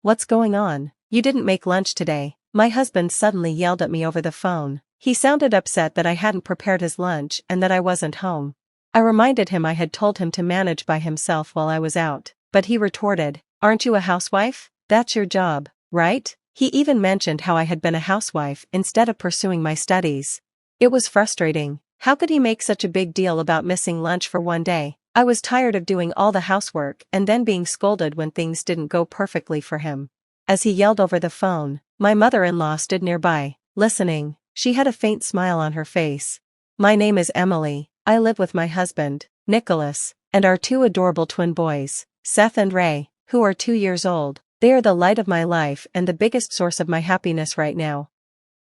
What's going on? You didn't make lunch today. My husband suddenly yelled at me over the phone. He sounded upset that I hadn't prepared his lunch and that I wasn't home. I reminded him I had told him to manage by himself while I was out, but he retorted, "Aren't you a housewife? That's your job, right?" He even mentioned how I had been a housewife instead of pursuing my studies. It was frustrating. How could he make such a big deal about missing lunch for one day? I was tired of doing all the housework and then being scolded when things didn't go perfectly for him. As he yelled over the phone, my mother-in-law stood nearby, listening. She had a faint smile on her face. "My name is Emily. I live with my husband, Nicholas, and our two adorable twin boys, Seth and Rey, who are 2 years old. They are the light of my life and the biggest source of my happiness right now."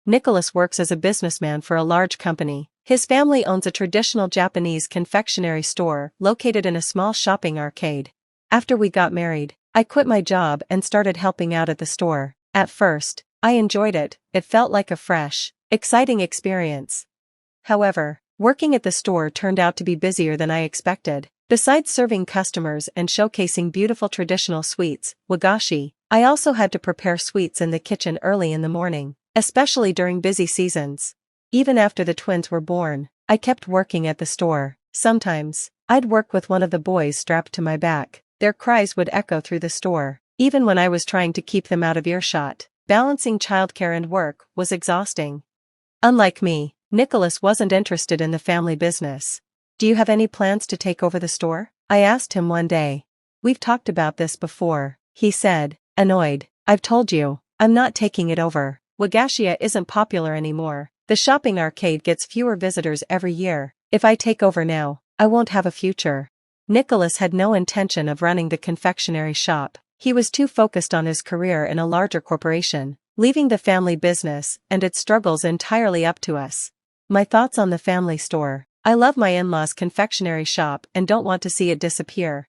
Nicholas works as a businessman for a large company. His family owns a traditional Japanese confectionery store located in a small shopping arcade. After we got married, I quit my job and started helping out at the store. At first, I enjoyed it. It felt like a fresh, exciting experience. However, working at the store turned out to be busier than I expected. Besides serving customers and showcasing beautiful traditional sweets, wagashi, I also had to prepare sweets in the kitchen early in the morning, especially during busy seasons. Even after the twins were born, I kept working at the store. Sometimes, I'd work with one of the boys strapped to my back. Their cries would echo through the store, even when I was trying to keep them out of earshot. Balancing childcare and work was exhausting. Unlike me, Nicholas wasn't interested in the family business. "Do you have any plans to take over the store?" I asked him one day. "We've talked about this before," he said, annoyed. "I've told you, I'm not taking it over. Wagashia isn't popular anymore. The shopping arcade gets fewer visitors every year. If I take over now, I won't have a future." Nicholas had no intention of running the confectionery shop. He was too focused on his career in a larger corporation, leaving the family business and its struggles entirely up to us. My thoughts on the family store: I love my in-laws' confectionery shop and don't want to see it disappear.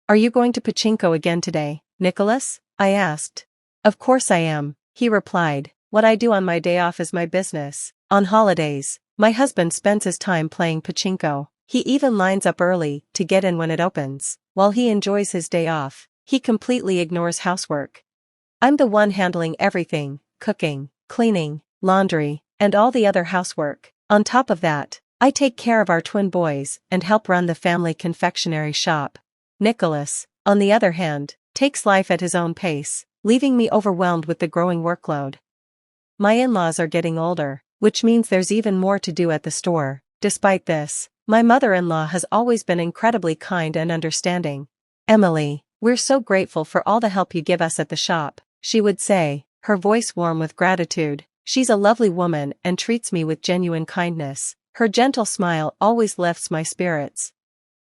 "Are you going to pachinko again today, Nicholas?" I asked. "Of course I am," he replied. "What I do on my day off is my business." On holidays, my husband spends his time playing pachinko. He even lines up early to get in when it opens. While he enjoys his day off, he completely ignores housework. I'm the one handling everything: cooking, cleaning, laundry, and all the other housework. On top of that, I take care of our twin boys and help run the family confectionery shop. Nicholas, on the other hand, takes life at his own pace, leaving me overwhelmed with the growing workload. My in-laws are getting older, which means there's even more to do at the store. Despite this, my mother-in-law has always been incredibly kind and understanding. "Emily, we're so grateful for all the help you give us at the shop," she would say, her voice warm with gratitude. She's a lovely woman and treats me with genuine kindness. Her gentle smile always lifts my spirits.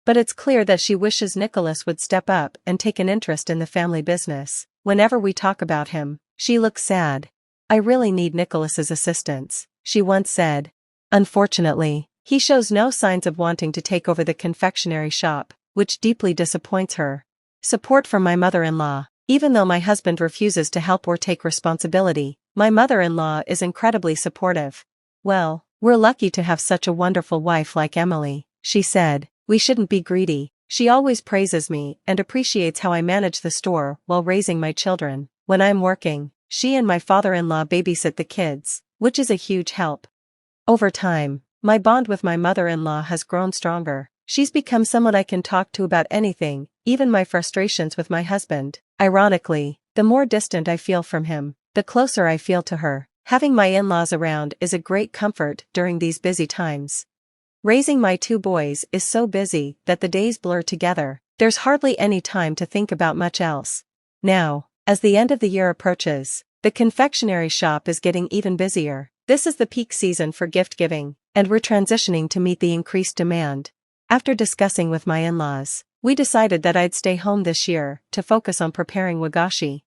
But it's clear that she wishes Nicholas would step up and take an interest in the family business. Whenever we talk about him, she looks sad. "I really need Nicholas's assistance," she once said. Unfortunately, he shows no signs of wanting to take over the confectionery shop, which deeply disappoints her. Support from my mother-in-law. Even though my husband refuses to help or take responsibility, my mother-in-law is incredibly supportive. "Well, we're lucky to have such a wonderful wife like Emily," she said. "We shouldn't be greedy." She always praises me and appreciates how I manage the store while raising my children. When I'm working, she and my father-in-law babysit the kids, which is a huge help. Over time, my bond with my mother-in-law has grown stronger. She's become someone I can talk to about anything, even my frustrations with my husband. Ironically, the more distant I feel from him, the closer I feel to her. Having my in-laws around is a great comfort during these busy times. Raising my two boys is so busy that the days blur together. There's hardly any time to think about much else. Now, as the end of the year approaches, the confectionery shop is getting even busier. This is the peak season for gift giving, and we're transitioning to meet the increased demand. After discussing with my in-laws, we decided that I'd stay home this year to focus on preparing wagashi.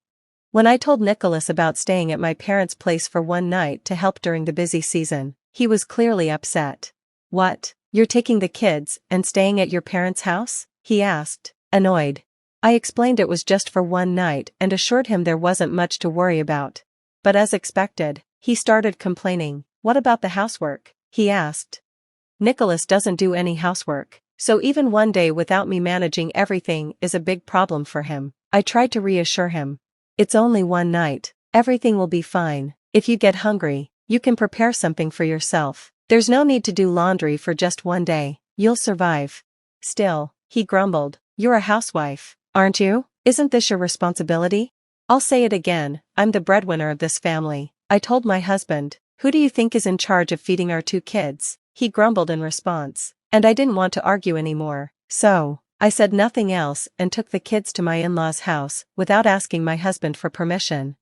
When I told Nicholas about staying at my parents' place for one night to help during the busy season, he was clearly upset. "What, you're taking the kids and staying at your parents' house?" he asked, annoyed. I explained it was just for one night and assured him there wasn't much to worry about. But as expected, he started complaining. "What about the housework?" he asked. "Nicholas doesn't do any housework, so even one day without me managing everything is a big problem for him." I tried to reassure him. It's only one night. Everything will be fine. If you get hungry, you can prepare something for yourself. There's no need to do laundry for just one day. You'll survive. Still, he grumbled, you're a housewife, aren't you? Isn't this your responsibility? I'll say it again, I'm the breadwinner of this family. I told my husband, who do you think is in charge of feeding our 2 kids? He grumbled in response, and I didn't want to argue anymore, so I said nothing else and took the kids to my in-laws' house without asking my husband for permission.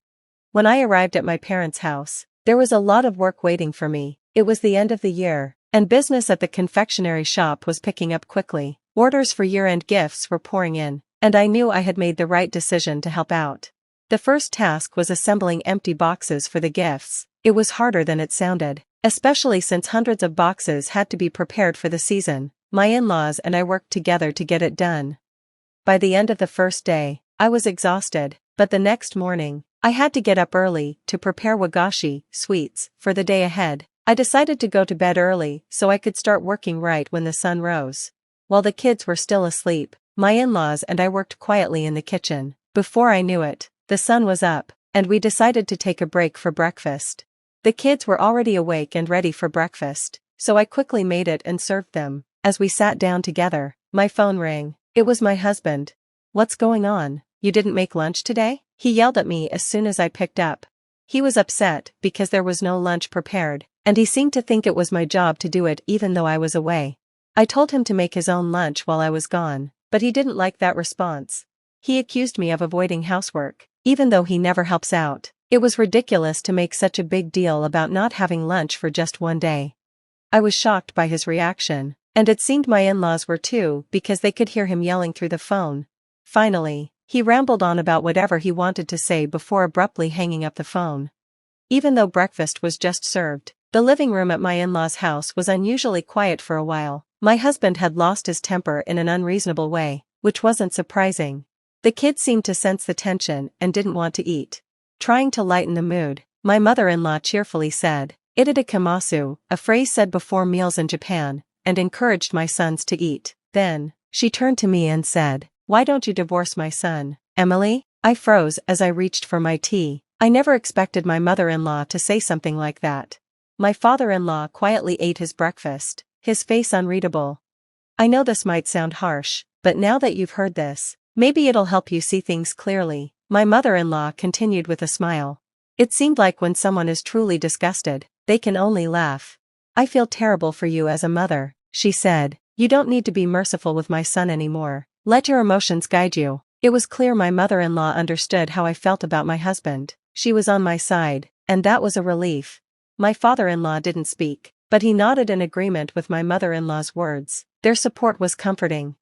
When I arrived at my parents' house, there was a lot of work waiting for me. It was the end of the year, and business at the confectionery shop was picking up quickly. Orders for year-end gifts were pouring in, and I knew I had made the right decision to help out. The first task was assembling empty boxes for the gifts. It was harder than it sounded, especially since hundreds of boxes had to be prepared for the season. My in-laws and I worked together to get it done. By the end of the first day, I was exhausted, but the next morning, I had to get up early to prepare wagashi sweets for the day ahead. I decided to go to bed early so I could start working right when the sun rose. While the kids were still asleep, my in-laws and I worked quietly in the kitchen. Before I knew it, the sun was up, and we decided to take a break for breakfast. The kids were already awake and ready for breakfast, so I quickly made it and served them. As we sat down together, my phone rang. It was my husband. What's going on? You didn't make lunch today? He yelled at me as soon as I picked up. He was upset because there was no lunch prepared, and he seemed to think it was my job to do it even though I was away. I told him to make his own lunch while I was gone, but he didn't like that response. He accused me of avoiding housework, even though he never helps out. It was ridiculous to make such a big deal about not having lunch for just one day. I was shocked by his reaction, and it seemed my in-laws were too because they could hear him yelling through the phone. Finally, he rambled on about whatever he wanted to say before abruptly hanging up the phone. Even though breakfast was just served, the living room at my in-laws' house was unusually quiet for a while. My husband had lost his temper in an unreasonable way, which wasn't surprising. The kids seemed to sense the tension and didn't want to eat. Trying to lighten the mood, my mother-in-law cheerfully said, "Ita kamasu," a phrase said before meals in Japan, and encouraged my sons to eat. Then, she turned to me and said, "Why don't you divorce my son, Emily?" I froze as I reached for my tea. I never expected my mother-in-law to say something like that. My father-in-law quietly ate his breakfast, his face unreadable. I know this might sound harsh, but now that you've heard this, maybe it'll help you see things clearly, my mother-in-law continued with a smile. It seemed like when someone is truly disgusted, they can only laugh. I feel terrible for you as a mother, she said. You don't need to be merciful with my son anymore. Let your emotions guide you. It was clear my mother-in-law understood how I felt about my husband. She was on my side, and that was a relief. My father-in-law didn't speak, but he nodded in agreement with my mother-in-law's words. Their support was comforting.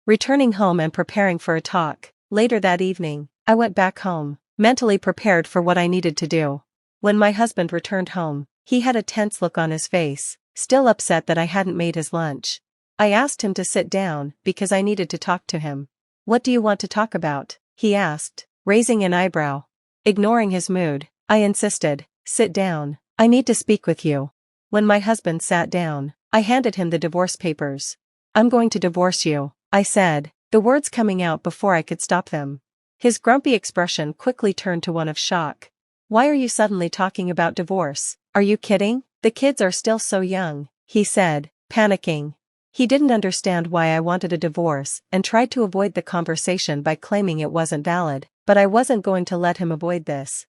Returning home and preparing for a talk, later that evening, I went back home, mentally prepared for what I needed to do. When my husband returned home, he had a tense look on his face, still upset that I hadn't made his lunch. I asked him to sit down because I needed to talk to him. What do you want to talk about? He asked, raising an eyebrow. Ignoring his mood, I insisted, sit down, I need to speak with you. When my husband sat down, I handed him the divorce papers. I'm going to divorce you, I said, the words coming out before I could stop them. His grumpy expression quickly turned to one of shock. Why are you suddenly talking about divorce? Are you kidding? The kids are still so young, he said, panicking. He didn't understand why I wanted a divorce and tried to avoid the conversation by claiming it wasn't valid, but I wasn't going to let him avoid this.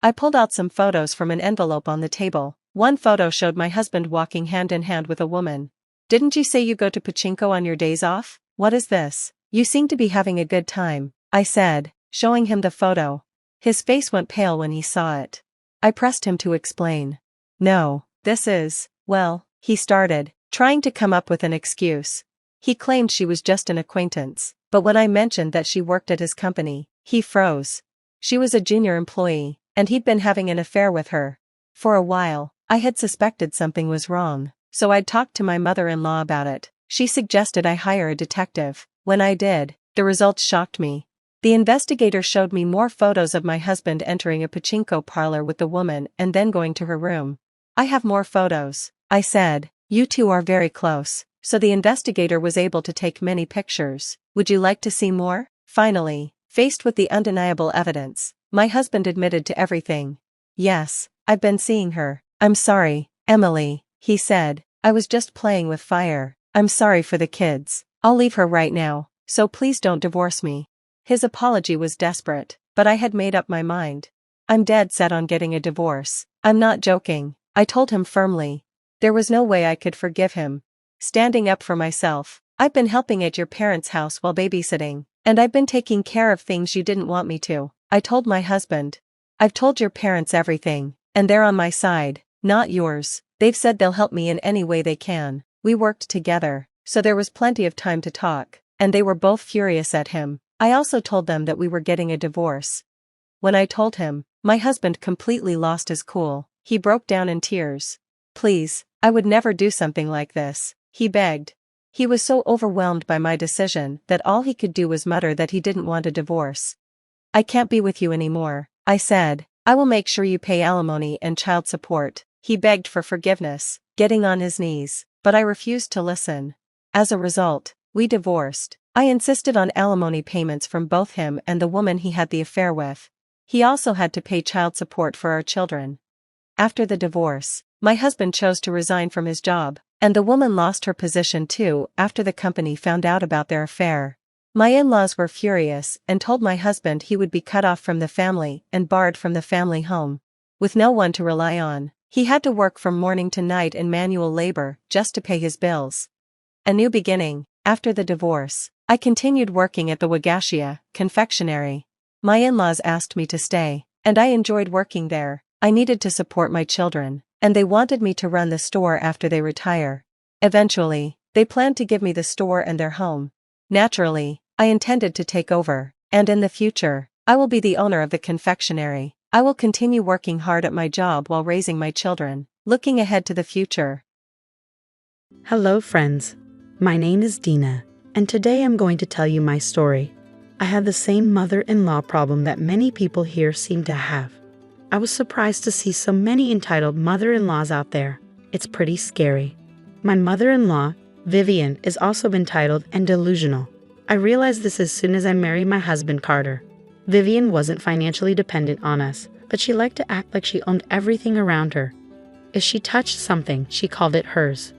I pulled out some photos from an envelope on the table. One photo showed my husband walking hand in hand with a woman. Didn't you say you go to pachinko on your days off? What is this? You seem to be having a good time, I said, showing him the photo. His face went pale when he saw it. I pressed him to explain. No, this is, well, he started, trying to come up with an excuse. He claimed she was just an acquaintance, but when I mentioned that she worked at his company, he froze. She was a junior employee, and he'd been having an affair with her. For a while, I had suspected something was wrong, so I'd talked to my mother-in-law about it. She suggested I hire a detective. When I did, the results shocked me. The investigator showed me more photos of my husband entering a pachinko parlor with the woman and then going to her room. I have more photos, I said. You two are very close, so the investigator was able to take many pictures. Would you like to see more? Finally, faced with the undeniable evidence, My husband admitted to everything. Yes, I've been seeing her. I'm sorry, Emily, he said. I was just playing with fire. I'm sorry for the kids. I'll leave her right now, so please don't divorce me. His apology was desperate, but I had made up my mind. I'm dead set on getting a divorce. I'm not joking, I told him firmly. There was no way I could forgive him. Standing up for myself, I've been helping at your parents' house while babysitting, and I've been taking care of things you didn't want me to, I told my husband. I've told your parents everything, and they're on my side, not yours. They've said they'll help me in any way they can. We worked together, so there was plenty of time to talk, and they were both furious at him. I also told them that we were getting a divorce. When I told him, my husband completely lost his cool. He broke down in tears. Please, I would never do something like this, he begged. He was so overwhelmed by my decision that all he could do was mutter that he didn't want a divorce. I can't be with you anymore, I said. I will make sure you pay alimony and child support. He begged for forgiveness, getting on his knees, but I refused to listen. As a result, we divorced. I insisted on alimony payments from both him and the woman he had the affair with. He also had to pay child support for our children. After the divorce, my husband chose to resign from his job, and the woman lost her position too after the company found out about their affair. My in-laws were furious and told my husband he would be cut off from the family and barred from the family home. With no one to rely on, he had to work from morning to night in manual labor just to pay his bills. A new beginning. After the divorce, I continued working at the Wagashia confectionery. My in-laws asked me to stay, and I enjoyed working there. I needed to support my children, and they wanted me to run the store after they retire. Eventually, they planned to give me the store and their home. Naturally, I intended to take over, and in the future, I will be the owner of the confectionery. I will continue working hard at my job while raising my children, looking ahead to the future. Hello friends, my name is Dina, and today I'm going to tell you my story. I had the same mother-in-law problem that many people here seem to have. I was surprised to see so many entitled mother-in-laws out there. It's pretty scary. My mother-in-law, Vivian, is also entitled and delusional. I realized this as soon as I married my husband Carter. Vivian wasn't financially dependent on us, but she liked to act like she owned everything around her. If she touched something, she called it hers.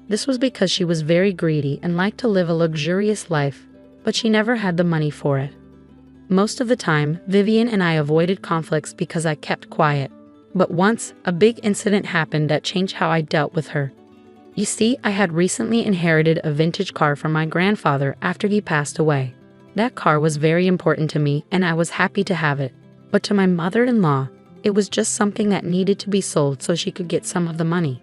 This was because she was very greedy and liked to live a luxurious life, but she never had the money for it. Most of the time, Vivian and I avoided conflicts because I kept quiet. But once, a big incident happened that changed how I dealt with her. You see, I had recently inherited a vintage car from my grandfather after he passed away. That car was very important to me and I was happy to have it. But to my mother-in-law, it was just something that needed to be sold so she could get some of the money.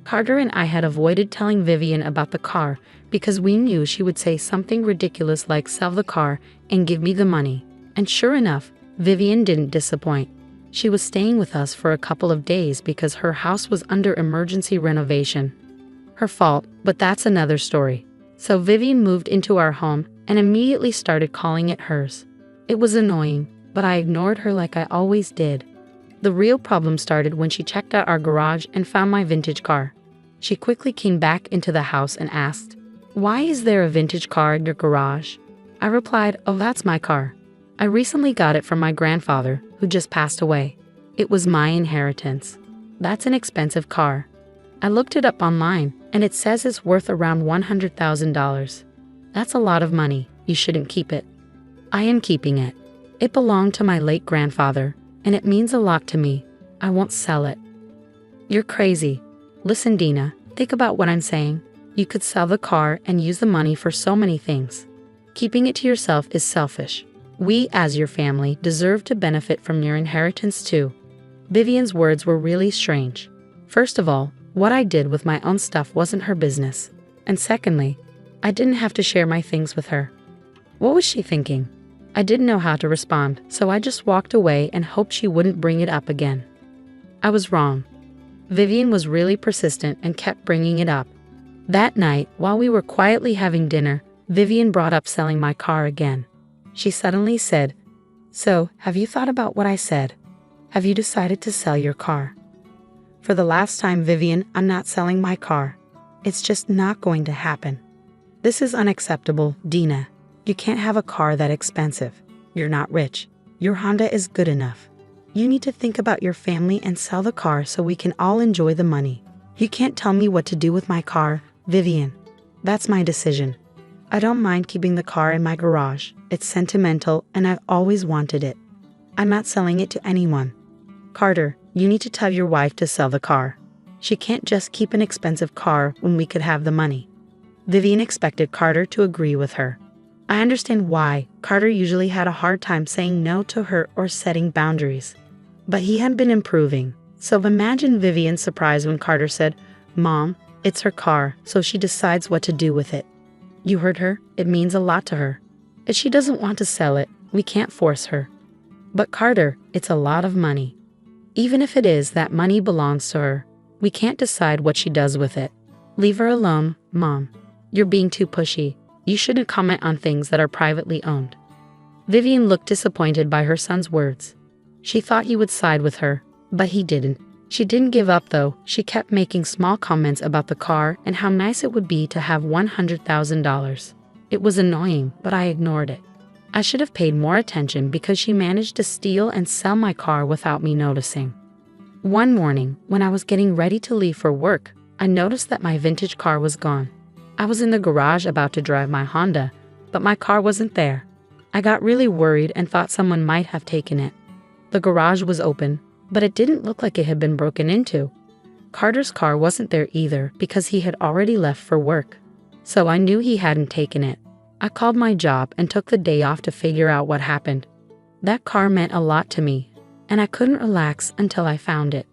Carter and I had avoided telling Vivian about the car because we knew she would say something ridiculous like sell the car and give me the money. And sure enough, Vivian didn't disappoint. She was staying with us for a couple of days because her house was under emergency renovation. Her fault, but that's another story. So Vivian moved into our home and immediately started calling it hers. It was annoying, but I ignored her like I always did. The real problem started when she checked out our garage and found my vintage car. She quickly came back into the house and asked, "Why is there a vintage car in your garage?" I replied, "Oh, that's my car. I recently got it from my grandfather, who just passed away. It was my inheritance. That's an expensive car. I looked it up online, and it says it's worth around $100,000. That's a lot of money. You shouldn't keep it." "I am keeping it. It belonged to my late grandfather, and it means a lot to me. I won't sell it." "You're crazy. Listen, Dina, think about what I'm saying. You could sell the car and use the money for so many things. Keeping it to yourself is selfish. We, as your family, deserve to benefit from your inheritance too." Vivian's words were really strange. First of all, what I did with my own stuff wasn't her business. And secondly, I didn't have to share my things with her. What was she thinking? I didn't know how to respond, so I just walked away and hoped she wouldn't bring it up again. I was wrong. Vivian was really persistent and kept bringing it up. That night, while we were quietly having dinner, Vivian brought up selling my car again. She suddenly said, "So, have you thought about what I said? Have you decided to sell your car?" "For the last time, Vivian, I'm not selling my car. It's just not going to happen." "This is unacceptable, Dina. You can't have a car that expensive. You're not rich. Your Honda is good enough. You need to think about your family and sell the car so we can all enjoy the money. You can't tell me what to do with my car, Vivian. That's my decision. I don't mind keeping the car in my garage. It's sentimental and I've always wanted it. I'm not selling it to anyone. Carter, you need to tell your wife to sell the car. She can't just keep an expensive car when we could have the money. Vivian expected Carter to agree with her. I understand why. Carter usually had a hard time saying no to her or setting boundaries. But he had been improving. So imagine Vivian's surprise when Carter said, "Mom, it's her car, so she decides what to do with it." You heard her. It means a lot to her. If she doesn't want to sell it, we can't force her. But Carter, it's a lot of money. Even if it is, that money belongs to her. We can't decide what she does with it. Leave her alone, Mom. You're being too pushy. You shouldn't comment on things that are privately owned. Vivian looked disappointed by her son's words. She thought he would side with her, but he didn't. She didn't give up though. She kept making small comments about the car and how nice it would be to have $100,000. It was annoying, but I ignored it. I should have paid more attention because she managed to steal and sell my car without me noticing. One morning, when I was getting ready to leave for work, I noticed that my vintage car was gone. I was in the garage about to drive my Honda, but my car wasn't there. I got really worried and thought someone might have taken it. The garage was open, but it didn't look like it had been broken into. Carter's car wasn't there either because he had already left for work. So I knew he hadn't taken it. I called my job and took the day off to figure out what happened. That car meant a lot to me, and I couldn't relax until I found it.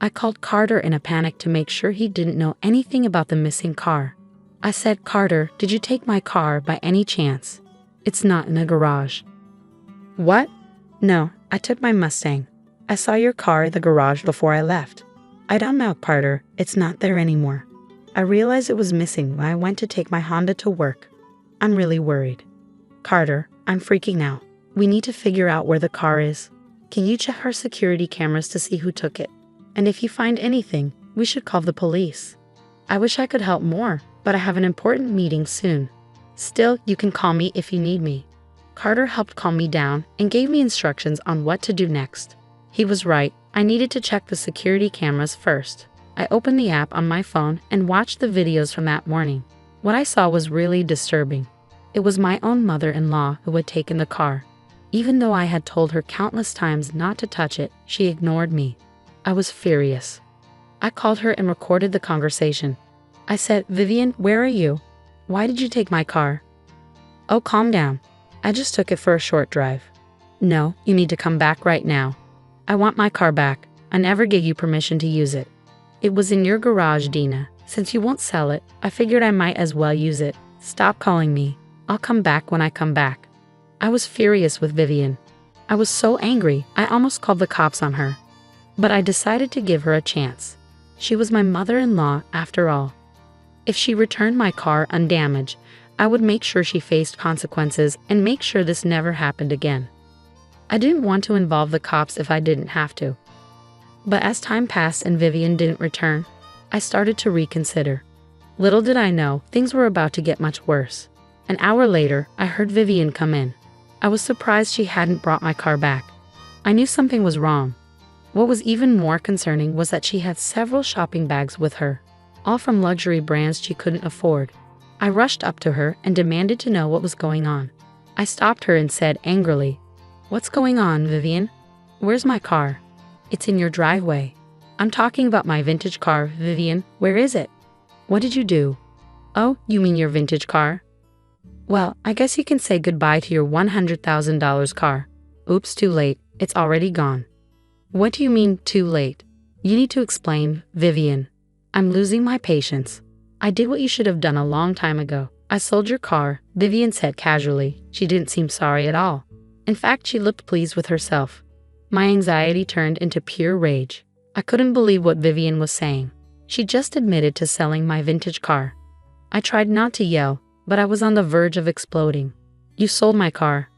I called Carter in a panic to make sure he didn't know anything about the missing car. I said, "Carter, did you take my car by any chance? It's not in the garage." "What?" "No, I took my Mustang. I saw your car in the garage before I left." "I don't know, Carter. It's not there anymore. I realized it was missing when I went to take my Honda to work. I'm really worried." "Carter, I'm freaking out. We need to figure out where the car is. Can you check our security cameras to see who took it? And if you find anything, we should call the police." "I wish I could help more, but I have an important meeting soon. Still, you can call me if you need me." Carter helped calm me down and gave me instructions on what to do next. He was right. I needed to check the security cameras first. I opened the app on my phone and watched the videos from that morning. What I saw was really disturbing. It was my own mother-in-law who had taken the car. Even though I had told her countless times not to touch it, she ignored me. I was furious. I called her and recorded the conversation. I said, "Vivian, where are you? Why did you take my car?" "Oh, calm down. I just took it for a short drive." "No, you need to come back right now. I want my car back. I never gave you permission to use it. It was in your garage, Dina. Since you won't sell it, I figured I might as well use it. Stop calling me. I'll come back when I come back." I was furious with Vivian. I was so angry, I almost called the cops on her. But I decided to give her a chance. She was my mother-in-law after all. If she returned my car undamaged, I would make sure she faced consequences and make sure this never happened again. I didn't want to involve the cops if I didn't have to. But as time passed and Vivian didn't return, I started to reconsider. Little did I know, things were about to get much worse. An hour later, I heard Vivian come in. I was surprised she hadn't brought my car back. I knew something was wrong. What was even more concerning was that she had several shopping bags with her, all from luxury brands she couldn't afford. I rushed up to her and demanded to know what was going on. I stopped her and said angrily, "What's going on, Vivian? Where's my car?" "It's in your driveway." "I'm talking about my vintage car, Vivian. Where is it?" "What did you do?" "Oh, you mean your vintage car? Well, I guess you can say goodbye to your $100,000 car." "Oops, too late. It's already gone." "What do you mean, too late? You need to explain, Vivian. I'm losing my patience. I did what you should have done a long time ago. I sold your car," Vivian said casually. She didn't seem sorry at all. In fact, she looked pleased with herself. My anxiety turned into pure rage. I couldn't believe what Vivian was saying. She just admitted to selling my vintage car. I tried not to yell, but I was on the verge of exploding. "You sold my car.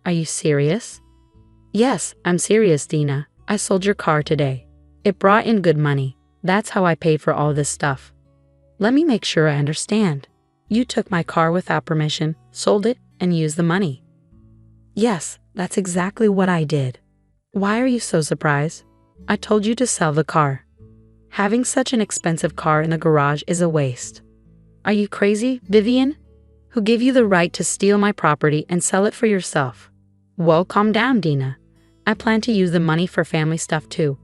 Are you serious?" "Yes, I'm serious, Dina. I sold your car today. It brought in good money. That's how I paid for all this stuff." "Let me make sure I understand. You took my car without permission, sold it, and used the money." Yes, that's exactly what I did. Why are you so surprised? I told you to sell the car. Having such an expensive car in the garage is a waste. Are you crazy, Vivian? Who gave you the right to steal my property and sell it for yourself? Well, calm down, Dina. I plan to use the money for family stuff too.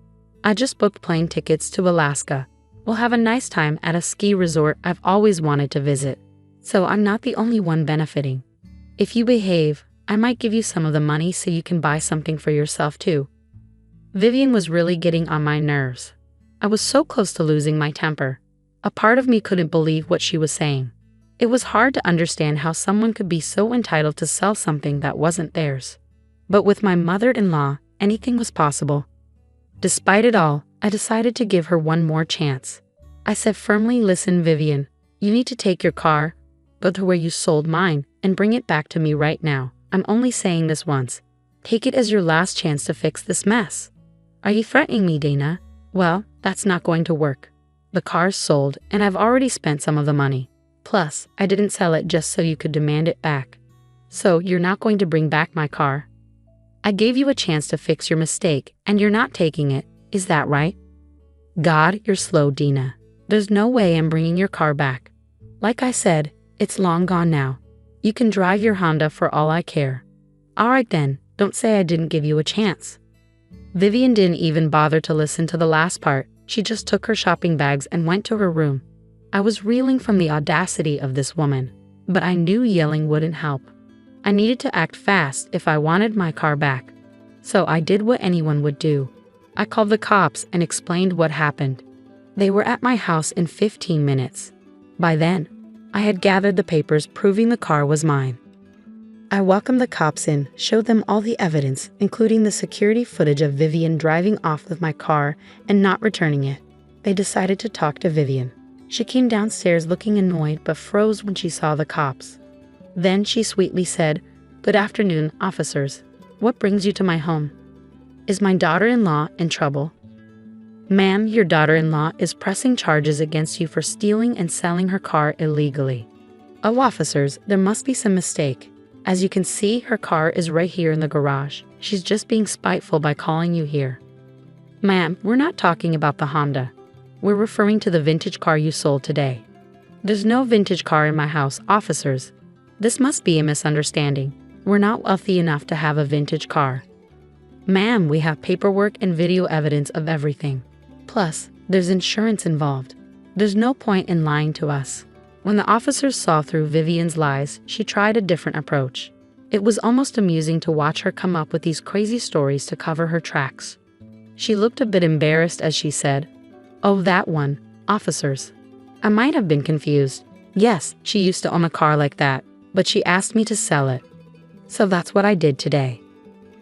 I just booked plane tickets to Alaska. We'll have a nice time at a ski resort I've always wanted to visit. So I'm not the only one benefiting. If you behave, I might give you some of the money so you can buy something for yourself too. Vivian was really getting on my nerves. I was so close to losing my temper. A part of me couldn't believe what she was saying. It was hard to understand how someone could be so entitled to sell something that wasn't theirs. But with my mother-in-law, anything was possible. Despite it all, I decided to give her one more chance. I said firmly, listen, Vivian, you need to take your car, go to where you sold mine, and bring it back to me right now. I'm only saying this once. Take it as your last chance to fix this mess. Are you threatening me, Dana? Well, that's not going to work. The car's sold, and I've already spent some of the money. Plus, I didn't sell it just so you could demand it back. So, you're not going to bring back my car? I gave you a chance to fix your mistake, and you're not taking it. Is that right? God, you're slow, Dina. There's no way I'm bringing your car back. Like I said, it's long gone now. You can drive your Honda for all I care. Alright then, don't say I didn't give you a chance. Vivian didn't even bother to listen to the last part. She just took her shopping bags and went to her room. I was reeling from the audacity of this woman, but I knew yelling wouldn't help. I needed to act fast if I wanted my car back. So I did what anyone would do. I called the cops and explained what happened. They were at my house in 15 minutes. By then, I had gathered the papers proving the car was mine. I welcomed the cops in, showed them all the evidence, including the security footage of Vivian driving off with my car and not returning it. They decided to talk to Vivian. She came downstairs looking annoyed but froze when she saw the cops. Then she sweetly said, "Good afternoon, officers. What brings you to my home? Is my daughter-in-law in trouble?" "Ma'am, your daughter-in-law is pressing charges against you for stealing and selling her car illegally." "Oh, officers, there must be some mistake. As you can see, her car is right here in the garage. She's just being spiteful by calling you here." "Ma'am, we're not talking about the Honda. We're referring to the vintage car you sold today." "There's no vintage car in my house, officers. This must be a misunderstanding. We're not wealthy enough to have a vintage car." "Ma'am, we have paperwork and video evidence of everything. Plus, there's insurance involved. There's no point in lying to us." When the officers saw through Vivian's lies, she tried a different approach. It was almost amusing to watch her come up with these crazy stories to cover her tracks. She looked a bit embarrassed as she said, "Oh, that one, officers. I might have been confused. Yes, she used to own a car like that, but she asked me to sell it. So that's what I did today."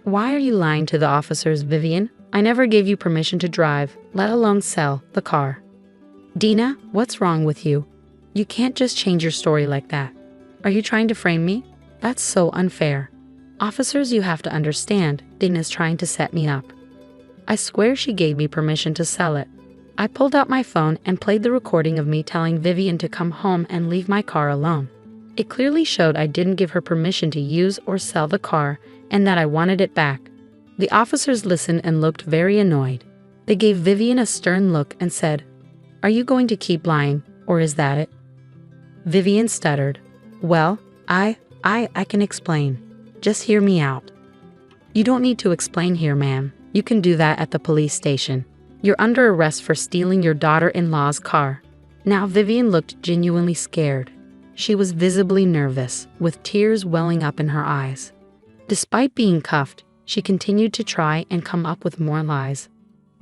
"Why are you lying to the officers, Vivian? I never gave you permission to drive, let alone sell, the car." "Dina, what's wrong with you? You can't just change your story like that. Are you trying to frame me? That's so unfair. Officers, you have to understand, Dina's trying to set me up. I swear she gave me permission to sell it." I pulled out my phone and played the recording of me telling Vivian to come home and leave my car alone. It clearly showed I didn't give her permission to use or sell the car and that I wanted it back. The officers listened and looked very annoyed. They gave Vivian a stern look and said, "Are you going to keep lying, or is that it?" Vivian stuttered. "Well, I can explain. Just hear me out." "You don't need to explain here, ma'am. You can do that at the police station. You're under arrest for stealing your daughter-in-law's car." Now Vivian looked genuinely scared. She was visibly nervous, with tears welling up in her eyes. Despite being cuffed, she continued to try and come up with more lies.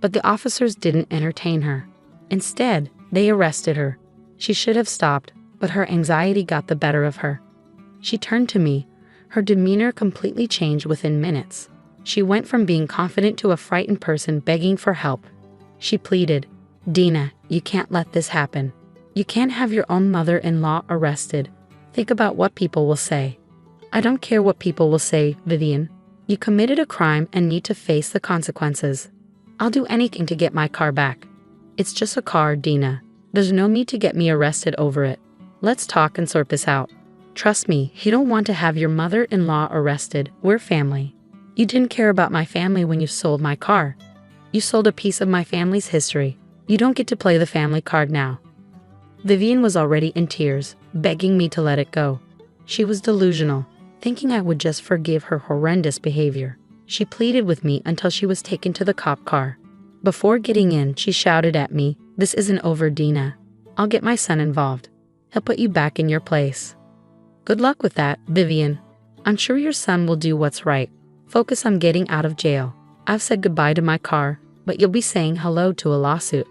But the officers didn't entertain her. Instead, they arrested her. She should have stopped, but her anxiety got the better of her. She turned to me. Her demeanor completely changed within minutes. She went from being confident to a frightened person begging for help. She pleaded, "Dina, you can't let this happen. You can't have your own mother-in-law arrested. Think about what people will say." "I don't care what people will say, Vivian. You committed a crime and need to face the consequences. I'll do anything to get my car back. It's just a car, Dina. There's no need to get me arrested over it. Let's talk and sort this out." Trust me, you don't want to have your mother-in-law arrested. We're family. You didn't care about my family when you sold my car. You sold a piece of my family's history. You don't get to play the family card now. Vivian was already in tears, begging me to let it go. She was delusional, thinking I would just forgive her horrendous behavior. She pleaded with me until she was taken to the cop car. Before getting in, she shouted at me, "This isn't over, Dina. I'll get my son involved. He'll put you back in your place." Good luck with that, Vivian. I'm sure your son will do what's right. Focus on getting out of jail. I've said goodbye to my car, but you'll be saying hello to a lawsuit.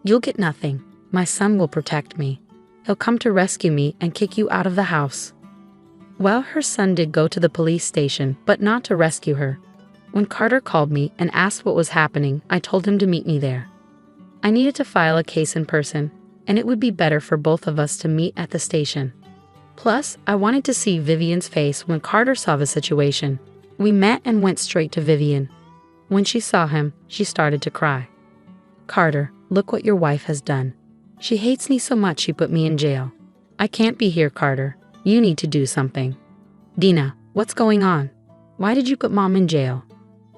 You'll get nothing. My son will protect me. He'll come to rescue me and kick you out of the house. Well, her son did go to the police station, but not to rescue her. When Carter called me and asked what was happening, I told him to meet me there. I needed to file a case in person, and it would be better for both of us to meet at the station. Plus, I wanted to see Vivian's face when Carter saw the situation. We met and went straight to Vivian. When she saw him, she started to cry. "Carter, look what your wife has done. She hates me so much she put me in jail. I can't be here, Carter. You need to do something." "Dina, what's going on? Why did you put Mom in jail?"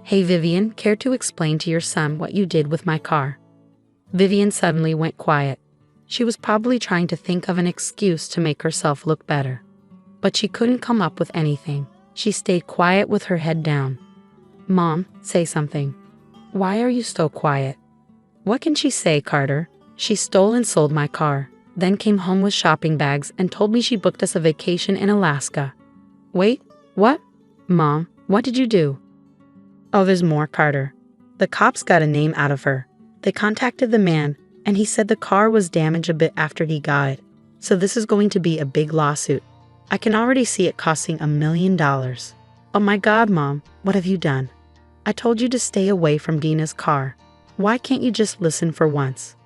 "Hey Vivian, care to explain to your son what you did with my car?" Vivian suddenly went quiet. She was probably trying to think of an excuse to make herself look better. But she couldn't come up with anything. She stayed quiet with her head down. "Mom, say something. Why are you so quiet?" "What can she say, Carter? She stole and sold my car, then came home with shopping bags and told me she booked us a vacation in Alaska." "Wait, what? Mom, what did you do?" "Oh, there's more, Carter. The cops got a name out of her. They contacted the man, and he said the car was damaged a bit after he got it. So this is going to be a big lawsuit. I can already see it costing $1 million. Oh my God, Mom, what have you done? I told you to stay away from Dina's car. Why can't you just listen for once?"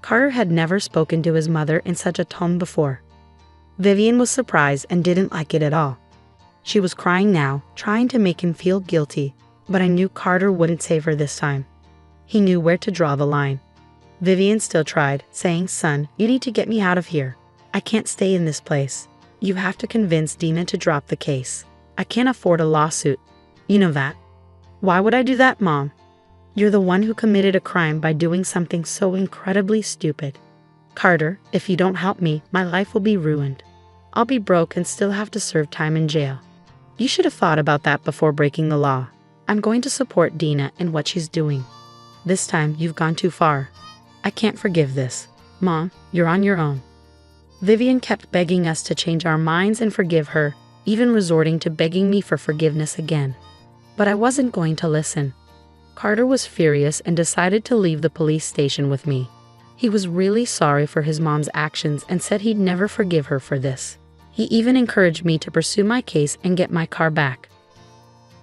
Carter had never spoken to his mother in such a tone before. Vivian was surprised and didn't like it at all. She was crying now, trying to make him feel guilty, but I knew Carter wouldn't save her this time. He knew where to draw the line. Vivian still tried, saying, "Son, you need to get me out of here. I can't stay in this place. You have to convince Dina to drop the case. I can't afford a lawsuit. You know that." "Why would I do that, Mom? You're the one who committed a crime by doing something so incredibly stupid. Carter, if you don't help me, my life will be ruined. I'll be broke and still have to serve time in jail. You should have thought about that before breaking the law. I'm going to support Dina in what she's doing. This time, you've gone too far. I can't forgive this. Mom, you're on your own." Vivian kept begging us to change our minds and forgive her, even resorting to begging me for forgiveness again. But I wasn't going to listen. Carter was furious and decided to leave the police station with me. He was really sorry for his mom's actions and said he'd never forgive her for this. He even encouraged me to pursue my case and get my car back.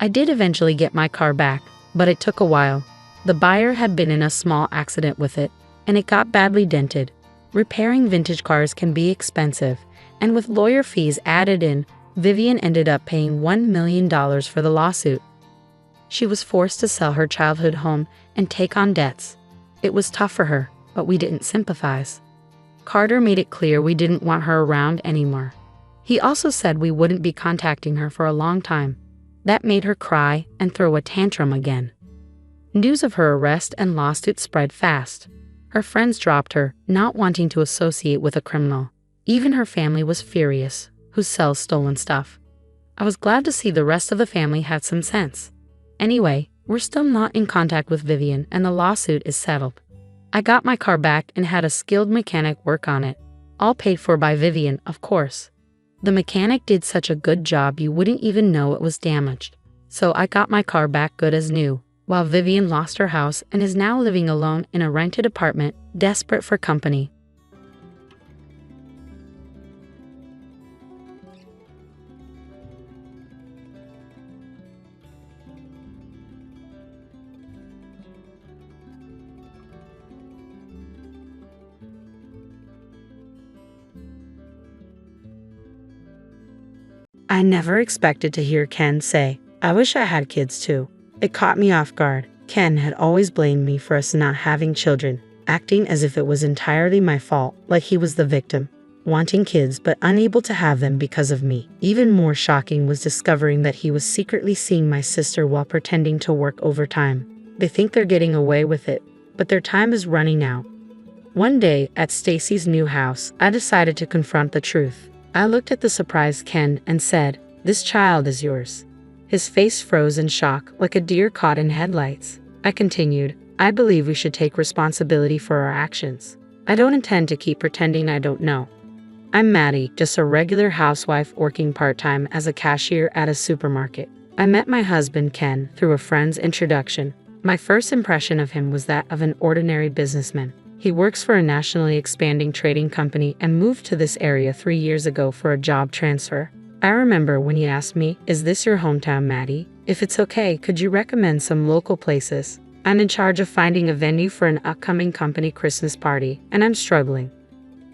I did eventually get my car back, but it took a while. The buyer had been in a small accident with it, and it got badly dented. Repairing vintage cars can be expensive, and with lawyer fees added in, Vivian ended up paying $1 million for the lawsuit. She was forced to sell her childhood home and take on debts. It was tough for her, but we didn't sympathize. Carter made it clear we didn't want her around anymore. He also said we wouldn't be contacting her for a long time. That made her cry and throw a tantrum again. News of her arrest and lawsuit spread fast. Her friends dropped her, not wanting to associate with a criminal. Even her family was furious, who sells stolen stuff. I was glad to see the rest of the family had some sense. Anyway, we're still not in contact with Vivian and the lawsuit is settled. I got my car back and had a skilled mechanic work on it. All paid for by Vivian, of course. The mechanic did such a good job you wouldn't even know it was damaged. So I got my car back good as new, while Vivian lost her house and is now living alone in a rented apartment, desperate for company. I never expected to hear Ken say, "I wish I had kids too." It caught me off guard. Ken had always blamed me for us not having children, acting as if it was entirely my fault, like he was the victim. wanting kids but unable to have them because of me. Even more shocking was discovering that he was secretly seeing my sister while pretending to work overtime. They think they're getting away with it, but their time is running out. One day, at Stacy's new house, I decided to confront the truth. I looked at the surprised Ken and said, "This child is yours." His face froze in shock, like a deer caught in headlights. I continued, "I believe we should take responsibility for our actions. I don't intend to keep pretending I don't know. I'm Maddie, just a regular housewife working part-time as a cashier at a supermarket. I met my husband Ken through a friend's introduction. My first impression of him was that of an ordinary businessman. He works for a nationally expanding trading company and moved to this area 3 years ago for a job transfer. I remember when he asked me, 'Is this your hometown, Maddie? If it's okay, could you recommend some local places? I'm in charge of finding a venue for an upcoming company Christmas party, and I'm struggling.'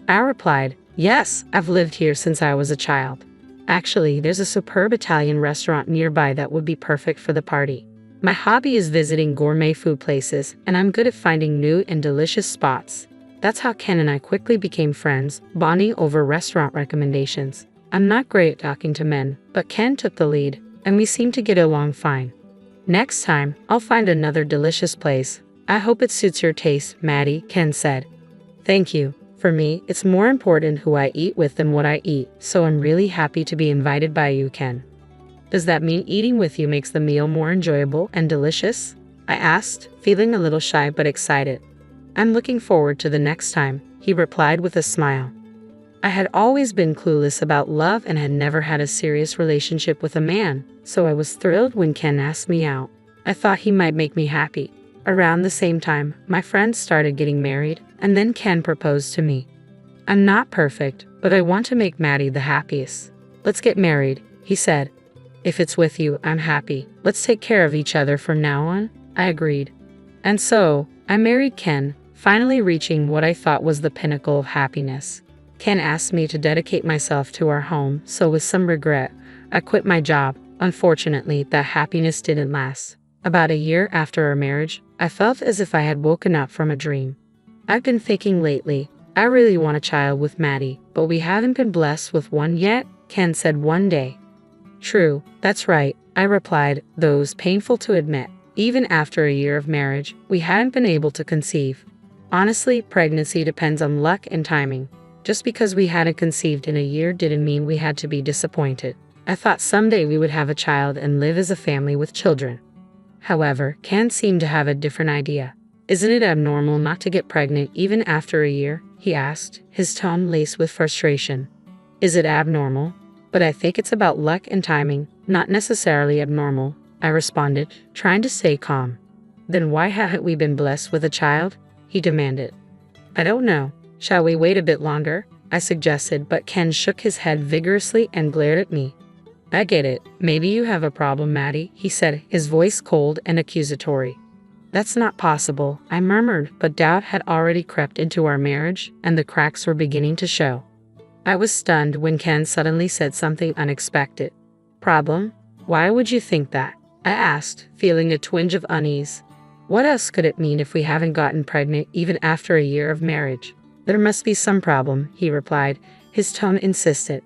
I replied, 'Yes, I've lived here since I was a child. Actually, there's a superb Italian restaurant nearby that would be perfect for the party. My hobby is visiting gourmet food places, and I'm good at finding new and delicious spots.' That's how Ken and I quickly became friends, bonding over restaurant recommendations. I'm not great at talking to men, but Ken took the lead, and we seem to get along fine. Next time, I'll find another delicious place. I hope it suits your taste, Maddie," Ken said. "Thank you. For me, it's more important who I eat with than what I eat, so I'm really happy to be invited by you, Ken." "Does that mean eating with you makes the meal more enjoyable and delicious?" I asked, feeling a little shy but excited. "I'm looking forward to the next time," he replied with a smile. I had always been clueless about love and had never had a serious relationship with a man, so I was thrilled when Ken asked me out. I thought he might make me happy. Around the same time, my friends started getting married, and then Ken proposed to me. "I'm not perfect, but I want to make Maddie the happiest. Let's get married," he said. "If it's with you, I'm happy. Let's take care of each other from now on," I agreed. And so, I married Ken, finally reaching what I thought was the pinnacle of happiness. Ken asked me to dedicate myself to our home, so with some regret, I quit my job. Unfortunately, that happiness didn't last. About a year after our marriage, I felt as if I had woken up from a dream. I've been thinking lately, I really want a child with Maddie, but we haven't been blessed with one yet, Ken said one day. "True, that's right," I replied, though it was painful to admit. Even after a year of marriage, we hadn't been able to conceive. Honestly, pregnancy depends on luck and timing. Just because we hadn't conceived in a year didn't mean we had to be disappointed. I thought someday we would have a child and live as a family with children. However, Ken seemed to have a different idea. "Isn't it abnormal not to get pregnant even after a year?" he asked, his tone laced with frustration. "Is it abnormal? But I think it's about luck and timing, not necessarily abnormal," I responded, trying to stay calm. "Then why haven't we been blessed with a child?" he demanded. "I don't know. Shall we wait a bit longer?" I suggested, but Ken shook his head vigorously and glared at me. "I get it. Maybe you have a problem, Maddie," he said, his voice cold and accusatory. "That's not possible," I murmured, but doubt had already crept into our marriage, and the cracks were beginning to show. I was stunned when Ken suddenly said something unexpected. "Problem? Why would you think that?" I asked, feeling a twinge of unease. What else could it mean if we haven't gotten pregnant even after a year of marriage? "There must be some problem," he replied, his tone insistent.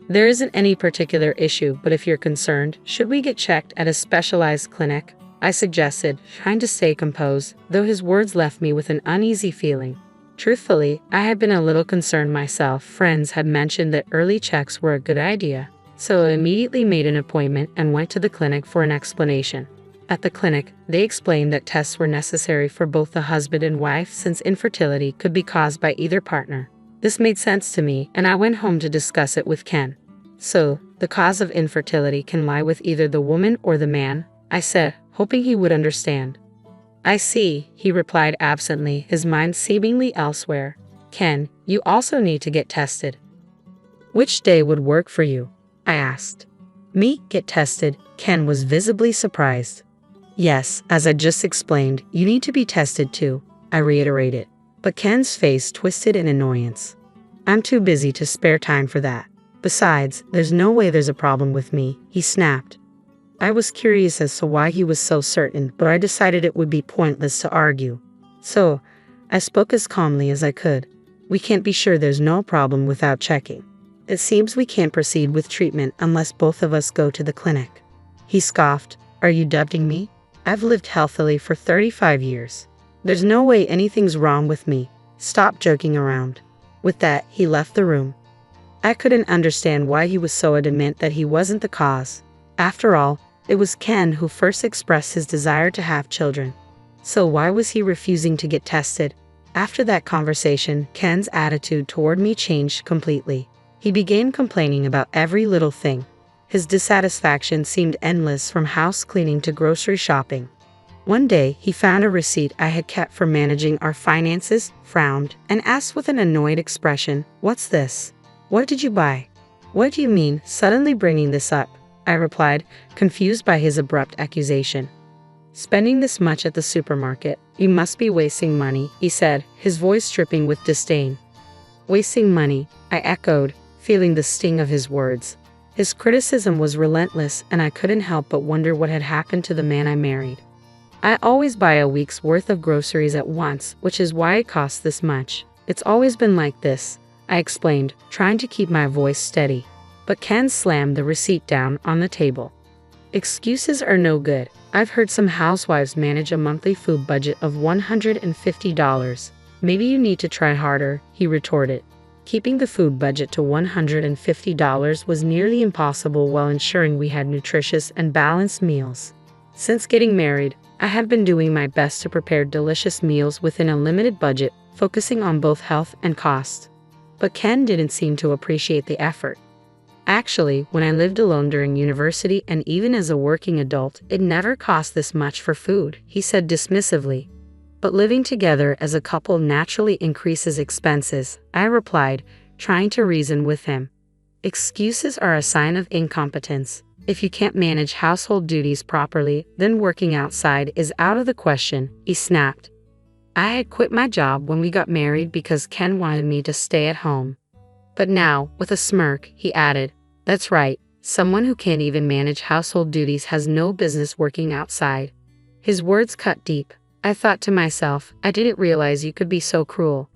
"There isn't any particular issue, but if you're concerned, should we get checked at a specialized clinic?" I suggested, trying to stay composed, though his words left me with an uneasy feeling. Truthfully, I had been a little concerned myself. Friends had mentioned that early checks were a good idea, so I immediately made an appointment and went to the clinic for an explanation. At the clinic, they explained that tests were necessary for both the husband and wife since infertility could be caused by either partner. This made sense to me, and I went home to discuss it with Ken. "So, the cause of infertility can lie with either the woman or the man?" I said, hoping he would understand. "I see," he replied absently, his mind seemingly elsewhere. "Ken, you also need to get tested." "Which day would work for you?" I asked. "Me get tested?" Ken was visibly surprised. "Yes, as I just explained, you need to be tested too," I reiterated. But Ken's face twisted in annoyance. "I'm too busy to spare time for that. Besides, there's no way there's a problem with me," he snapped. I was curious as to why he was so certain, but I decided it would be pointless to argue. So, I spoke as calmly as I could. We can't be sure there's no problem without checking. It seems we can't proceed with treatment unless both of us go to the clinic. He scoffed. Are you doubting me? I've lived healthily for 35 years. There's no way anything's wrong with me. Stop joking around. With that, he left the room. I couldn't understand why he was so adamant that he wasn't the cause. After all, it was Ken who first expressed his desire to have children. So why was he refusing to get tested? After that conversation, Ken's attitude toward me changed completely. He began complaining about every little thing. His dissatisfaction seemed endless, from house cleaning to grocery shopping. One day, he found a receipt I had kept for managing our finances, frowned, and asked with an annoyed expression, "What's this? What did you buy?" "What do you mean, suddenly bringing this up?" I replied, confused by his abrupt accusation. "Spending this much at the supermarket, you must be wasting money," he said, his voice dripping with disdain. "Wasting money," I echoed, feeling the sting of his words. His criticism was relentless, and I couldn't help but wonder what had happened to the man I married. "I always buy a week's worth of groceries at once, which is why it costs this much. It's always been like this," I explained, trying to keep my voice steady. But Ken slammed the receipt down on the table. "Excuses are no good. I've heard some housewives manage a monthly food budget of $150. Maybe you need to try harder," he retorted. Keeping the food budget to $150 was nearly impossible while ensuring we had nutritious and balanced meals. Since getting married, I have been doing my best to prepare delicious meals within a limited budget, focusing on both health and cost. But Ken didn't seem to appreciate the effort. Actually, when I lived alone during university and even as a working adult, it never cost this much for food, he said dismissively. "But living together as a couple naturally increases expenses," I replied, trying to reason with him. "Excuses are a sign of incompetence. If you can't manage household duties properly, then working outside is out of the question," he snapped. I had quit my job when we got married because Ken wanted me to stay at home. But now, with a smirk, he added, "That's right, someone who can't even manage household duties has no business working outside." His words cut deep. I thought to myself, I didn't realize you could be so cruel.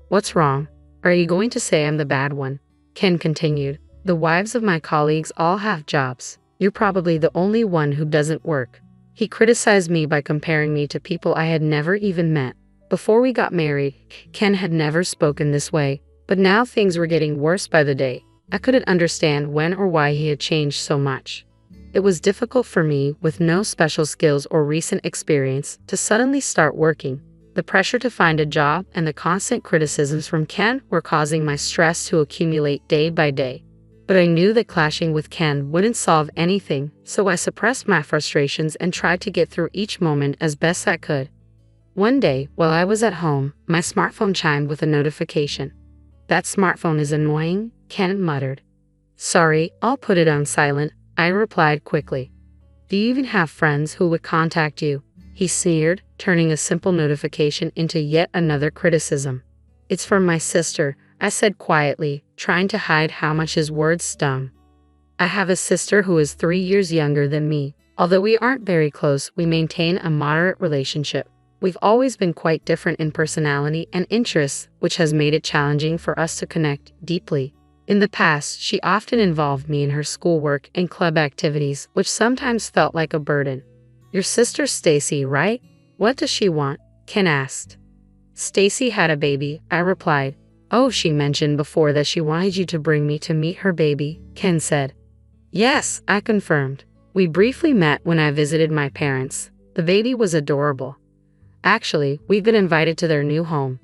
"What's wrong? Are you going to say I'm the bad one?" Ken continued. "The wives of my colleagues all have jobs. You're probably the only one who doesn't work." He criticized me by comparing me to people I had never even met. Before we got married, Ken had never spoken this way, but now things were getting worse by the day. I couldn't understand when or why he had changed so much. It was difficult for me, with no special skills or recent experience, to suddenly start working. The pressure to find a job and the constant criticisms from Ken were causing my stress to accumulate day by day. But I knew that clashing with Ken wouldn't solve anything, so I suppressed my frustrations and tried to get through each moment as best I could. One day, while I was at home, my smartphone chimed with a notification. "That smartphone is annoying," Ken muttered. "Sorry, I'll put it on silent," I replied quickly. "Do you even have friends who would contact you?" he sneered, turning a simple notification into yet another criticism. "It's from my sister," I said quietly, trying to hide how much his words stung. I have a sister who is 3 years younger than me. Although we aren't very close, we maintain a moderate relationship. We've always been quite different in personality and interests, which has made it challenging for us to connect deeply. In the past, she often involved me in her schoolwork and club activities, which sometimes felt like a burden. "Your sister Stacy, right? What does she want?" Ken asked. "Stacy had a baby," I replied. "Oh, she mentioned before that she wanted you to bring me to meet her baby," Ken said. "Yes," I confirmed. "We briefly met when I visited my parents. The baby was adorable. Actually, we've been invited to their new home."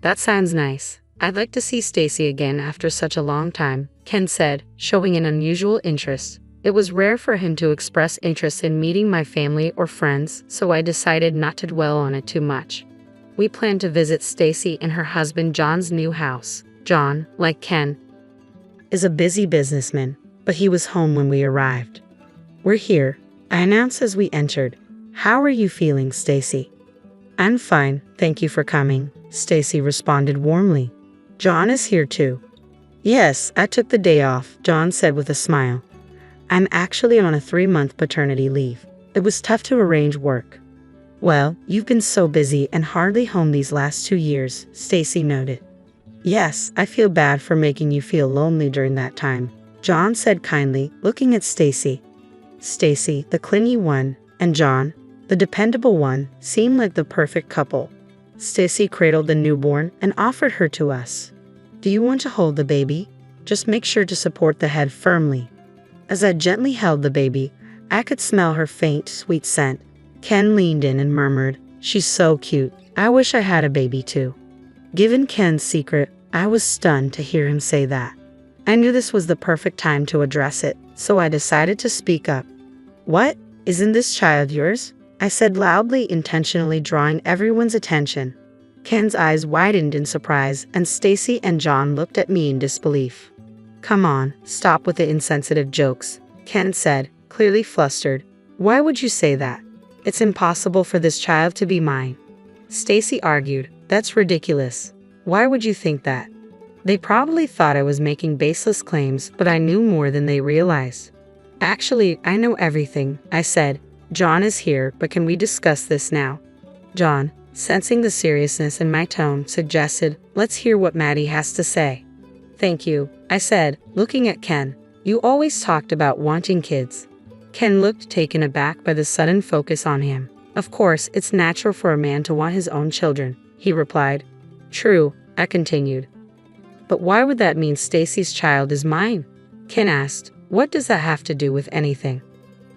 "That sounds nice. I'd like to see Stacy again after such a long time," Ken said, showing an unusual interest. It was rare for him to express interest in meeting my family or friends, so I decided not to dwell on it too much. We planned to visit Stacy and her husband John's new house. John, like Ken, is a busy businessman, but he was home when we arrived. "We're here," I announced as we entered. "How are you feeling, Stacy?" "I'm fine, thank you for coming," Stacy responded warmly. "John is here too." "Yes, I took the day off," John said with a smile. "I'm actually on a 3-month paternity leave. It was tough to arrange work." "Well, you've been so busy and hardly home these last 2 years," Stacy noted. Yes, I feel bad for making you feel lonely during that time, John said kindly, looking at Stacy. Stacy, the clingy one, and John, the dependable one, seemed like the perfect couple. Stacy cradled the newborn and offered her to us. Do you want to hold the baby? Just make sure to support the head firmly. As I gently held the baby, I could smell her faint, sweet scent. Ken leaned in and murmured, "She's so cute. I wish I had a baby too." Given Ken's secret, I was stunned to hear him say that. I knew this was the perfect time to address it, so I decided to speak up. "What? Isn't this child yours?" I said loudly, intentionally drawing everyone's attention. Ken's eyes widened in surprise, and Stacy and John looked at me in disbelief. "Come on, stop with the insensitive jokes," Ken said, clearly flustered. "Why would you say that? It's impossible for this child to be mine." Stacy argued, "That's ridiculous. Why would you think that?" They probably thought I was making baseless claims, but I knew more than they realized. "Actually, I know everything," I said. "John is here, but can we discuss this now?" John, sensing the seriousness in my tone, suggested, "Let's hear what Maddie has to say." "Thank you," I said, looking at Ken. "You always talked about wanting kids." Ken looked taken aback by the sudden focus on him. "Of course, it's natural for a man to want his own children," he replied. "True," I continued. "But why would that mean Stacy's child is mine?" Ken asked. "What does that have to do with anything?"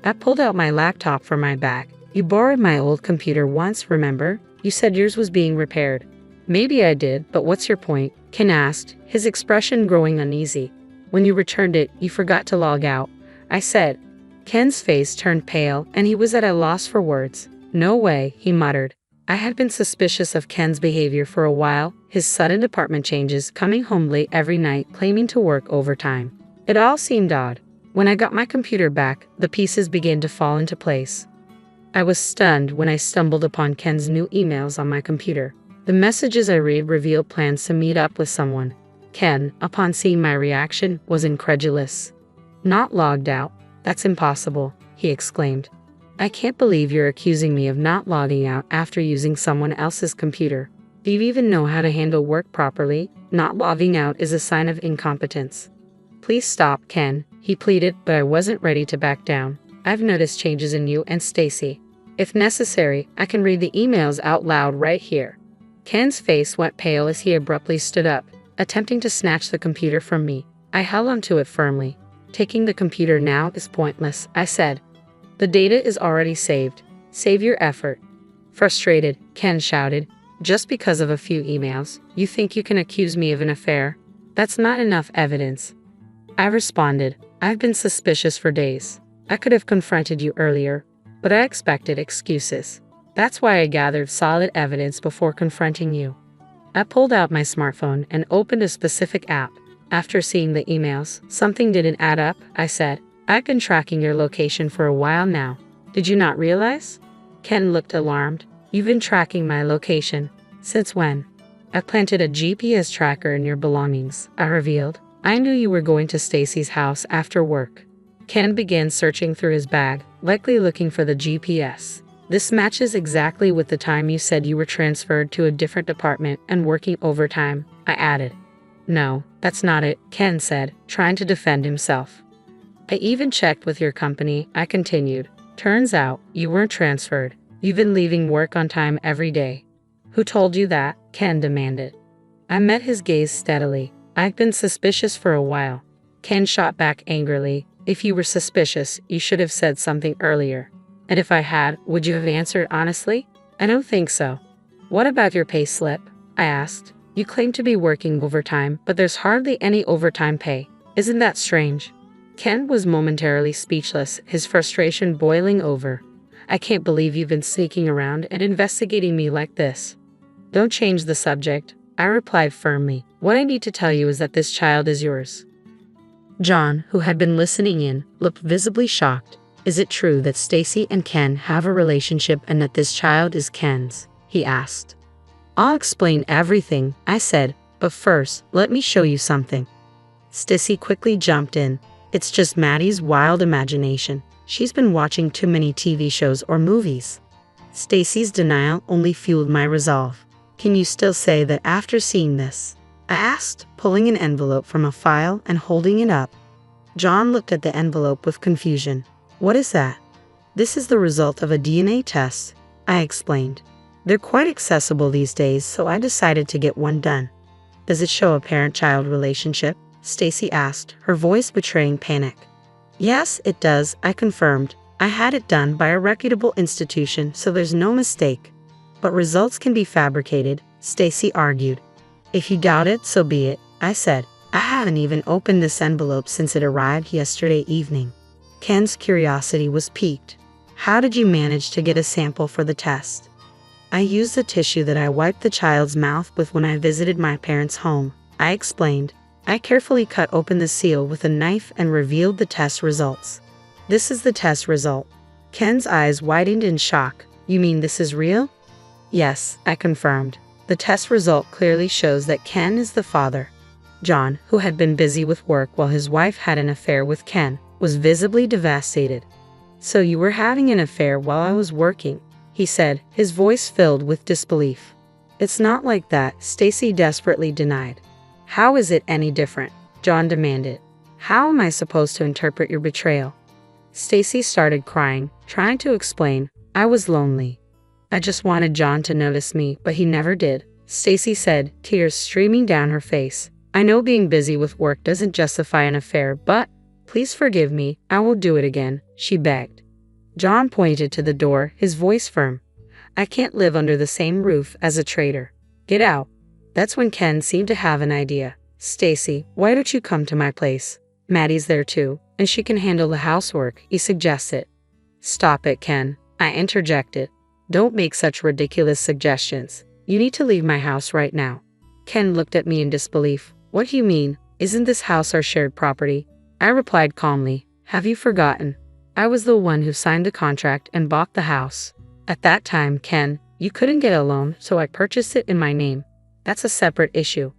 I pulled out my laptop from my bag. "You borrowed my old computer once, remember? You said yours was being repaired." "Maybe I did, but what's your point?" Ken asked, his expression growing uneasy. "When you returned it, you forgot to log out," I said. Ken's face turned pale, and he was at a loss for words. "No way," he muttered. I had been suspicious of Ken's behavior for a while, his sudden department changes, coming home late every night, claiming to work overtime. It all seemed odd. When I got my computer back, the pieces began to fall into place. I was stunned when I stumbled upon Ken's new emails on my computer. The messages I read revealed plans to meet up with someone. Ken, upon seeing my reaction, was incredulous. "Not logged out? That's impossible," he exclaimed. "I can't believe you're accusing me of not logging out after using someone else's computer. Do you even know how to handle work properly? Not logging out is a sign of incompetence." "Please stop, Ken," he pleaded, but I wasn't ready to back down. "I've noticed changes in you and Stacy. If necessary, I can read the emails out loud right here." Ken's face went pale as he abruptly stood up, attempting to snatch the computer from me. I held onto it firmly. "Taking the computer now is pointless," I said. "The data is already saved. Save your effort." Frustrated, Ken shouted, "Just because of a few emails, you think you can accuse me of an affair? That's not enough evidence." I responded, "I've been suspicious for days. I could have confronted you earlier, but I expected excuses. That's why I gathered solid evidence before confronting you." I pulled out my smartphone and opened a specific app. After seeing the emails, something didn't add up, I said. "I've been tracking your location for a while now. Did you not realize?" Ken looked alarmed. "You've been tracking my location. Since when?" "I planted a GPS tracker in your belongings," I revealed. "I knew you were going to Stacy's house after work." Ken began searching through his bag, likely looking for the GPS. "This matches exactly with the time you said you were transferred to a different department and working overtime," I added. "No, that's not it," Ken said, trying to defend himself. "I even checked with your company," I continued. "Turns out, you weren't transferred. You've been leaving work on time every day." "Who told you that?" Ken demanded. I met his gaze steadily. "I've been suspicious for a while." Ken shot back angrily. "If you were suspicious, you should have said something earlier." "And if I had, would you have answered honestly?" "I don't think so." "What about your pay slip?" I asked. "You claim to be working overtime, but there's hardly any overtime pay. Isn't that strange?" Ken was momentarily speechless, his frustration boiling over. "I can't believe you've been sneaking around and investigating me like this." "Don't change the subject," I replied firmly. "What I need to tell you is that this child is yours." John, who had been listening in, looked visibly shocked. "Is it true that Stacy and Ken have a relationship and that this child is Ken's?" he asked. "I'll explain everything," I said, "but first, let me show you something." Stacy quickly jumped in. "It's just Maddie's wild imagination. She's been watching too many TV shows or movies." Stacy's denial only fueled my resolve. "Can you still say that after seeing this?" I asked, pulling an envelope from a file and holding it up. John looked at the envelope with confusion. What is that? This is the result of a DNA test, I explained. They're quite accessible these days, so I decided to get one done. Does it show a parent-child relationship? Stacy asked, her voice betraying panic. Yes, it does, I confirmed. I had it done by a reputable institution, so there's no mistake. But results can be fabricated, Stacy argued. If you doubt it, so be it, I said. I haven't even opened this envelope since it arrived yesterday evening. Ken's curiosity was piqued. How did you manage to get a sample for the test? I used the tissue that I wiped the child's mouth with when I visited my parents' home, I explained. I carefully cut open the seal with a knife and revealed the test results. This is the test result. Ken's eyes widened in shock. You mean this is real? Yes, I confirmed. The test result clearly shows that Ken is the father. John, who had been busy with work while his wife had an affair with Ken, was visibly devastated. So you were having an affair while I was working, he said, his voice filled with disbelief. It's not like that, Stacy desperately denied. How is it any different? John demanded. How am I supposed to interpret your betrayal? Stacy started crying, trying to explain. I was lonely. I just wanted John to notice me, but he never did, Stacy said, tears streaming down her face. I know being busy with work doesn't justify an affair, but please forgive me, I will do it again, she begged. John pointed to the door, his voice firm. I can't live under the same roof as a traitor. Get out. That's when Ken seemed to have an idea. Stacy, why don't you come to my place? Maddie's there too, and she can handle the housework, he suggested. Stop it, Ken, I interjected. Don't make such ridiculous suggestions. You need to leave my house right now. Ken looked at me in disbelief. What do you mean? Isn't this house our shared property? I replied calmly. Have you forgotten? I was the one who signed the contract and bought the house. At that time, Ken, you couldn't get a loan, so I purchased it in my name. That's a separate issue.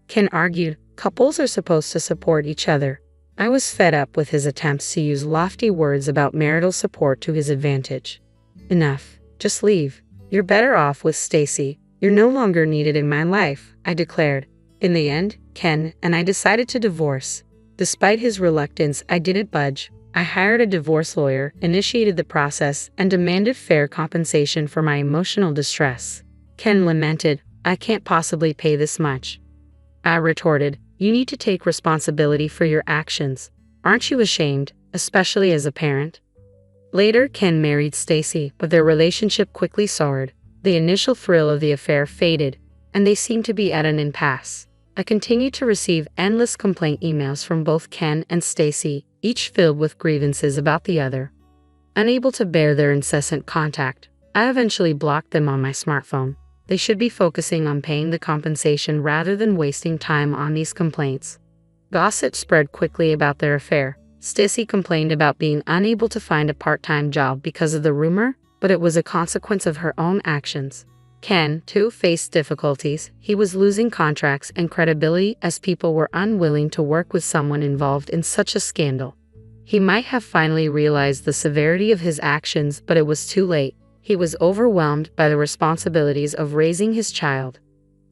Ken argued, couples are supposed to support each other. I was fed up with his attempts to use lofty words about marital support to his advantage. Enough. Just leave. You're better off with Stacy. You're no longer needed in my life, I declared. In the end, Ken and I decided to divorce. Despite his reluctance, I didn't budge. I hired a divorce lawyer, initiated the process, and demanded fair compensation for my emotional distress. Ken lamented, I can't possibly pay this much. I retorted, you need to take responsibility for your actions. Aren't you ashamed, especially as a parent? Later, Ken married Stacy, but their relationship quickly soured. The initial thrill of the affair faded, and they seemed to be at an impasse. I continued to receive endless complaint emails from both Ken and Stacy, each filled with grievances about the other. Unable to bear their incessant contact, I eventually blocked them on my smartphone. They should be focusing on paying the compensation rather than wasting time on these complaints. Gossip spread quickly about their affair. Stacy complained about being unable to find a part-time job because of the rumor, but it was a consequence of her own actions. Ken, too, faced difficulties. He was losing contracts and credibility as people were unwilling to work with someone involved in such a scandal. He might have finally realized the severity of his actions, but it was too late. He was overwhelmed by the responsibilities of raising his child.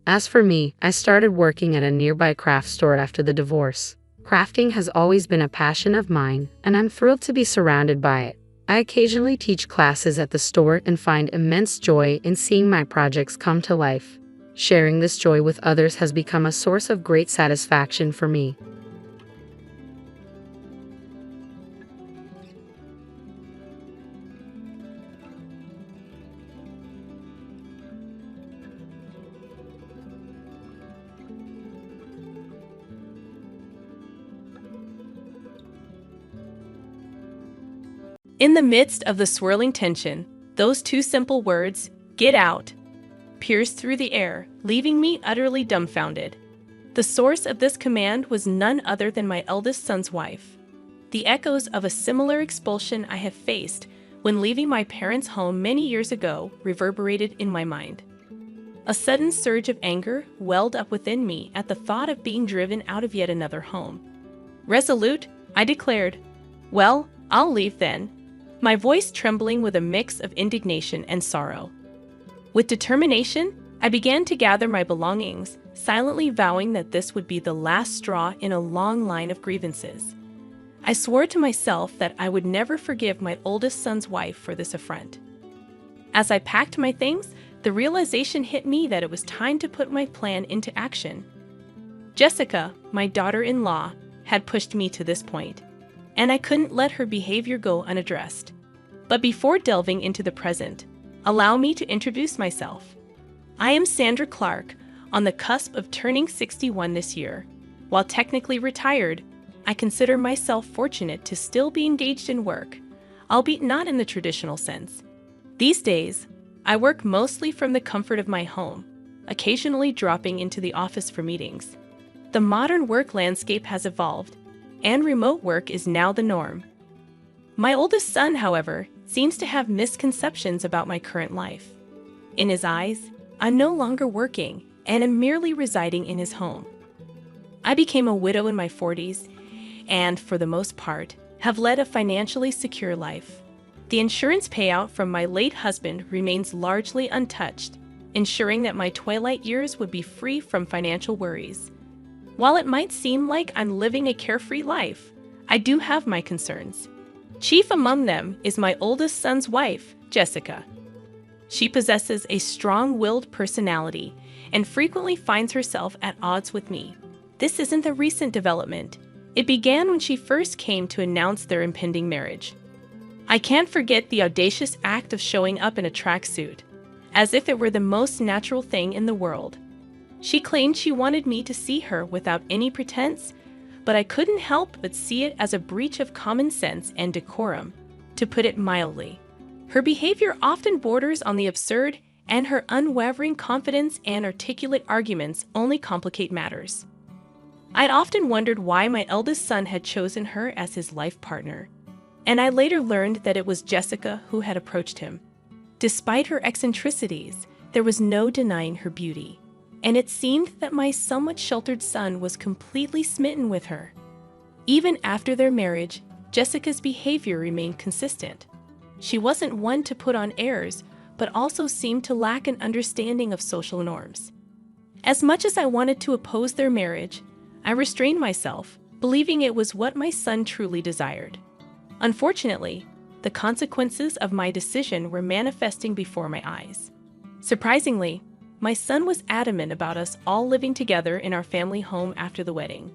As for me, I started working at a nearby craft store after the divorce. Crafting has always been a passion of mine, and I'm thrilled to be surrounded by it. I occasionally teach classes at the store and find immense joy in seeing my projects come to life. Sharing this joy with others has become a source of great satisfaction for me. In the midst of the swirling tension, those two simple words, "Get out," pierced through the air, leaving me utterly dumbfounded. The source of this command was none other than my eldest son's wife. The echoes of a similar expulsion I have faced when leaving my parents' home many years ago reverberated in my mind. A sudden surge of anger welled up within me at the thought of being driven out of yet another home. Resolute, I declared, "Well, I'll leave then," my voice trembling with a mix of indignation and sorrow. With determination, I began to gather my belongings, silently vowing that this would be the last straw in a long line of grievances. I swore to myself that I would never forgive my oldest son's wife for this affront. As I packed my things, the realization hit me that it was time to put my plan into action. Jessica, my daughter-in-law, had pushed me to this point, and I couldn't let her behavior go unaddressed. But before delving into the present, allow me to introduce myself. I am Sandra Clark, on the cusp of turning 61 this year. While technically retired, I consider myself fortunate to still be engaged in work, albeit not in the traditional sense. These days, I work mostly from the comfort of my home, occasionally dropping into the office for meetings. The modern work landscape has evolved, and remote work is now the norm. My oldest son, however, seems to have misconceptions about my current life. In his eyes, I'm no longer working and am merely residing in his home. I became a widow in my 40s and, for the most part, have led a financially secure life. The insurance payout from my late husband remains largely untouched, ensuring that my twilight years would be free from financial worries. While it might seem like I'm living a carefree life, I do have my concerns. Chief among them is my oldest son's wife, Jessica. She possesses a strong-willed personality and frequently finds herself at odds with me. This isn't a recent development. It began when she first came to announce their impending marriage. I can't forget the audacious act of showing up in a tracksuit, as if it were the most natural thing in the world. She claimed she wanted me to see her without any pretense, but I couldn't help but see it as a breach of common sense and decorum, to put it mildly. Her behavior often borders on the absurd, and her unwavering confidence and articulate arguments only complicate matters. I'd often wondered why my eldest son had chosen her as his life partner, and I later learned that it was Jessica who had approached him. Despite her eccentricities, there was no denying her beauty, and it seemed that my somewhat sheltered son was completely smitten with her. Even after their marriage, Jessica's behavior remained consistent. She wasn't one to put on airs, but also seemed to lack an understanding of social norms. As much as I wanted to oppose their marriage, I restrained myself, believing it was what my son truly desired. Unfortunately, the consequences of my decision were manifesting before my eyes. Surprisingly, my son was adamant about us all living together in our family home after the wedding.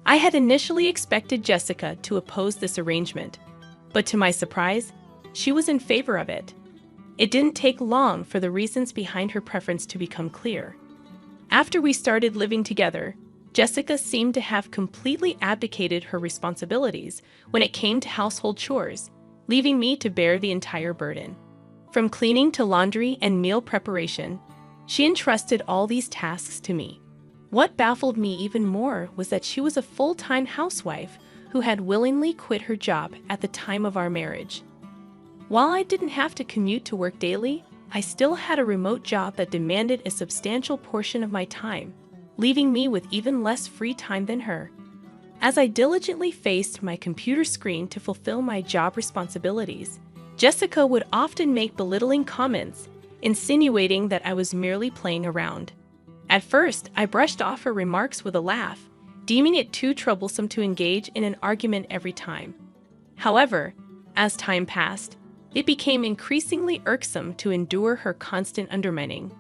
I had initially expected Jessica to oppose this arrangement, but to my surprise, she was in favor of it. It didn't take long for the reasons behind her preference to become clear. After we started living together, Jessica seemed to have completely abdicated her responsibilities when it came to household chores, leaving me to bear the entire burden. From cleaning to laundry and meal preparation, she entrusted all these tasks to me. What baffled me even more was that she was a full-time housewife who had willingly quit her job at the time of our marriage. While I didn't have to commute to work daily, I still had a remote job that demanded a substantial portion of my time, leaving me with even less free time than her. As I diligently faced my computer screen to fulfill my job responsibilities, Jessica would often make belittling comments, insinuating that I was merely playing around. At first, I brushed off her remarks with a laugh, deeming it too troublesome to engage in an argument every time. However, as time passed, it became increasingly irksome to endure her constant undermining.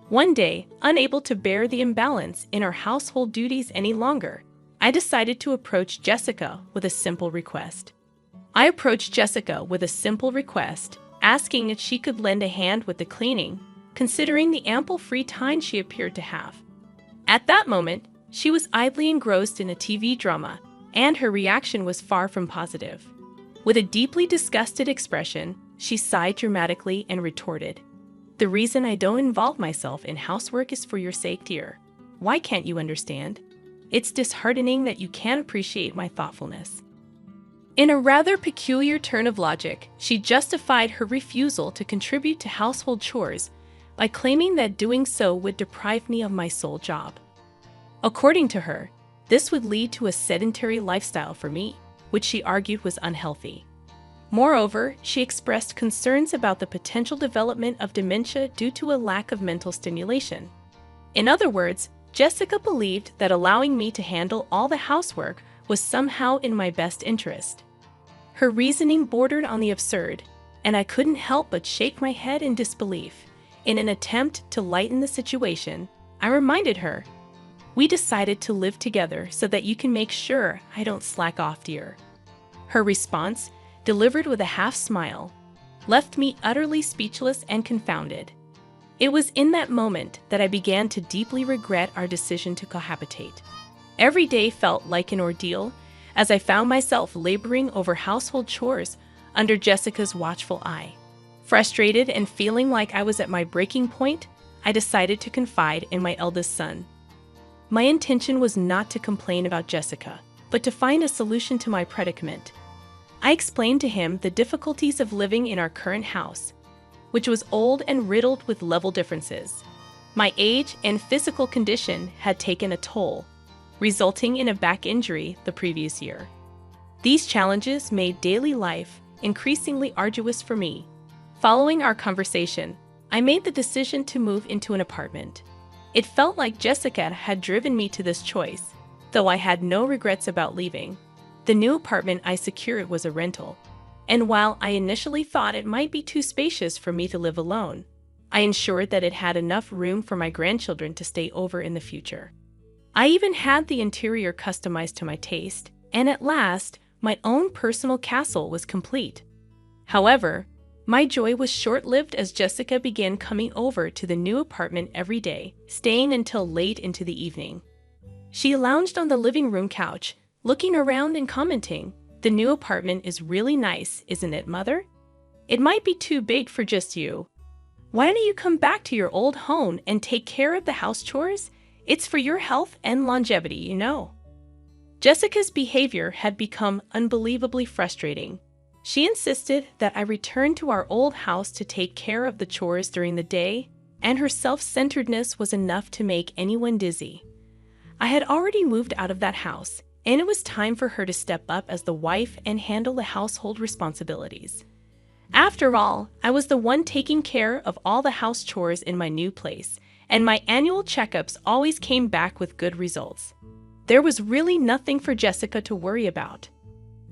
One day, unable to bear the imbalance in our household duties any longer, I decided to approach Jessica with a simple request. Asking if she could lend a hand with the cleaning, considering the ample free time she appeared to have. At that moment, she was idly engrossed in a TV drama, and her reaction was far from positive. With a deeply disgusted expression, she sighed dramatically and retorted, "The reason I don't involve myself in housework is for your sake, dear. Why can't you understand? It's disheartening that you can't appreciate my thoughtfulness." In a rather peculiar turn of logic, she justified her refusal to contribute to household chores by claiming that doing so would deprive me of my sole job. According to her, this would lead to a sedentary lifestyle for me, which she argued was unhealthy. Moreover, she expressed concerns about the potential development of dementia due to a lack of mental stimulation. In other words, Jessica believed that allowing me to handle all the housework was somehow in my best interest. Her reasoning bordered on the absurd, and I couldn't help but shake my head in disbelief. In an attempt to lighten the situation, I reminded her, "We decided to live together so that you can make sure I don't slack off, dear." Her response, delivered with a half smile, left me utterly speechless and confounded. It was in that moment that I began to deeply regret our decision to cohabitate. Every day felt like an ordeal as I found myself laboring over household chores under Jessica's watchful eye. Frustrated and feeling like I was at my breaking point, I decided to confide in my eldest son. My intention was not to complain about Jessica, but to find a solution to my predicament. I explained to him the difficulties of living in our current house, which was old and riddled with level differences. My age and physical condition had taken a toll, resulting in a back injury the previous year. These challenges made daily life increasingly arduous for me. Following our conversation, I made the decision to move into an apartment. It felt like Jessica had driven me to this choice, though I had no regrets about leaving. The new apartment I secured was a rental, and while I initially thought it might be too spacious for me to live alone, I ensured that it had enough room for my grandchildren to stay over in the future. I even had the interior customized to my taste, and at last, my own personal castle was complete. However, my joy was short-lived as Jessica began coming over to the new apartment every day, staying until late into the evening. She lounged on the living room couch, looking around and commenting, "The new apartment is really nice, isn't it, Mother? It might be too big for just you. Why don't you come back to your old home and take care of the house chores? It's for your health and longevity, you know." Jessica's behavior had become unbelievably frustrating. She insisted that I return to our old house to take care of the chores during the day, and her self-centeredness was enough to make anyone dizzy. I had already moved out of that house, and it was time for her to step up as the wife and handle the household responsibilities. After all, I was the one taking care of all the house chores in my new place, and my annual checkups always came back with good results. There was really nothing for Jessica to worry about.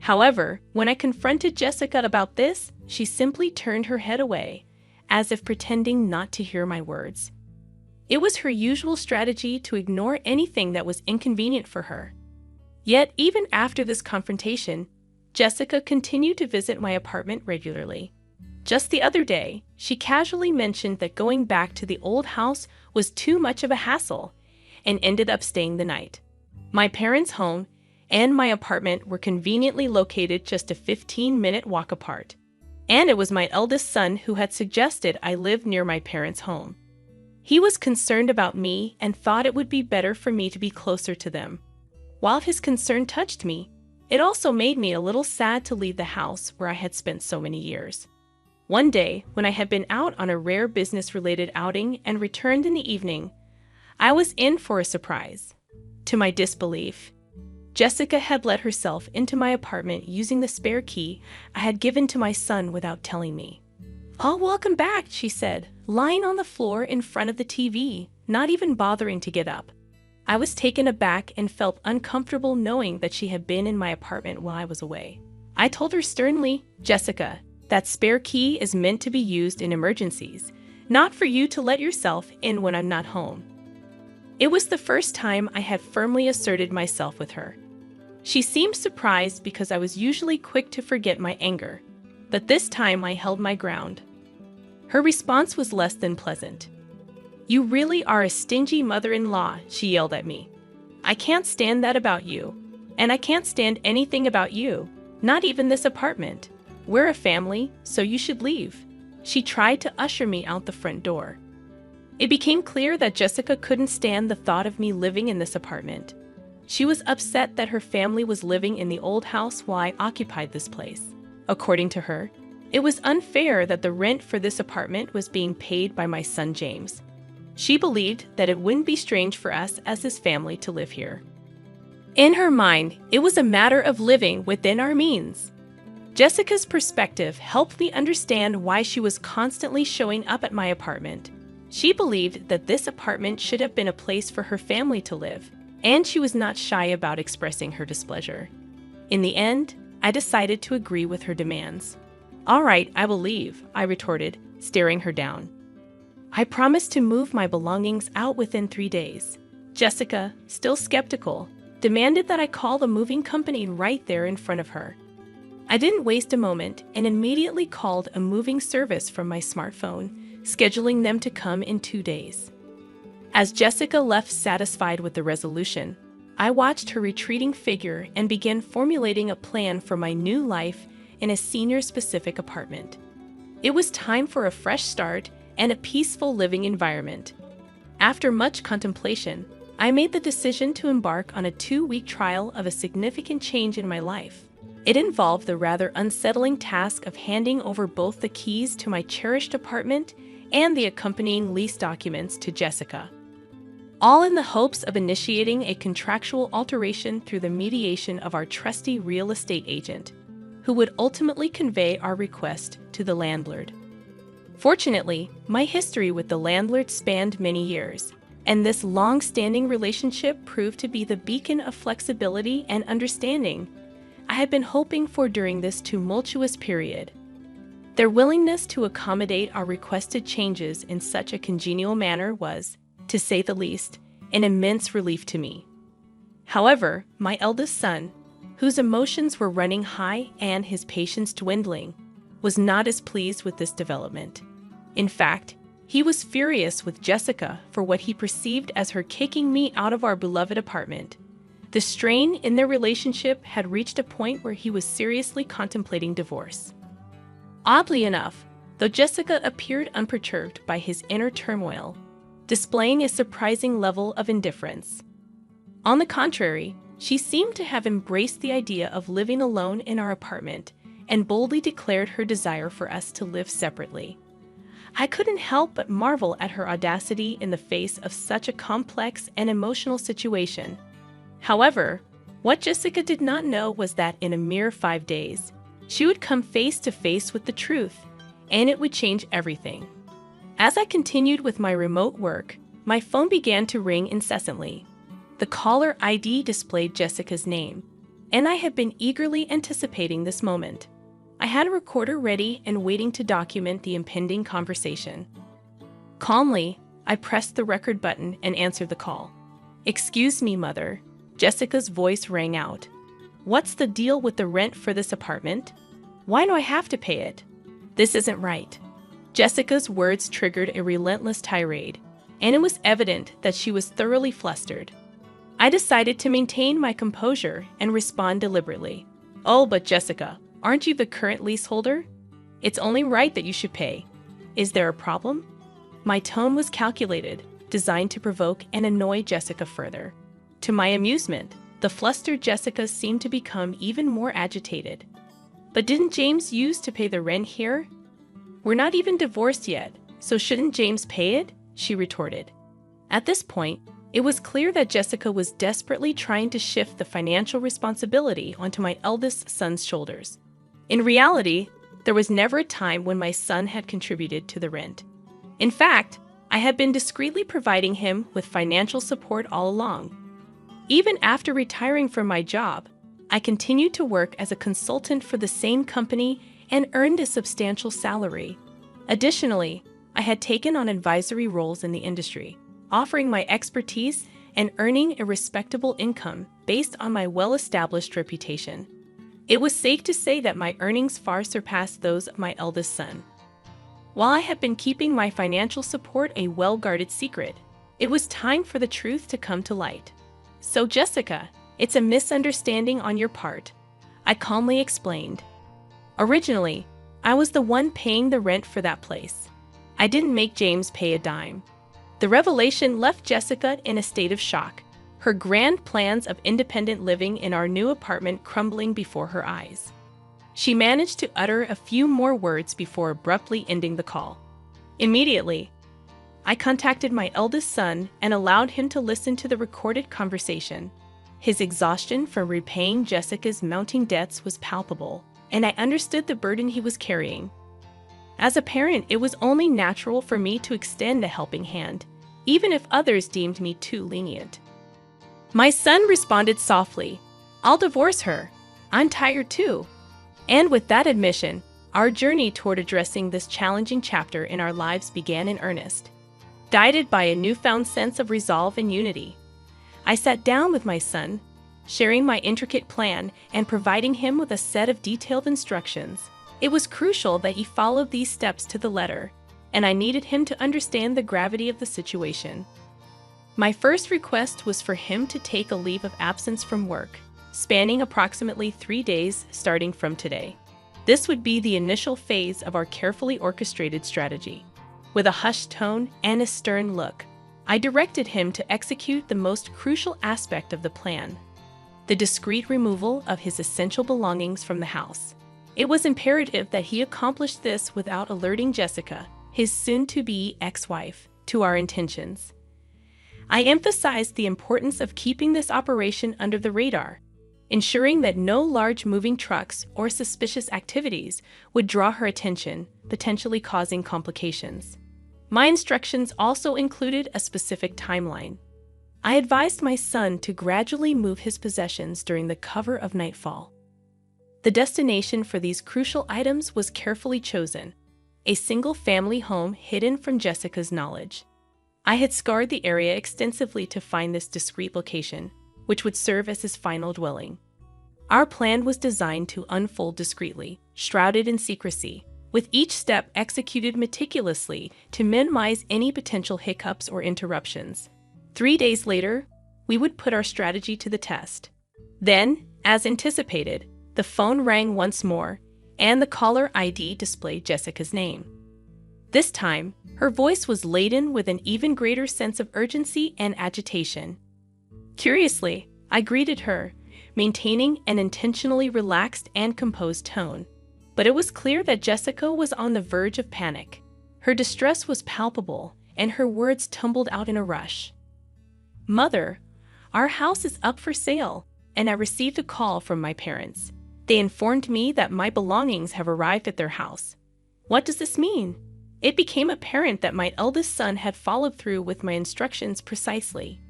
However, when I confronted Jessica about this, she simply turned her head away, as if pretending not to hear my words. It was her usual strategy to ignore anything that was inconvenient for her. Yet, even after this confrontation, Jessica continued to visit my apartment regularly. Just the other day, she casually mentioned that going back to the old house was too much of a hassle, and ended up staying the night. My parents' home and my apartment were conveniently located just a 15-minute walk apart, and it was my eldest son who had suggested I live near my parents' home. He was concerned about me and thought it would be better for me to be closer to them. While his concern touched me, it also made me a little sad to leave the house where I had spent so many years. One day, when I had been out on a rare business-related outing and returned in the evening, I was in for a surprise. To my disbelief, Jessica had let herself into my apartment using the spare key I had given to my son without telling me. "Oh, welcome back," she said, lying on the floor in front of the TV, not even bothering to get up. I was taken aback and felt uncomfortable knowing that she had been in my apartment while I was away. I told her sternly, "Jessica, that spare key is meant to be used in emergencies, not for you to let yourself in when I'm not home." It was the first time I had firmly asserted myself with her. She seemed surprised because I was usually quick to forget my anger, but this time I held my ground. Her response was less than pleasant. "You really are a stingy mother-in-law," she yelled at me. "I can't stand that about you, and I can't stand anything about you, not even this apartment. We're a family, so you should leave." She tried to usher me out the front door. It became clear that Jessica couldn't stand the thought of me living in this apartment. She was upset that her family was living in the old house while I occupied this place. According to her, it was unfair that the rent for this apartment was being paid by my son James. She believed that it wouldn't be strange for us as his family to live here. In her mind, it was a matter of living within our means. Jessica's perspective helped me understand why she was constantly showing up at my apartment. She believed that this apartment should have been a place for her family to live, and she was not shy about expressing her displeasure. In the end, I decided to agree with her demands. "All right, I will leave," I retorted, staring her down. I promised to move my belongings out within 3 days. Jessica, still skeptical, demanded that I call the moving company right there in front of her. I didn't waste a moment and immediately called a moving service from my smartphone, scheduling them to come in 2 days. As Jessica left satisfied with the resolution, I watched her retreating figure and began formulating a plan for my new life in a senior-specific apartment. It was time for a fresh start and a peaceful living environment. After much contemplation, I made the decision to embark on a 2-week trial of a significant change in my life. It involved the rather unsettling task of handing over both the keys to my cherished apartment and the accompanying lease documents to Jessica, all in the hopes of initiating a contractual alteration through the mediation of our trusty real estate agent, who would ultimately convey our request to the landlord. Fortunately, my history with the landlord spanned many years, and this long-standing relationship proved to be the beacon of flexibility and understanding I had been hoping for during this tumultuous period. Their willingness to accommodate our requested changes in such a congenial manner was, to say the least, an immense relief to me. However, my eldest son, whose emotions were running high and his patience dwindling, was not as pleased with this development. In fact, he was furious with Jessica for what he perceived as her kicking me out of our beloved apartment. The strain in their relationship had reached a point where he was seriously contemplating divorce. Oddly enough, though Jessica appeared unperturbed by his inner turmoil, displaying a surprising level of indifference. On the contrary, she seemed to have embraced the idea of living alone in our apartment and boldly declared her desire for us to live separately. I couldn't help but marvel at her audacity in the face of such a complex and emotional situation. However, what Jessica did not know was that in a mere 5 days, she would come face to face with the truth, and it would change everything. As I continued with my remote work, my phone began to ring incessantly. The caller ID displayed Jessica's name, and I had been eagerly anticipating this moment. I had a recorder ready and waiting to document the impending conversation. Calmly, I pressed the record button and answered the call. "Excuse me, Mother," Jessica's voice rang out. "What's the deal with the rent for this apartment? Why do I have to pay it? This isn't right." Jessica's words triggered a relentless tirade, and it was evident that she was thoroughly flustered. I decided to maintain my composure and respond deliberately. "Oh, but Jessica, aren't you the current leaseholder? It's only right that you should pay. Is there a problem?" My tone was calculated, designed to provoke and annoy Jessica further. To my amusement, the flustered Jessica seemed to become even more agitated. "But didn't James used to pay the rent here? We're not even divorced yet, so shouldn't James pay it?" she retorted. At this point, it was clear that Jessica was desperately trying to shift the financial responsibility onto my eldest son's shoulders. In reality, there was never a time when my son had contributed to the rent. In fact, I had been discreetly providing him with financial support all along. Even after retiring from my job, I continued to work as a consultant for the same company and earned a substantial salary. Additionally, I had taken on advisory roles in the industry, offering my expertise and earning a respectable income based on my well-established reputation. It was safe to say that my earnings far surpassed those of my eldest son. While I had been keeping my financial support a well-guarded secret, it was time for the truth to come to light. "So, Jessica, it's a misunderstanding on your part," I calmly explained. "Originally, I was the one paying the rent for that place. I didn't make James pay a dime." The revelation left Jessica in a state of shock, her grand plans of independent living in our new apartment crumbling before her eyes. She managed to utter a few more words before abruptly ending the call. Immediately, I contacted my eldest son and allowed him to listen to the recorded conversation. His exhaustion from repaying Jessica's mounting debts was palpable, and I understood the burden he was carrying. As a parent, it was only natural for me to extend a helping hand, even if others deemed me too lenient. My son responded softly, "I'll divorce her. I'm tired too." And with that admission, our journey toward addressing this challenging chapter in our lives began in earnest. Guided by a newfound sense of resolve and unity, I sat down with my son, sharing my intricate plan and providing him with a set of detailed instructions. It was crucial that he followed these steps to the letter, and I needed him to understand the gravity of the situation. My first request was for him to take a leave of absence from work, spanning approximately 3 days starting from today. This would be the initial phase of our carefully orchestrated strategy. With a hushed tone and a stern look, I directed him to execute the most crucial aspect of the plan: the discreet removal of his essential belongings from the house. It was imperative that he accomplish this without alerting Jessica, his soon-to-be ex-wife, to our intentions. I emphasized the importance of keeping this operation under the radar, ensuring that no large moving trucks or suspicious activities would draw her attention, potentially causing complications. My instructions also included a specific timeline. I advised my son to gradually move his possessions during the cover of nightfall. The destination for these crucial items was carefully chosen, a single-family home hidden from Jessica's knowledge. I had scoured the area extensively to find this discreet location, which would serve as his final dwelling. Our plan was designed to unfold discreetly, shrouded in secrecy, with each step executed meticulously to minimize any potential hiccups or interruptions. 3 days later, we would put our strategy to the test. Then, as anticipated, the phone rang once more, and the caller ID displayed Jessica's name. This time, her voice was laden with an even greater sense of urgency and agitation. Curiously, I greeted her, maintaining an intentionally relaxed and composed tone. But it was clear that Jessica was on the verge of panic. Her distress was palpable, and her words tumbled out in a rush. "Mother, our house is up for sale, and I received a call from my parents. They informed me that my belongings have arrived at their house. What does this mean?" It became apparent that my eldest son had followed through with my instructions precisely.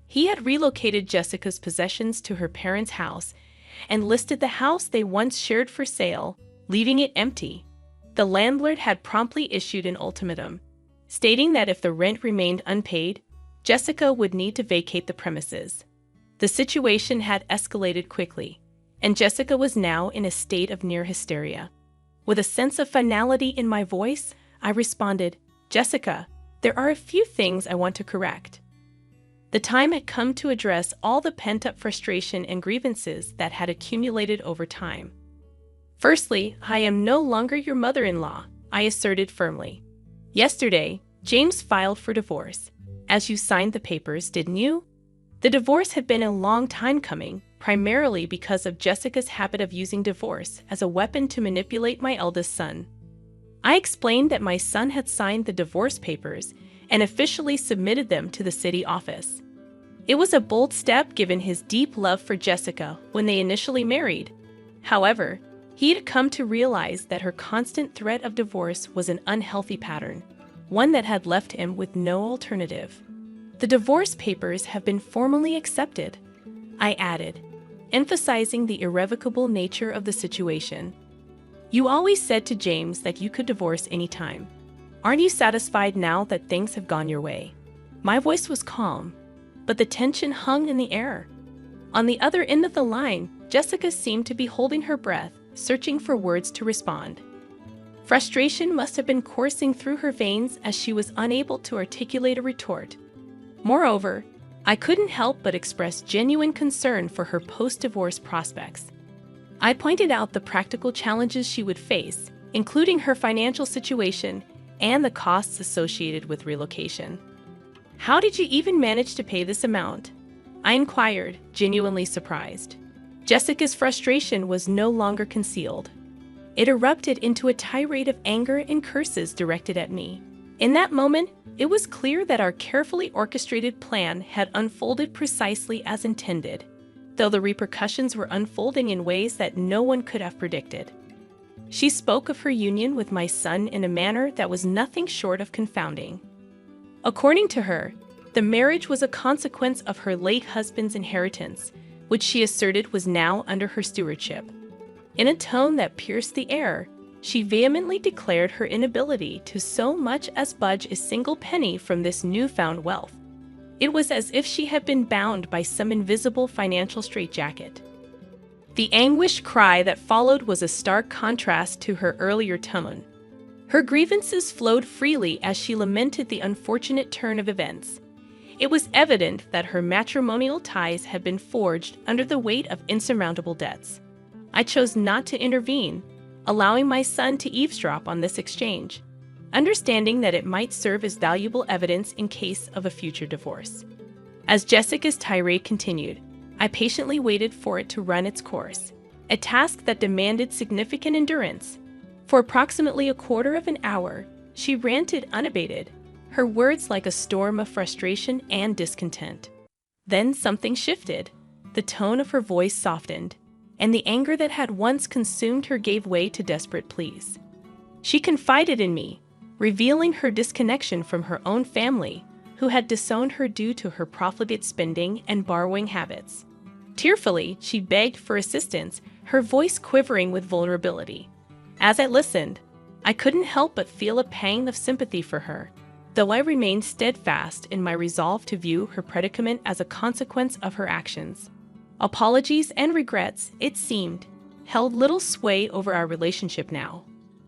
He had relocated Jessica's possessions to her parents' house and listed the house they once shared for sale, leaving it empty. The landlord had promptly issued an ultimatum, stating that if the rent remained unpaid, Jessica would need to vacate the premises. The situation had escalated quickly, and Jessica was now in a state of near hysteria. With a sense of finality in my voice, I responded, "Jessica, there are a few things I want to correct." The time had come to address all the pent-up frustration and grievances that had accumulated over time. "Firstly, I am no longer your mother-in-law," I asserted firmly. "Yesterday, James filed for divorce. As you signed the papers, didn't you?" The divorce had been a long time coming, primarily because of Jessica's habit of using divorce as a weapon to manipulate my eldest son. I explained that my son had signed the divorce papers and officially submitted them to the city office. It was a bold step given his deep love for Jessica when they initially married. However, he had come to realize that her constant threat of divorce was an unhealthy pattern, one that had left him with no alternative. "The divorce papers have been formally accepted," I added, emphasizing the irrevocable nature of the situation. "You always said to James that you could divorce any time. Aren't you satisfied now that things have gone your way?" My voice was calm, but the tension hung in the air. On the other end of the line, Jessica seemed to be holding her breath, searching for words to respond. Frustration must have been coursing through her veins as she was unable to articulate a retort. Moreover, I couldn't help but express genuine concern for her post-divorce prospects. I pointed out the practical challenges she would face, including her financial situation and the costs associated with relocation. "How did you even manage to pay this amount?" I inquired, genuinely surprised. Jessica's frustration was no longer concealed. It erupted into a tirade of anger and curses directed at me. In that moment, it was clear that our carefully orchestrated plan had unfolded precisely as intended, though the repercussions were unfolding in ways that no one could have predicted. She spoke of her union with my son in a manner that was nothing short of confounding. According to her, the marriage was a consequence of her late husband's inheritance, which she asserted was now under her stewardship. In a tone that pierced the air, she vehemently declared her inability to so much as budge a single penny from this newfound wealth. It was as if she had been bound by some invisible financial straitjacket. The anguished cry that followed was a stark contrast to her earlier tone. Her grievances flowed freely as she lamented the unfortunate turn of events. It was evident that her matrimonial ties had been forged under the weight of insurmountable debts. I chose not to intervene, allowing my son to eavesdrop on this exchange, understanding that it might serve as valuable evidence in case of a future divorce. As Jessica's tirade continued, I patiently waited for it to run its course, a task that demanded significant endurance. For approximately a quarter of an hour, she ranted unabated, her words like a storm of frustration and discontent. Then something shifted. The tone of her voice softened, and the anger that had once consumed her gave way to desperate pleas. She confided in me, revealing her disconnection from her own family, who had disowned her due to her profligate spending and borrowing habits. Tearfully, she begged for assistance, her voice quivering with vulnerability. As I listened, I couldn't help but feel a pang of sympathy for her, though I remained steadfast in my resolve to view her predicament as a consequence of her actions. Apologies and regrets, it seemed, held little sway over our relationship now.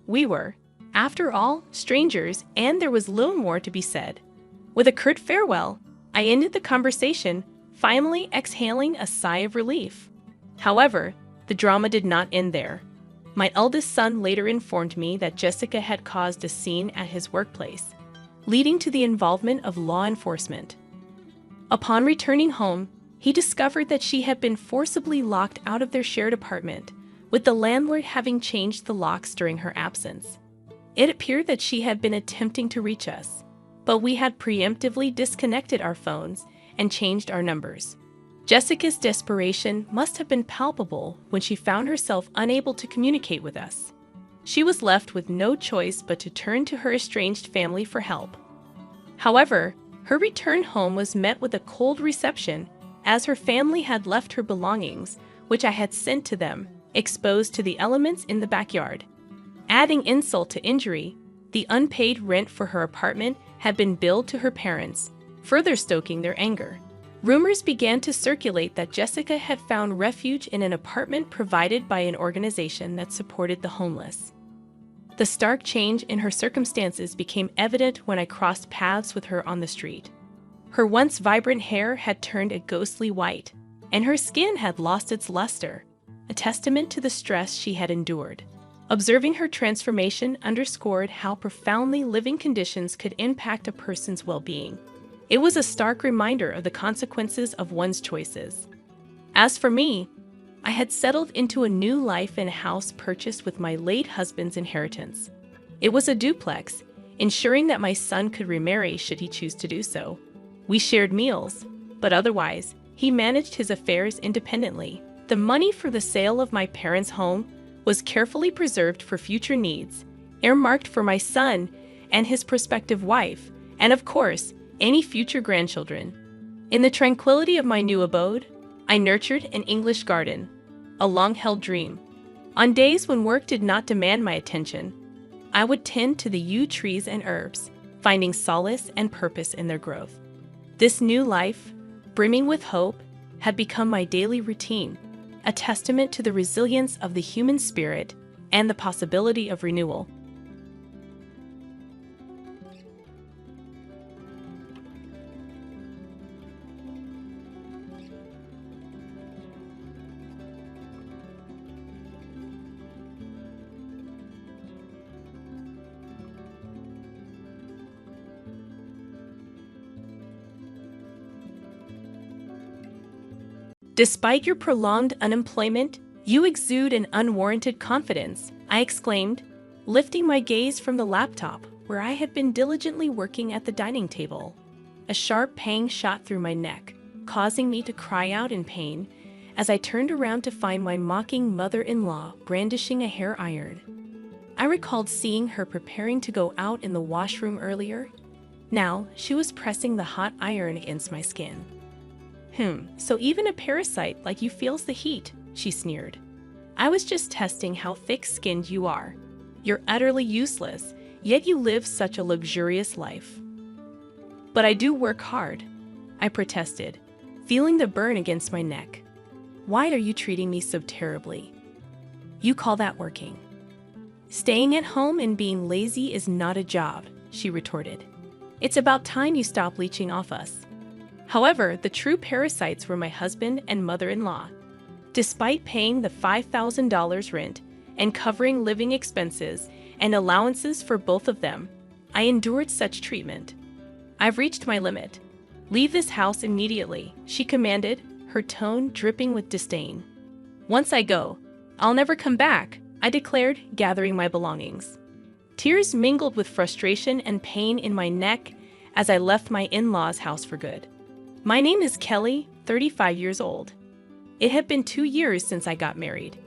We were, after all, strangers, and there was little more to be said. With a curt farewell, I ended the conversation, finally exhaling a sigh of relief. However, the drama did not end there. My eldest son later informed me that Jessica had caused a scene at his workplace, leading to the involvement of law enforcement. Upon returning home, he discovered that she had been forcibly locked out of their shared apartment, with the landlord having changed the locks during her absence. It appeared that she had been attempting to reach us, but we had preemptively disconnected our phones and changed our numbers. Jessica's desperation must have been palpable when she found herself unable to communicate with us. She was left with no choice but to turn to her estranged family for help. However, her return home was met with a cold reception, as her family had left her belongings, which I had sent to them, exposed to the elements in the backyard. Adding insult to injury, the unpaid rent for her apartment had been billed to her parents, further stoking their anger. Rumors began to circulate that Jessica had found refuge in an apartment provided by an organization that supported the homeless. The stark change in her circumstances became evident when I crossed paths with her on the street. Her once vibrant hair had turned a ghostly white, and her skin had lost its luster, a testament to the stress she had endured. Observing her transformation underscored how profoundly living conditions could impact a person's well-being. It was a stark reminder of the consequences of one's choices. As for me, I had settled into a new life in a house purchased with my late husband's inheritance. It was a duplex, ensuring that my son could remarry should he choose to do so. We shared meals, but otherwise, he managed his affairs independently. The money for the sale of my parents' home was carefully preserved for future needs, earmarked for my son and his prospective wife, and of course, any future grandchildren. In the tranquility of my new abode, I nurtured an English garden, a long-held dream. On days when work did not demand my attention, I would tend to the yew trees and herbs, finding solace and purpose in their growth. This new life, brimming with hope, had become my daily routine, a testament to the resilience of the human spirit and the possibility of renewal. Despite your prolonged unemployment, you exude an unwarranted confidence, I exclaimed, lifting my gaze from the laptop where I had been diligently working at the dining table. A sharp pang shot through my neck, causing me to cry out in pain as I turned around to find my mocking mother-in-law brandishing a hair iron. I recalled seeing her preparing to go out in the washroom earlier. Now, she was pressing the hot iron against my skin. So even a parasite like you feels the heat, she sneered. I was just testing how thick-skinned you are. You're utterly useless, yet you live such a luxurious life. But I do work hard, I protested, feeling the burn against my neck. Why are you treating me so terribly? You call that working? Staying at home and being lazy is not a job, she retorted. It's about time you stop leeching off us. However, the true parasites were my husband and mother-in-law. Despite paying the $5,000 rent and covering living expenses and allowances for both of them, I endured such treatment. I've reached my limit. Leave this house immediately, she commanded, her tone dripping with disdain. Once I go, I'll never come back, I declared, gathering my belongings. Tears mingled with frustration and pain in my neck as I left my in-laws' house for good. My name is Kelly, 35 years old. It had been 2 years since I got married.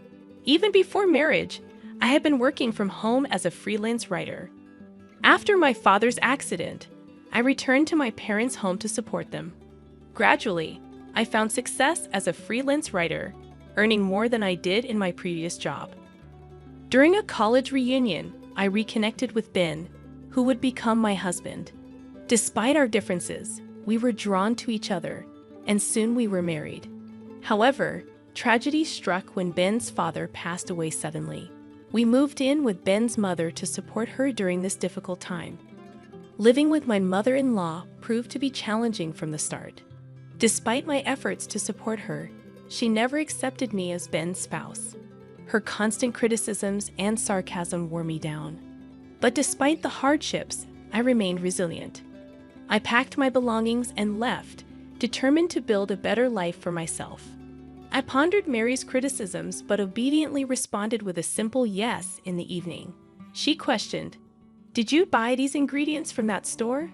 Even before marriage, I had been working from home as a freelance writer. After my father's accident, I returned to my parents' home to support them. Gradually, I found success as a freelance writer, earning more than I did in my previous job. During a college reunion, I reconnected with Ben, who would become my husband. Despite our differences, we were drawn to each other, and soon we were married. However, tragedy struck when Ben's father passed away suddenly. We moved in with Ben's mother to support her during this difficult time. Living with my mother-in-law proved to be challenging from the start. Despite my efforts to support her, she never accepted me as Ben's spouse. Her constant criticisms and sarcasm wore me down. But despite the hardships, I remained resilient. I packed my belongings and left, determined to build a better life for myself. I pondered Mary's criticisms but obediently responded with a simple yes in the evening. She questioned, "Did you buy these ingredients from that store?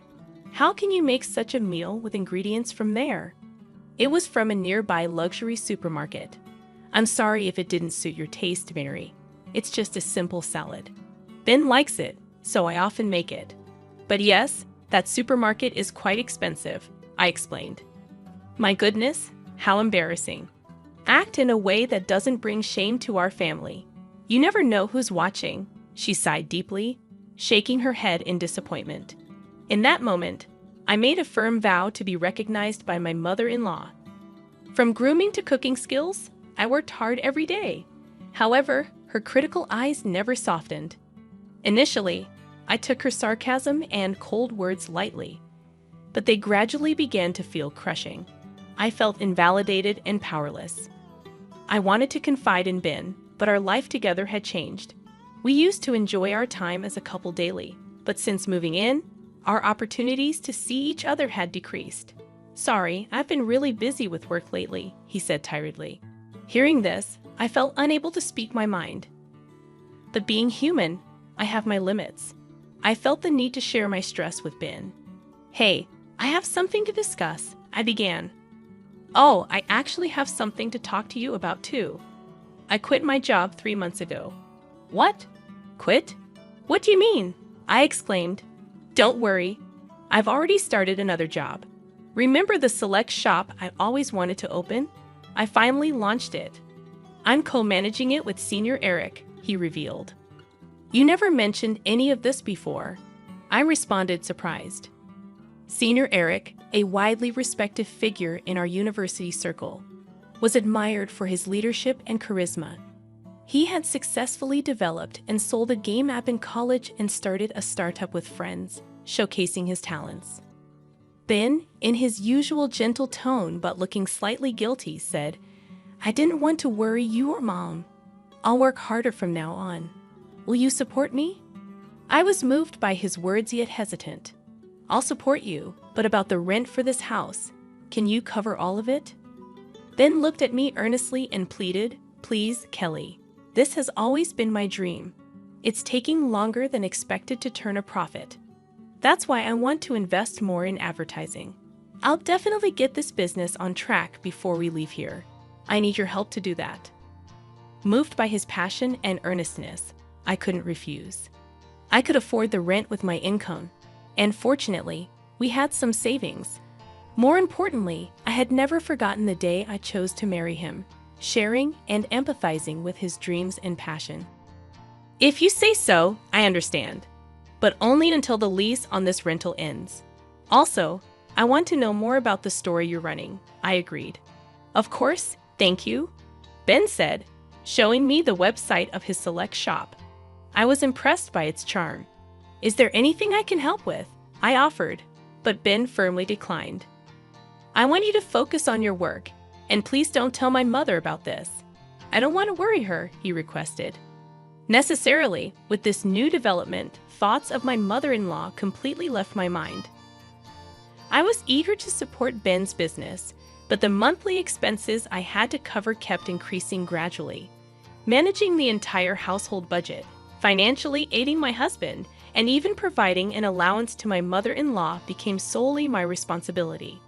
How can you make such a meal with ingredients from there?" It was from a nearby luxury supermarket. "I'm sorry if it didn't suit your taste, Mary. It's just a simple salad. Ben likes it, so I often make it. But yes, that supermarket is quite expensive," I explained. My goodness, how embarrassing. Act in a way that doesn't bring shame to our family. You never know who's watching, she sighed deeply, shaking her head in disappointment. In that moment, I made a firm vow to be recognized by my mother-in-law. From grooming to cooking skills, I worked hard every day. However, her critical eyes never softened. Initially, I took her sarcasm and cold words lightly, but they gradually began to feel crushing. I felt invalidated and powerless. I wanted to confide in Ben, but our life together had changed. We used to enjoy our time as a couple daily, but since moving in, our opportunities to see each other had decreased. "Sorry, I've been really busy with work lately," he said tiredly. Hearing this, I felt unable to speak my mind. But being human, I have my limits. I felt the need to share my stress with Ben. "Hey, I have something to discuss," I began. "Oh, I actually have something to talk to you about too. I quit my job 3 months ago." "What? Quit? What do you mean?" I exclaimed. "Don't worry, I've already started another job. Remember the select shop I always wanted to open? I finally launched it. I'm co-managing it with Senior Eric," he revealed. "You never mentioned any of this before," I responded, surprised. Senior Eric, a widely respected figure in our university circle, was admired for his leadership and charisma. He had successfully developed and sold a game app in college and started a startup with friends, showcasing his talents. Ben, in his usual gentle tone but looking slightly guilty, said, "I didn't want to worry you or Mom. I'll work harder from now on. Will you support me?" I was moved by his words yet hesitant. "I'll support you, but about the rent for this house, can you cover all of it?" Ben looked at me earnestly and pleaded, "Please, Kelly, this has always been my dream. It's taking longer than expected to turn a profit. That's why I want to invest more in advertising. I'll definitely get this business on track before we leave here. I need your help to do that." Moved by his passion and earnestness, I couldn't refuse. I could afford the rent with my income, and fortunately, we had some savings. More importantly, I had never forgotten the day I chose to marry him, sharing and empathizing with his dreams and passion. If you say so, I understand, but only until the lease on this rental ends. Also, I want to know more about the store you're running, I agreed. Of course, thank you, Ben said, showing me the website of his select shop. I was impressed by its charm. Is there anything I can help with? I offered, but Ben firmly declined. I want you to focus on your work, and please don't tell my mother about this. I don't want to worry her, he requested. Necessarily, with this new development, thoughts of my mother-in-law completely left my mind. I was eager to support Ben's business, but the monthly expenses I had to cover kept increasing gradually. Managing the entire household budget, financially aiding my husband, and even providing an allowance to my mother-in-law became solely my responsibility.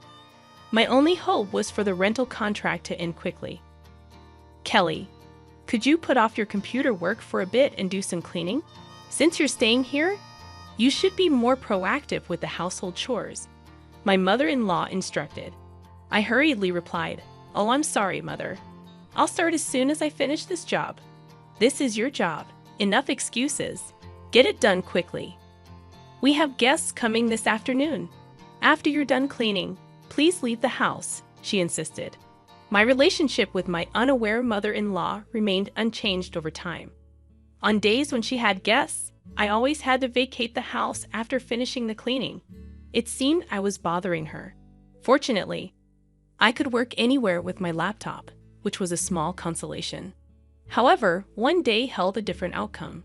My only hope was for the rental contract to end quickly. Kelly, could you put off your computer work for a bit and do some cleaning? Since you're staying here, you should be more proactive with the household chores, my mother-in-law instructed. I hurriedly replied, "Oh, I'm sorry, Mother. I'll start as soon as I finish this job." "This is your job. Enough excuses. Get it done quickly." "We have guests coming this afternoon. After you're done cleaning, please leave the house," she insisted. My relationship with my unaware mother-in-law remained unchanged over time. On days when she had guests, I always had to vacate the house after finishing the cleaning. It seemed I was bothering her. Fortunately, I could work anywhere with my laptop, which was a small consolation. However, one day held a different outcome.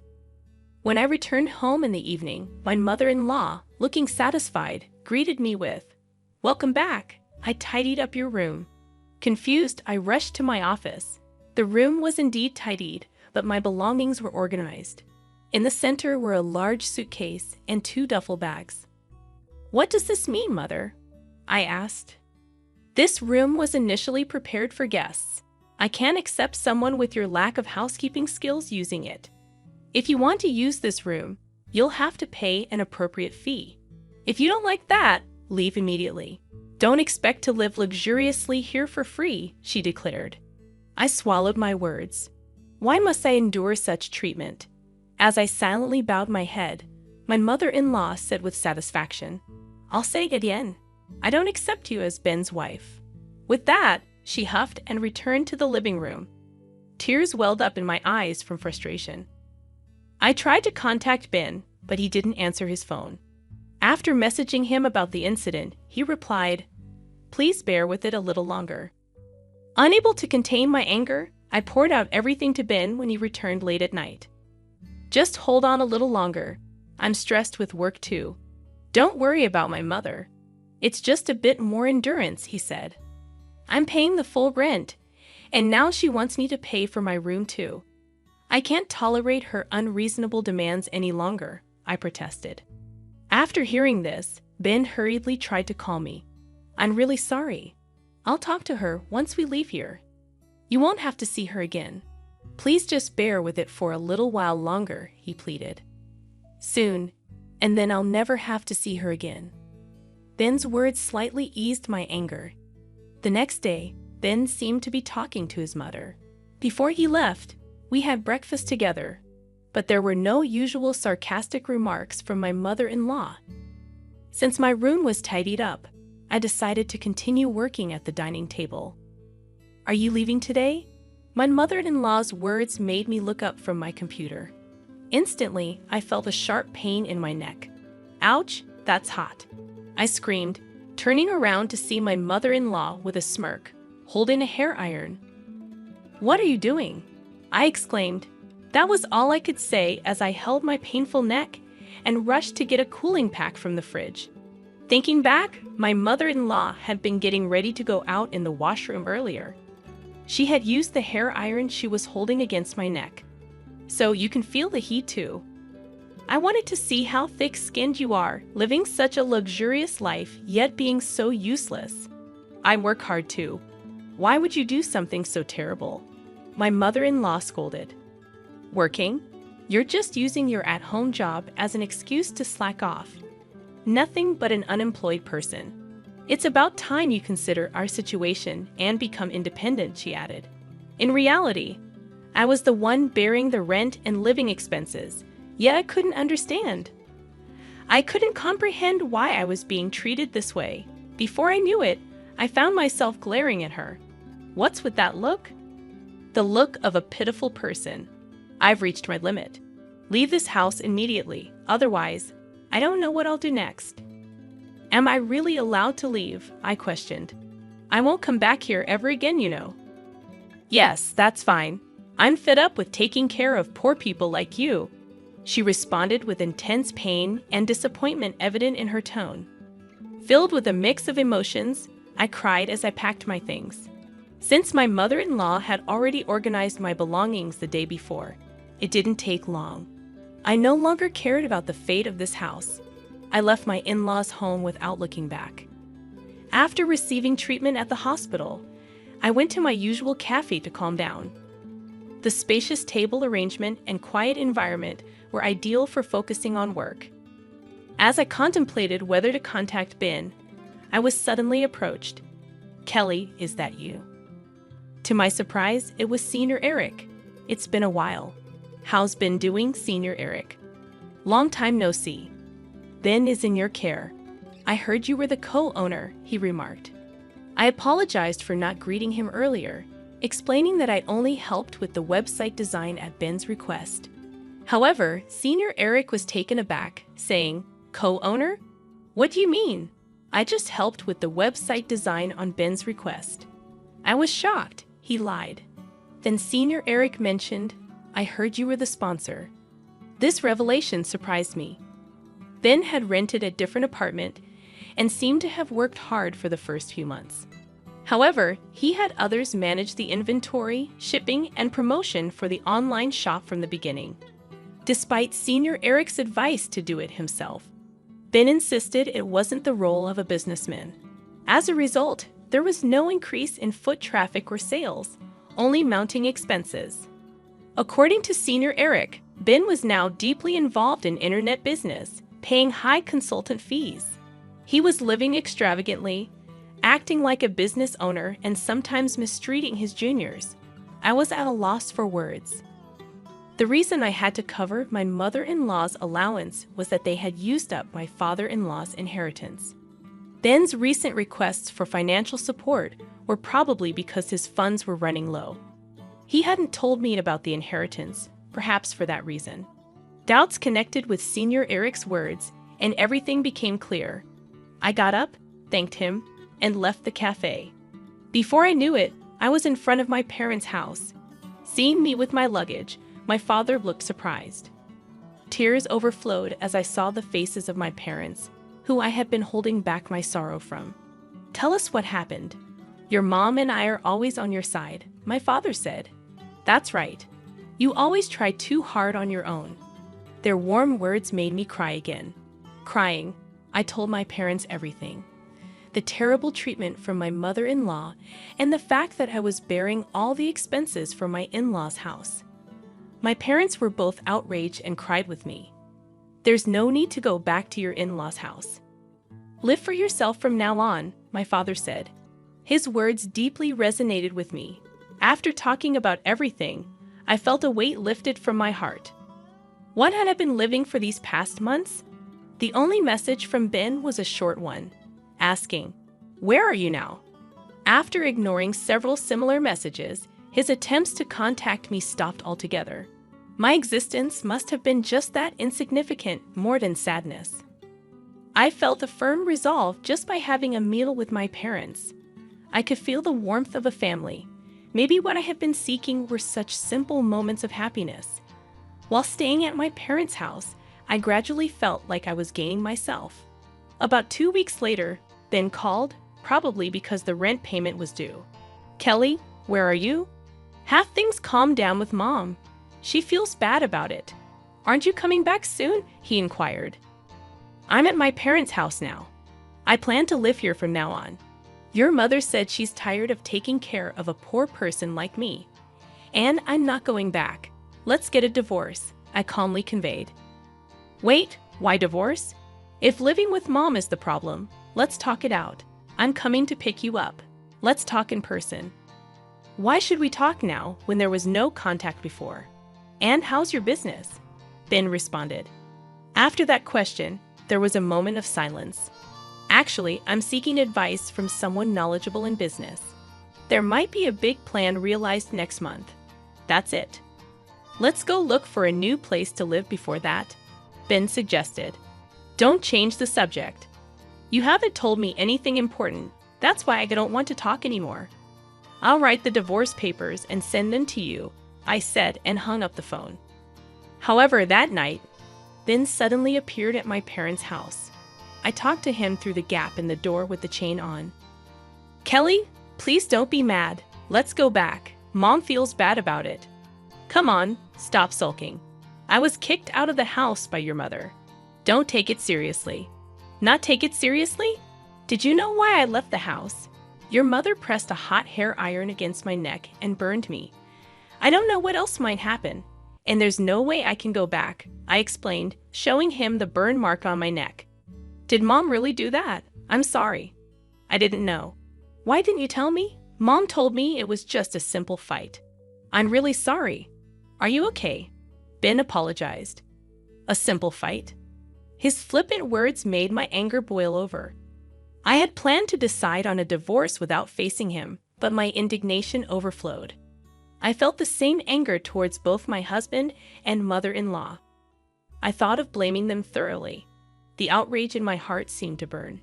When I returned home in the evening, my mother-in-law, looking satisfied, greeted me with, "Welcome back. I tidied up your room." Confused, I rushed to my office. The room was indeed tidied, but my belongings were organized. In the center were a large suitcase and 2 duffel bags. "What does this mean, Mother?" I asked. "This room was initially prepared for guests. I can't accept someone with your lack of housekeeping skills using it. If you want to use this room, you'll have to pay an appropriate fee. If you don't like that, leave immediately. Don't expect to live luxuriously here for free," she declared. I swallowed my words. Why must I endure such treatment? As I silently bowed my head, my mother-in-law said with satisfaction, "I'll say it again. I don't accept you as Ben's wife." With that, she huffed and returned to the living room. Tears welled up in my eyes from frustration. I tried to contact Ben, but he didn't answer his phone. After messaging him about the incident, he replied, "Please bear with it a little longer." Unable to contain my anger, I poured out everything to Ben when he returned late at night. "Just hold on a little longer. I'm stressed with work too. Don't worry about my mother. It's just a bit more endurance," he said. "I'm paying the full rent, and now she wants me to pay for my room too. I can't tolerate her unreasonable demands any longer," I protested. After hearing this, Ben hurriedly tried to call me. "I'm really sorry. I'll talk to her once we leave here. You won't have to see her again. Please just bear with it for a little while longer," he pleaded. "Soon, and then I'll never have to see her again." Ben's words slightly eased my anger. The next day, Ben seemed to be talking to his mother. Before he left, we had breakfast together, but there were no usual sarcastic remarks from my mother-in-law. Since my room was tidied up, I decided to continue working at the dining table. "Are you leaving today?" My mother-in-law's words made me look up from my computer. Instantly, I felt a sharp pain in my neck. "Ouch, that's hot," I screamed, turning around to see my mother-in-law with a smirk, holding a hair iron. "What are you doing?" I exclaimed. That was all I could say as I held my painful neck and rushed to get a cooling pack from the fridge. Thinking back, my mother-in-law had been getting ready to go out in the washroom earlier. She had used the hair iron she was holding against my neck. "So you can feel the heat too. I wanted to see how thick-skinned you are, living such a luxurious life, yet being so useless. I work hard too. Why would you do something so terrible?" My mother-in-law scolded. "Working? You're just using your at-home job as an excuse to slack off. Nothing but an unemployed person. It's about time you consider our situation and become independent, she added. In reality, I was the one bearing the rent and living expenses, yet I couldn't understand. I couldn't comprehend why I was being treated this way. Before I knew it, I found myself glaring at her. What's with that look? The look of a pitiful person. I've reached my limit. Leave this house immediately, otherwise, I don't know what I'll do next. Am I really allowed to leave? I questioned. I won't come back here ever again, you know. Yes, that's fine. I'm fed up with taking care of poor people like you, she responded with intense pain and disappointment evident in her tone. Filled with a mix of emotions, I cried as I packed my things. Since my mother-in-law had already organized my belongings the day before, it didn't take long. I no longer cared about the fate of this house. I left my in-laws' home without looking back. After receiving treatment at the hospital, I went to my usual cafe to calm down. The spacious table arrangement and quiet environment were ideal for focusing on work. As I contemplated whether to contact Ben, I was suddenly approached. Kelly, is that you? To my surprise, it was Senior Eric. It's been a while. How's Ben doing, Senior Eric? Long time no see. Ben is in your care. I heard you were the co-owner, he remarked. I apologized for not greeting him earlier, explaining that I'd only helped with the website design at Ben's request. However, Senior Eric was taken aback, saying, Co-owner? What do you mean? I just helped with the website design on Ben's request. I was shocked, he lied. Then Senior Eric mentioned, I heard you were the sponsor. This revelation surprised me. Ben had rented a different apartment and seemed to have worked hard for the first few months. However, he had others manage the inventory, shipping, and promotion for the online shop from the beginning. Despite Senior Eric's advice to do it himself, Ben insisted it wasn't the role of a businessman. As a result, there was no increase in foot traffic or sales, only mounting expenses. According to Senior Eric, Ben was now deeply involved in internet business, paying high consultant fees. He was living extravagantly, acting like a business owner and sometimes mistreating his juniors. I was at a loss for words. The reason I had to cover my mother-in-law's allowance was that they had used up my father-in-law's inheritance. Ben's recent requests for financial support were probably because his funds were running low. He hadn't told me about the inheritance, perhaps for that reason. Doubts connected with Senior Eric's words, and everything became clear. I got up, thanked him, and left the cafe. Before I knew it, I was in front of my parents' house. Seeing me with my luggage, my father looked surprised. Tears overflowed as I saw the faces of my parents, who I had been holding back my sorrow from. Tell us what happened. Your mom and I are always on your side, my father said. That's right. You always try too hard on your own. Their warm words made me cry again. Crying, I told my parents everything. The terrible treatment from my mother-in-law and the fact that I was bearing all the expenses for my in-laws' house. My parents were both outraged and cried with me. There's no need to go back to your in-laws' house. Live for yourself from now on, my father said. His words deeply resonated with me. After talking about everything, I felt a weight lifted from my heart. What had I been living for these past months? The only message from Ben was a short one, asking, "Where are you now?" After ignoring several similar messages, his attempts to contact me stopped altogether. My existence must have been just that insignificant, more than sadness. I felt a firm resolve just by having a meal with my parents. I could feel the warmth of a family. Maybe what I had been seeking were such simple moments of happiness. While staying at my parents' house, I gradually felt like I was gaining myself. About 2 weeks later, Ben called, probably because the rent payment was due. Kelly, where are you? Have things calmed down with Mom? She feels bad about it. Aren't you coming back soon? He inquired. I'm at my parents' house now. I plan to live here from now on. Your mother said she's tired of taking care of a poor person like me. And I'm not going back. Let's get a divorce. I calmly conveyed. Wait, why divorce? If living with mom is the problem, let's talk it out. I'm coming to pick you up. Let's talk in person. Why should we talk now when there was no contact before? And how's your business? Ben responded. After that question, there was a moment of silence. Actually, I'm seeking advice from someone knowledgeable in business. There might be a big plan realized next month. That's it. Let's go look for a new place to live before that, Ben suggested. Don't change the subject. You haven't told me anything important. That's why I don't want to talk anymore. I'll write the divorce papers and send them to you, I said and hung up the phone. However, that night, Ben suddenly appeared at my parents' house. I talked to him through the gap in the door with the chain on. Kelly, please don't be mad. Let's go back. Mom feels bad about it. Come on, stop sulking. I was kicked out of the house by your mother. Don't take it seriously. Not take it seriously? Did you know why I left the house? Your mother pressed a hot hair iron against my neck and burned me. I don't know what else might happen, and there's no way I can go back, I explained, showing him the burn mark on my neck. Did Mom really do that? I'm sorry. I didn't know. Why didn't you tell me? Mom told me it was just a simple fight. I'm really sorry. Are you okay? Ben apologized. A simple fight? His flippant words made my anger boil over. I had planned to decide on a divorce without facing him, but my indignation overflowed. I felt the same anger towards both my husband and mother-in-law. I thought of blaming them thoroughly. The outrage in my heart seemed to burn.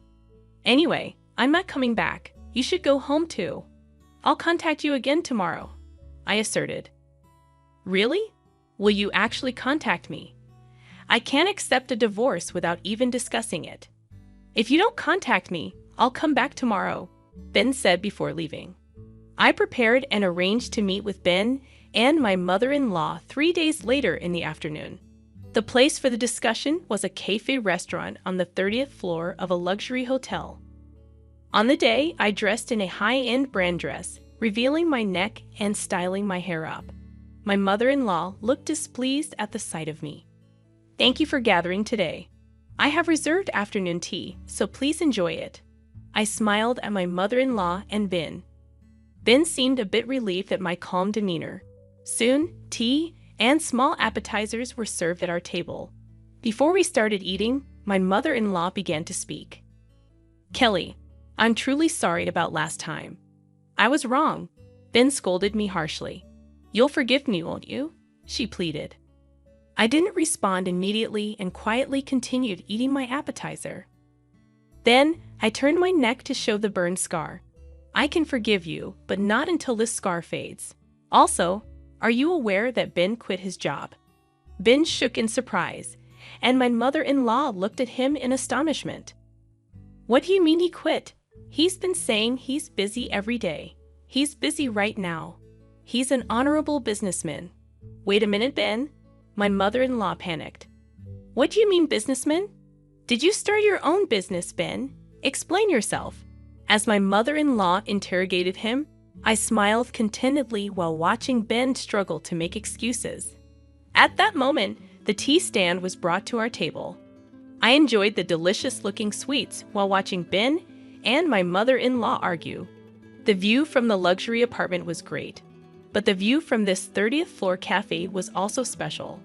Anyway, I'm not coming back. You should go home too. I'll contact you again tomorrow, I asserted. Really? Will you actually contact me? I can't accept a divorce without even discussing it. If you don't contact me, I'll come back tomorrow, Ben said before leaving. I prepared and arranged to meet with Ben and my mother-in-law 3 days later in the afternoon. The place for the discussion was a cafe restaurant on the 30th floor of a luxury hotel. On the day, I dressed in a high-end brand dress, revealing my neck and styling my hair up. My mother-in-law looked displeased at the sight of me. Thank you for gathering today. I have reserved afternoon tea, so please enjoy it. I smiled at my mother-in-law and Ben. Ben seemed a bit relieved at my calm demeanor. Soon, tea and small appetizers were served at our table. Before we started eating, my mother-in-law began to speak. Kelly, I'm truly sorry about last time. I was wrong. Ben scolded me harshly. You'll forgive me, won't you? She pleaded. I didn't respond immediately and quietly continued eating my appetizer. Then, I turned my neck to show the burn scar. I can forgive you, but not until this scar fades. Also, are you aware that Ben quit his job? Ben shook in surprise, and my mother-in-law looked at him in astonishment. What do you mean he quit? He's been saying he's busy every day. He's busy right now. He's an honorable businessman. Wait a minute, Ben. My mother-in-law panicked. What do you mean, businessman? Did you start your own business, Ben? Explain yourself. As my mother-in-law interrogated him, I smiled contentedly while watching Ben struggle to make excuses. At that moment, the tea stand was brought to our table. I enjoyed the delicious-looking sweets while watching Ben and my mother-in-law argue. The view from the luxury apartment was great, but the view from this 30th floor cafe was also special.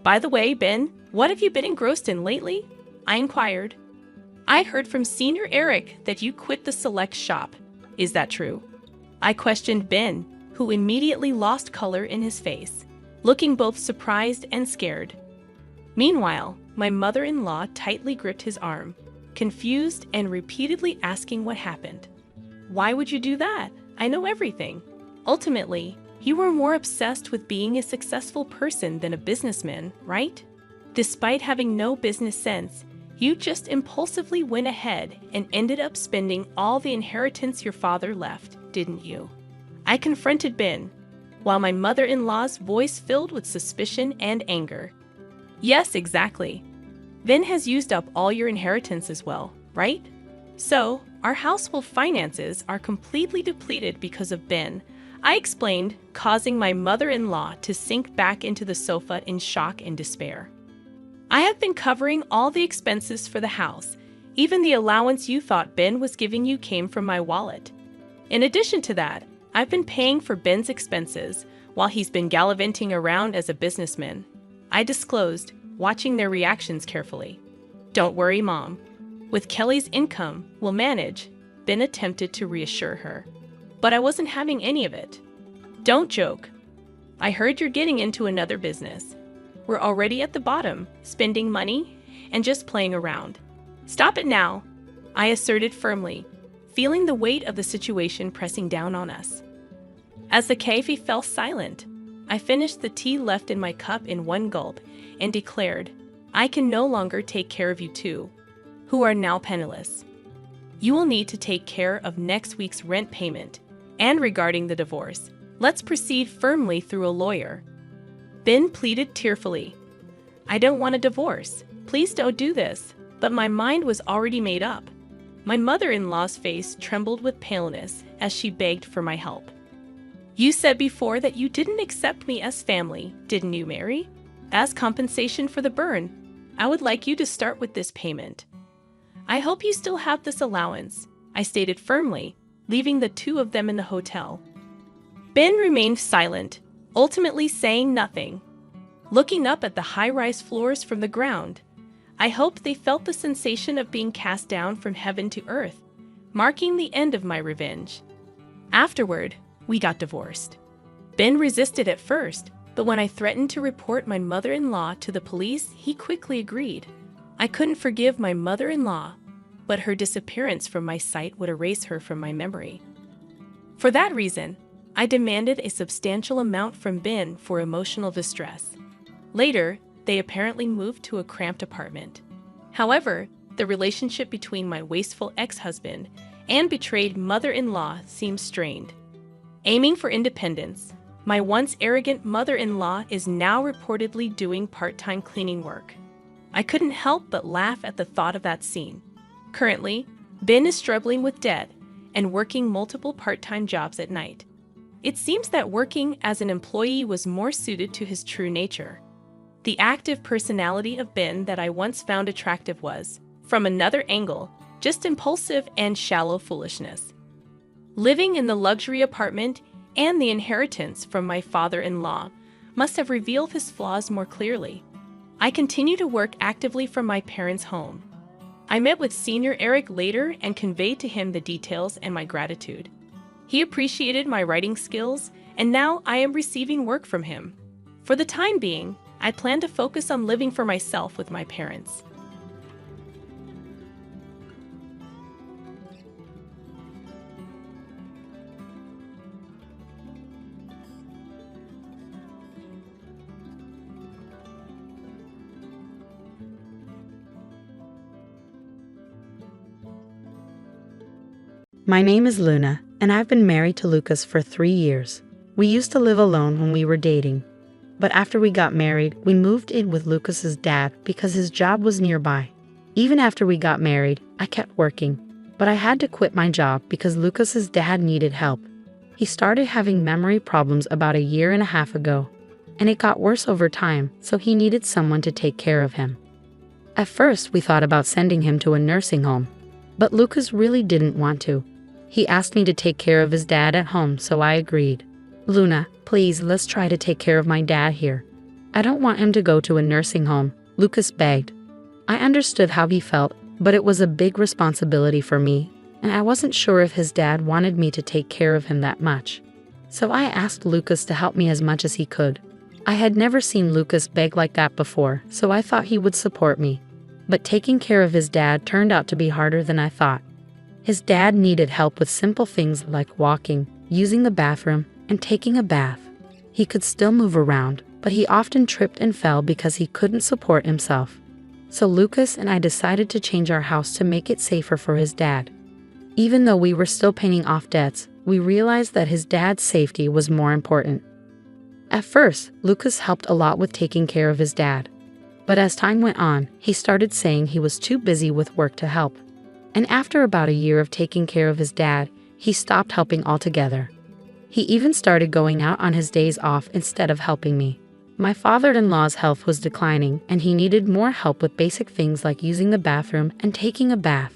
By the way, Ben, what have you been engrossed in lately? I inquired. I heard from Senior Eric that you quit the select shop. Is that true? I questioned Ben, who immediately lost color in his face, looking both surprised and scared. Meanwhile, my mother-in-law tightly gripped his arm, confused and repeatedly asking what happened. Why would you do that? I know everything. Ultimately, you were more obsessed with being a successful person than a businessman, right? Despite having no business sense, you just impulsively went ahead and ended up spending all the inheritance your father left, didn't you? I confronted Ben, while my mother-in-law's voice filled with suspicion and anger. Yes, exactly. Ben has used up all your inheritance as well, right? So, our household finances are completely depleted because of Ben. I explained, causing my mother-in-law to sink back into the sofa in shock and despair. I have been covering all the expenses for the house. Even the allowance you thought Ben was giving you came from my wallet. In addition to that, I've been paying for Ben's expenses while he's been gallivanting around as a businessman. I disclosed, watching their reactions carefully. Don't worry, Mom. With Kelly's income, we'll manage, Ben attempted to reassure her. But I wasn't having any of it. Don't joke. I heard you're getting into another business. We're already at the bottom, spending money and just playing around. Stop it now, I asserted firmly, feeling the weight of the situation pressing down on us. As the cafe fell silent, I finished the tea left in my cup in one gulp and declared, I can no longer take care of you two, who are now penniless. You will need to take care of next week's rent payment, and regarding the divorce, let's proceed firmly through a lawyer. Ben pleaded tearfully. I don't want a divorce. Please don't do this. But my mind was already made up. My mother-in-law's face trembled with paleness as she begged for my help. You said before that you didn't accept me as family, didn't you, Mary? As compensation for the burn, I would like you to start with this payment. I hope you still have this allowance, I stated firmly, leaving the two of them in the hotel. Ben remained silent, ultimately saying nothing. Looking up at the high-rise floors from the ground, I hoped they felt the sensation of being cast down from heaven to earth, marking the end of my revenge. Afterward, we got divorced. Ben resisted at first, but when I threatened to report my mother-in-law to the police, he quickly agreed. I couldn't forgive my mother-in-law, but her disappearance from my sight would erase her from my memory. For that reason, I demanded a substantial amount from Ben for emotional distress. Later, they apparently moved to a cramped apartment. However, the relationship between my wasteful ex-husband and betrayed mother-in-law seems strained. Aiming for independence, my once arrogant mother-in-law is now reportedly doing part-time cleaning work. I couldn't help but laugh at the thought of that scene. Currently, Ben is struggling with debt and working multiple part-time jobs at night. It seems that working as an employee was more suited to his true nature. The active personality of Ben that I once found attractive was, from another angle, just impulsive and shallow foolishness. Living in the luxury apartment and the inheritance from my father-in-law must have revealed his flaws more clearly. I continue to work actively from my parents' home. I met with Senior Eric later and conveyed to him the details and my gratitude. He appreciated my writing skills, and now I am receiving work from him. For the time being, I plan to focus on living for myself with my parents. My name is Luna, and I've been married to Lucas for 3 years. We used to live alone when we were dating. But after we got married, we moved in with Lucas's dad because his job was nearby. Even after we got married, I kept working, but I had to quit my job because Lucas's dad needed help. He started having memory problems about 1.5 years ago, and it got worse over time, so he needed someone to take care of him. At first, we thought about sending him to a nursing home, but Lucas really didn't want to. He asked me to take care of his dad at home, so I agreed. Luna, please, let's try to take care of my dad here. I don't want him to go to a nursing home, Lucas begged. I understood how he felt, but it was a big responsibility for me, and I wasn't sure if his dad wanted me to take care of him that much. So I asked Lucas to help me as much as he could. I had never seen Lucas beg like that before, so I thought he would support me. But taking care of his dad turned out to be harder than I thought. His dad needed help with simple things like walking, using the bathroom, and taking a bath. He could still move around, but he often tripped and fell because he couldn't support himself. So Lucas and I decided to change our house to make it safer for his dad. Even though we were still paying off debts, we realized that his dad's safety was more important. At first, Lucas helped a lot with taking care of his dad. But as time went on, he started saying he was too busy with work to help. And after about 1 year of taking care of his dad, he stopped helping altogether. He even started going out on his days off instead of helping me. My father-in-law's health was declining, and he needed more help with basic things like using the bathroom and taking a bath.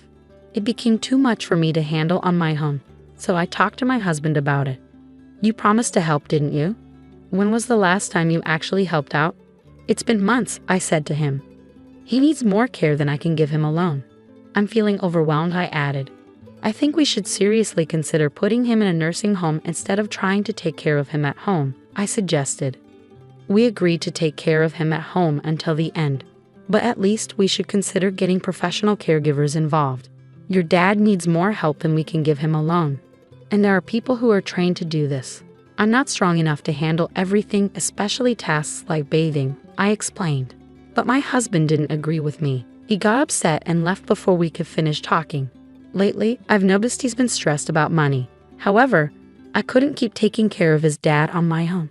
It became too much for me to handle on my own, so I talked to my husband about it. "You promised to help, didn't you? When was the last time you actually helped out?" "It's been months," I said to him. "He needs more care than I can give him alone." I'm feeling overwhelmed, I added. "I think we should seriously consider putting him in a nursing home instead of trying to take care of him at home," I suggested. We agreed to take care of him at home until the end, but at least we should consider getting professional caregivers involved. Your dad needs more help than we can give him alone, and there are people who are trained to do this. I'm not strong enough to handle everything, especially tasks like bathing, I explained. But my husband didn't agree with me. He got upset and left before we could finish talking. Lately, I've noticed he's been stressed about money. However, I couldn't keep taking care of his dad on my own.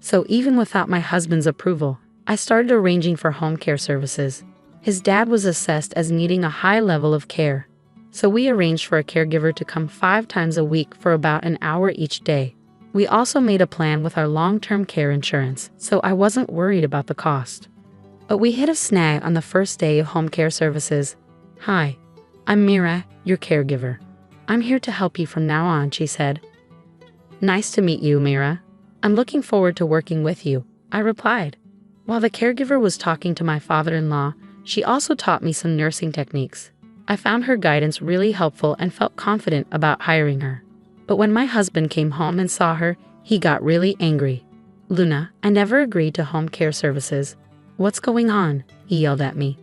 So even without my husband's approval, I started arranging for home care services. His dad was assessed as needing a high level of care, so we arranged for a caregiver to come 5 times a week for about an hour each day. We also made a plan with our long-term care insurance, so I wasn't worried about the cost. But we hit a snag on the first day of home care services. "Hi, I'm Mira, your caregiver. I'm here to help you from now on," she said. "Nice to meet you, Mira. I'm looking forward to working with you," I replied. While the caregiver was talking to my father-in-law, she also taught me some nursing techniques. I found her guidance really helpful and felt confident about hiring her. But when my husband came home and saw her, he got really angry. "Luna, I never agreed to home care services. What's going on?" he yelled at me.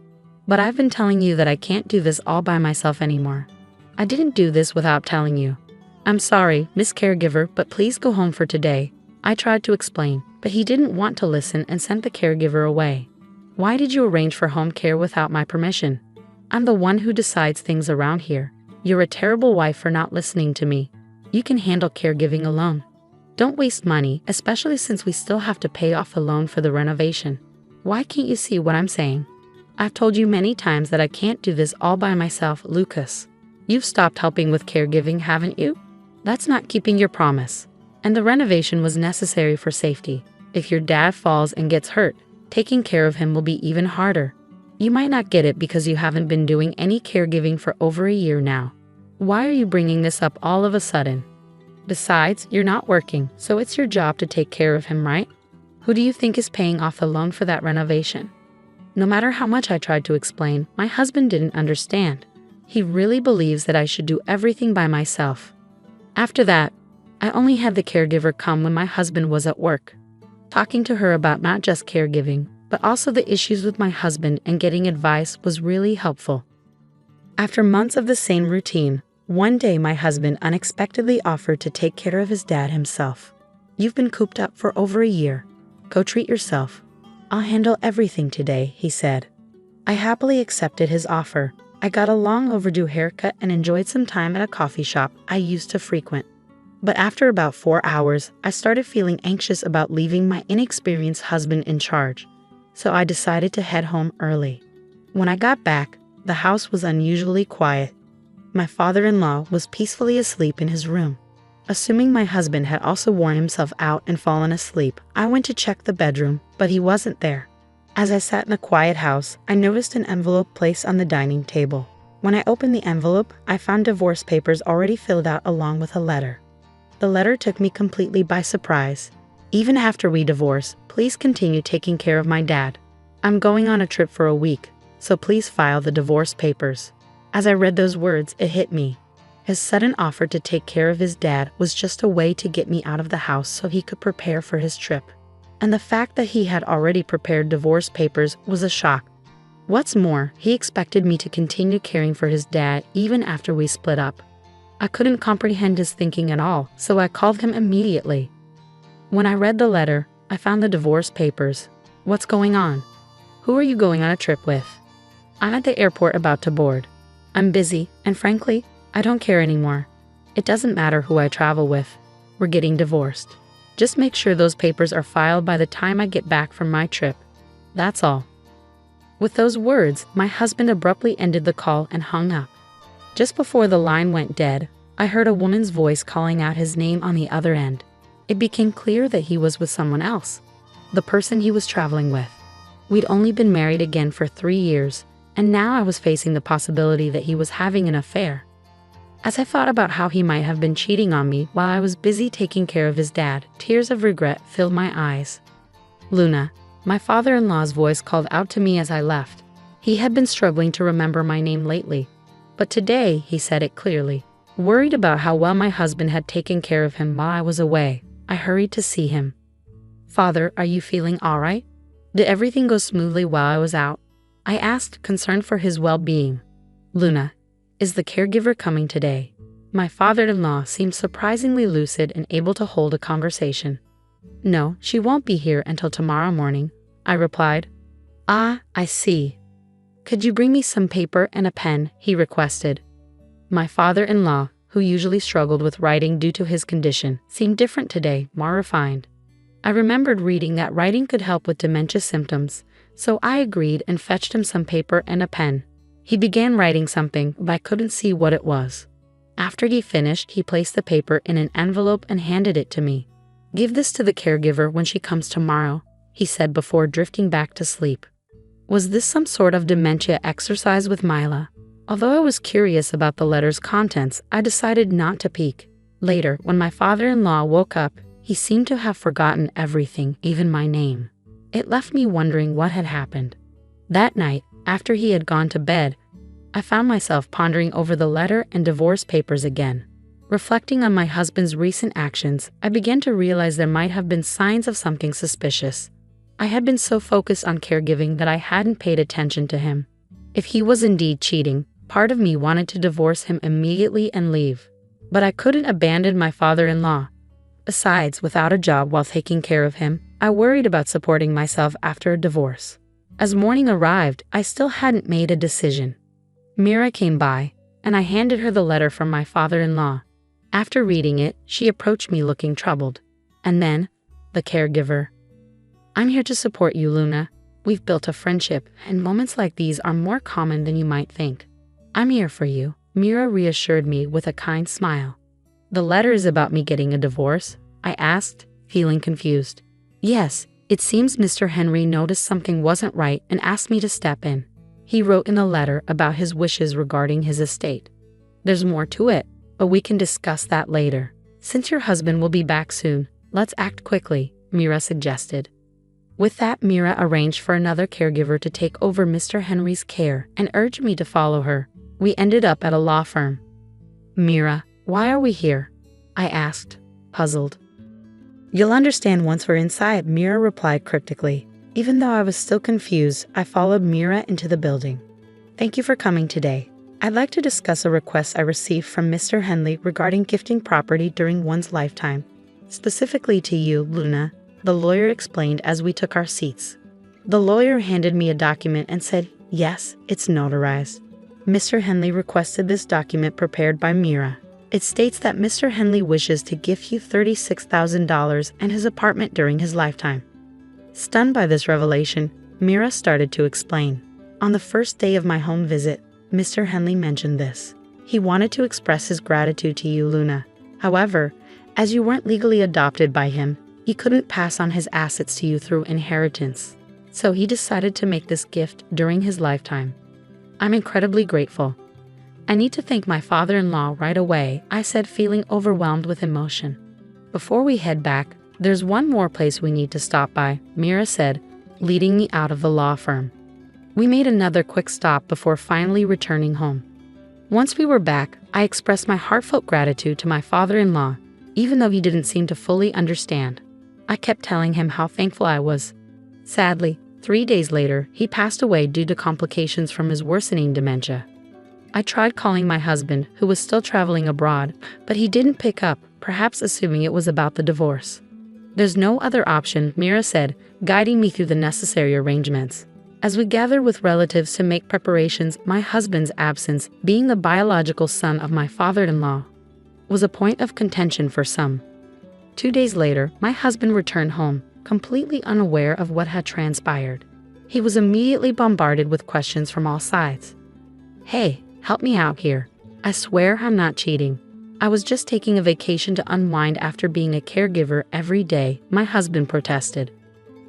"But I've been telling you that I can't do this all by myself anymore. I didn't do this without telling you." "I'm sorry, Miss Caregiver, but please go home for today," I tried to explain, but he didn't want to listen and sent the caregiver away. "Why did you arrange for home care without my permission? I'm the one who decides things around here. You're a terrible wife for not listening to me. You can handle caregiving alone. Don't waste money, especially since we still have to pay off the loan for the renovation. Why can't you see what I'm saying? I've told you many times that I can't do this all by myself, Lucas. You've stopped helping with caregiving, haven't you? That's not keeping your promise. And the renovation was necessary for safety. If your dad falls and gets hurt, taking care of him will be even harder. You might not get it because you haven't been doing any caregiving for over a year now. Why are you bringing this up all of a sudden? Besides, you're not working, so it's your job to take care of him, right? Who do you think is paying off the loan for that renovation?" No matter how much I tried to explain, my husband didn't understand. He really believes that I should do everything by myself. After that, I only had the caregiver come when my husband was at work. Talking to her about not just caregiving, but also the issues with my husband and getting advice was really helpful. After months of the same routine, one day my husband unexpectedly offered to take care of his dad himself. "You've been cooped up for over a year. Go treat yourself. I'll handle everything today," he said. I happily accepted his offer. I got a long overdue haircut and enjoyed some time at a coffee shop I used to frequent. But after about 4 hours, I started feeling anxious about leaving my inexperienced husband in charge, so I decided to head home early. When I got back, the house was unusually quiet. My father-in-law was peacefully asleep in his room. Assuming my husband had also worn himself out and fallen asleep, I went to check the bedroom, but he wasn't there. As I sat in the quiet house, I noticed an envelope placed on the dining table. When I opened the envelope, I found divorce papers already filled out along with a letter. The letter took me completely by surprise. "Even after we divorce, please continue taking care of my dad. I'm going on a trip for a week, so please file the divorce papers." As I read those words, it hit me. His sudden offer to take care of his dad was just a way to get me out of the house so he could prepare for his trip. And the fact that he had already prepared divorce papers was a shock. What's more, he expected me to continue caring for his dad even after we split up. I couldn't comprehend his thinking at all, so I called him immediately. When I read the letter, I found the divorce papers. "What's going on? Who are you going on a trip with?" "I'm at the airport about to board. I'm busy, and frankly, I don't care anymore. It doesn't matter who I travel with. We're getting divorced. Just make sure those papers are filed by the time I get back from my trip. That's all." With those words, my husband abruptly ended the call and hung up. Just before the line went dead, I heard a woman's voice calling out his name on the other end. It became clear that he was with someone else, the person he was traveling with. We'd only been married again for 3 years, and now I was facing the possibility that he was having an affair. As I thought about how he might have been cheating on me while I was busy taking care of his dad, tears of regret filled my eyes. "Luna," my father-in-law's voice called out to me as I left. He had been struggling to remember my name lately, but today he said it clearly. Worried about how well my husband had taken care of him while I was away, I hurried to see him. "Father, are you feeling all right? Did everything go smoothly while I was out?" I asked, concerned for his well-being. "Luna, is the caregiver coming today?" My father-in-law seemed surprisingly lucid and able to hold a conversation. "No, she won't be here until tomorrow morning," I replied. "Ah, I see. Could you bring me some paper and a pen?" he requested. My father-in-law, who usually struggled with writing due to his condition, seemed different today, more refined. I remembered reading that writing could help with dementia symptoms, so I agreed and fetched him some paper and a pen. He began writing something, but I couldn't see what it was. After he finished, he placed the paper in an envelope and handed it to me. "Give this to the caregiver when she comes tomorrow," he said before drifting back to sleep. Was this some sort of dementia exercise with Mila? Although I was curious about the letter's contents, I decided not to peek. Later, when my father-in-law woke up, he seemed to have forgotten everything, even my name. It left me wondering what had happened. That night, after he had gone to bed, I found myself pondering over the letter and divorce papers again. Reflecting on my husband's recent actions, I began to realize there might have been signs of something suspicious. I had been so focused on caregiving that I hadn't paid attention to him. If he was indeed cheating, part of me wanted to divorce him immediately and leave. But I couldn't abandon my father-in-law. Besides, without a job while taking care of him, I worried about supporting myself after a divorce. As morning arrived, I still hadn't made a decision. Mira came by, and I handed her the letter from my father-in-law. After reading it, she approached me looking troubled. And then, the caregiver. "I'm here to support you, Luna. We've built a friendship, and moments like these are more common than you might think. I'm here for you," Mira reassured me with a kind smile. "The letter is about me getting a divorce?" I asked, feeling confused. "Yes, it seems Mr. Henry noticed something wasn't right and asked me to step in. He wrote in the letter about his wishes regarding his estate. There's more to it, but we can discuss that later. Since your husband will be back soon, let's act quickly," Mira suggested. With that, Mira arranged for another caregiver to take over Mr. Henry's care and urged me to follow her. We ended up at a law firm. "Mira, why are we here?" I asked, puzzled. "You'll understand once we're inside," Mira replied cryptically. Even though I was still confused, I followed Mira into the building. "Thank you for coming today. I'd like to discuss a request I received from Mr. Henley regarding gifting property during one's lifetime. Specifically to you, Luna," the lawyer explained as we took our seats. The lawyer handed me a document and said, "Yes, it's notarized. Mr. Henley requested this document prepared by Mira. It states that Mr. Henley wishes to gift you $36,000 and his apartment during his lifetime." Stunned by this revelation, Mira started to explain. "On the first day of my home visit, Mr. Henley mentioned this. He wanted to express his gratitude to you, Luna. However, as you weren't legally adopted by him, he couldn't pass on his assets to you through inheritance. So he decided to make this gift during his lifetime. I'm incredibly grateful. I need to thank my father-in-law right away," I said, feeling overwhelmed with emotion. "Before we head back, there's one more place we need to stop by," Mira said, leading me out of the law firm. We made another quick stop before finally returning home. Once we were back, I expressed my heartfelt gratitude to my father-in-law, even though he didn't seem to fully understand. I kept telling him how thankful I was. Sadly, 3 days later, he passed away due to complications from his worsening dementia. I tried calling my husband, who was still traveling abroad, but he didn't pick up, perhaps assuming it was about the divorce. "There's no other option," Mira said, guiding me through the necessary arrangements. As we gathered with relatives to make preparations, my husband's absence, being the biological son of my father-in-law, was a point of contention for some. 2 days later, my husband returned home, completely unaware of what had transpired. He was immediately bombarded with questions from all sides. "Hey, help me out here. I swear I'm not cheating. I was just taking a vacation to unwind after being a caregiver every day, my husband protested.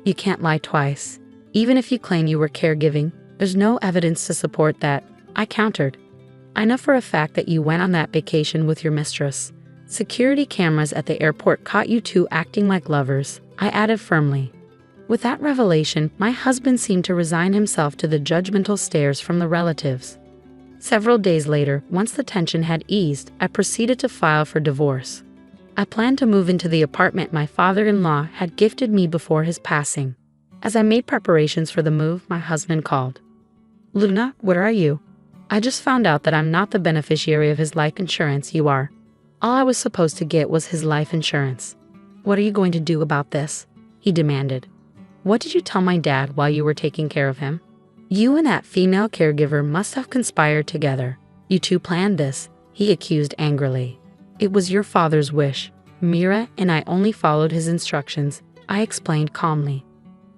You can't lie twice. Even if you claim you were caregiving, there's no evidence to support that, I countered. I know for a fact that you went on that vacation with your mistress. Security cameras at the airport caught you two acting like lovers, I added firmly. With that revelation, my husband seemed to resign himself to the judgmental stares from the relatives. Several days later, once the tension had eased, I proceeded to file for divorce. I planned to move into the apartment my father-in-law had gifted me before his passing. As I made preparations for the move, my husband called. Luna, where are you? I just found out that I'm not the beneficiary of his life insurance, you are. All I was supposed to get was his life insurance. What are you going to do about this? He demanded. What did you tell my dad while you were taking care of him? You and that female caregiver must have conspired together. You two planned this, he accused angrily. It was your father's wish. Mira and I only followed his instructions, I explained calmly.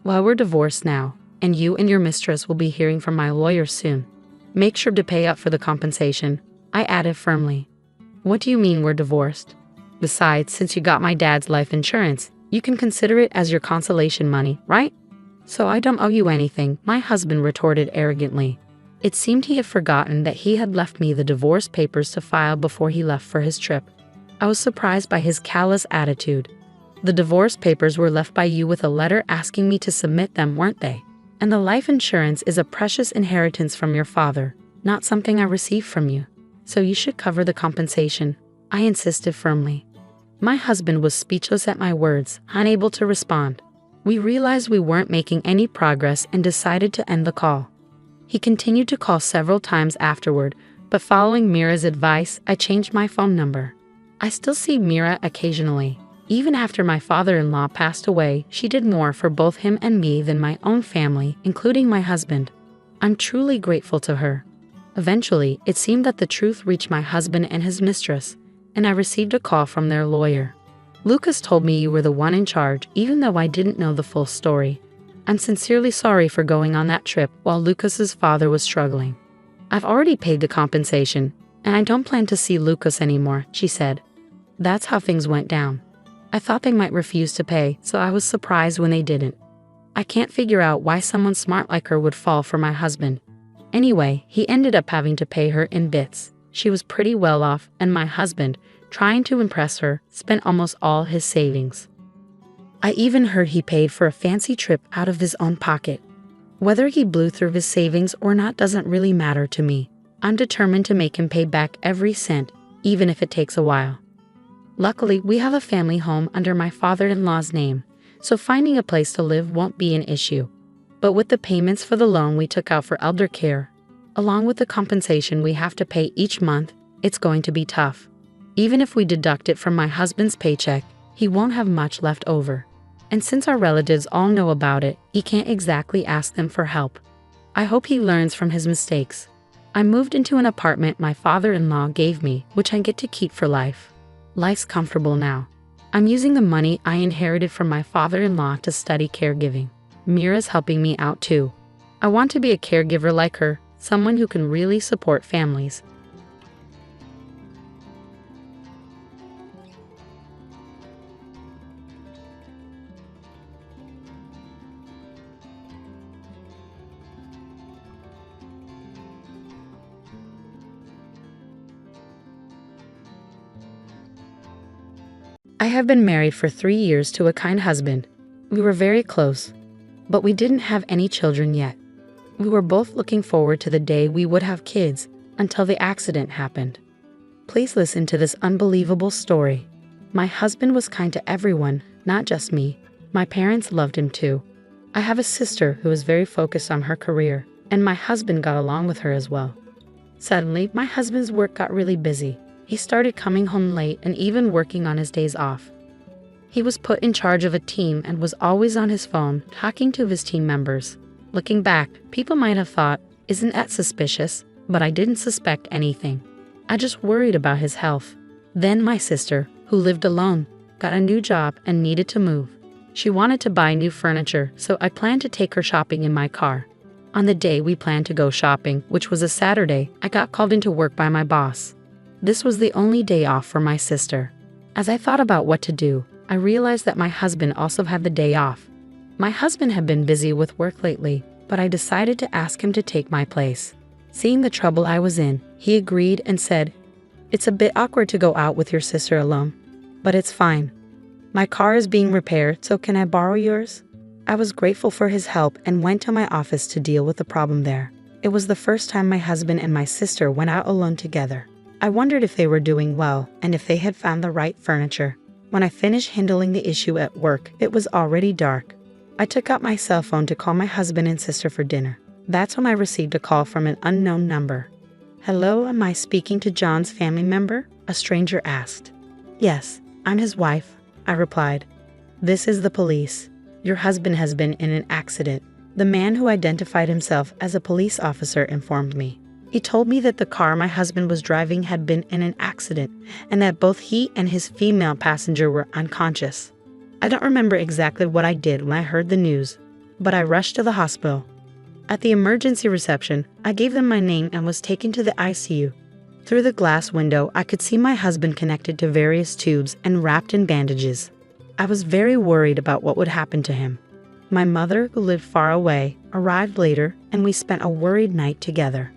Well, we're divorced now, and you and your mistress will be hearing from my lawyer soon. Make sure to pay up for the compensation, I added firmly. What do you mean we're divorced? Besides, since you got my dad's life insurance, you can consider it as your consolation money, right? So I don't owe you anything, my husband retorted arrogantly. It seemed he had forgotten that he had left me the divorce papers to file before he left for his trip. I was surprised by his callous attitude. The divorce papers were left by you with a letter asking me to submit them, weren't they? And the life insurance is a precious inheritance from your father, not something I received from you. So you should cover the compensation, I insisted firmly. My husband was speechless at my words, unable to respond. We realized we weren't making any progress and decided to end the call. He continued to call several times afterward, but following Mira's advice, I changed my phone number. I still see Mira occasionally. Even after my father-in-law passed away, she did more for both him and me than my own family, including my husband. I'm truly grateful to her. Eventually, it seemed that the truth reached my husband and his mistress, and I received a call from their lawyer. Lucas told me you were the one in charge, even though I didn't know the full story. I'm sincerely sorry for going on that trip while Lucas's father was struggling. I've already paid the compensation, and I don't plan to see Lucas anymore, she said. That's how things went down. I thought they might refuse to pay, so I was surprised when they didn't. I can't figure out why someone smart like her would fall for my husband. Anyway, he ended up having to pay her in bits. She was pretty well off, and my husband, trying to impress her, spent almost all his savings. I even heard he paid for a fancy trip out of his own pocket. Whether he blew through his savings or not doesn't really matter to me. I'm determined to make him pay back every cent, even if it takes a while. Luckily, we have a family home under my father-in-law's name, so finding a place to live won't be an issue. But with the payments for the loan we took out for elder care, along with the compensation we have to pay each month, it's going to be tough. Even if we deduct it from my husband's paycheck, he won't have much left over. And since our relatives all know about it, he can't exactly ask them for help. I hope he learns from his mistakes. I moved into an apartment my father-in-law gave me, which I get to keep for life. Life's comfortable now. I'm using the money I inherited from my father-in-law to study caregiving. Mira's helping me out too. I want to be a caregiver like her, someone who can really support families. I have been married for 3 years to a kind husband. We were very close, but we didn't have any children yet. We were both looking forward to the day we would have kids until the accident happened. Please listen to this unbelievable story. My husband was kind to everyone, not just me. My parents loved him too. I have a sister who is very focused on her career, and my husband got along with her as well. Suddenly, my husband's work got really busy. He started coming home late and even working on his days off. He was put in charge of a team and was always on his phone, talking to his team members. Looking back, people might have thought, isn't that suspicious? But I didn't suspect anything. I just worried about his health. Then my sister, who lived alone, got a new job and needed to move. She wanted to buy new furniture, so I planned to take her shopping in my car. On the day we planned to go shopping, which was a Saturday, I got called into work by my boss. This was the only day off for my sister. As I thought about what to do, I realized that my husband also had the day off. My husband had been busy with work lately, but I decided to ask him to take my place. Seeing the trouble I was in, he agreed and said, "It's a bit awkward to go out with your sister alone, but it's fine. My car is being repaired, so can I borrow yours?" I was grateful for his help and went to my office to deal with the problem there. It was the first time my husband and my sister went out alone together. I wondered if they were doing well and if they had found the right furniture. When I finished handling the issue at work, it was already dark. I took out my cell phone to call my husband and sister for dinner. That's when I received a call from an unknown number. "Hello, am I speaking to John's family member?" a stranger asked. "Yes, I'm his wife," I replied. "This is the police. Your husband has been in an accident." The man who identified himself as a police officer informed me. He told me that the car my husband was driving had been in an accident and that both he and his female passenger were unconscious. I don't remember exactly what I did when I heard the news, but I rushed to the hospital. At the emergency reception, I gave them my name and was taken to the ICU. Through the glass window, I could see my husband connected to various tubes and wrapped in bandages. I was very worried about what would happen to him. My mother, who lived far away, arrived later, and we spent a worried night together.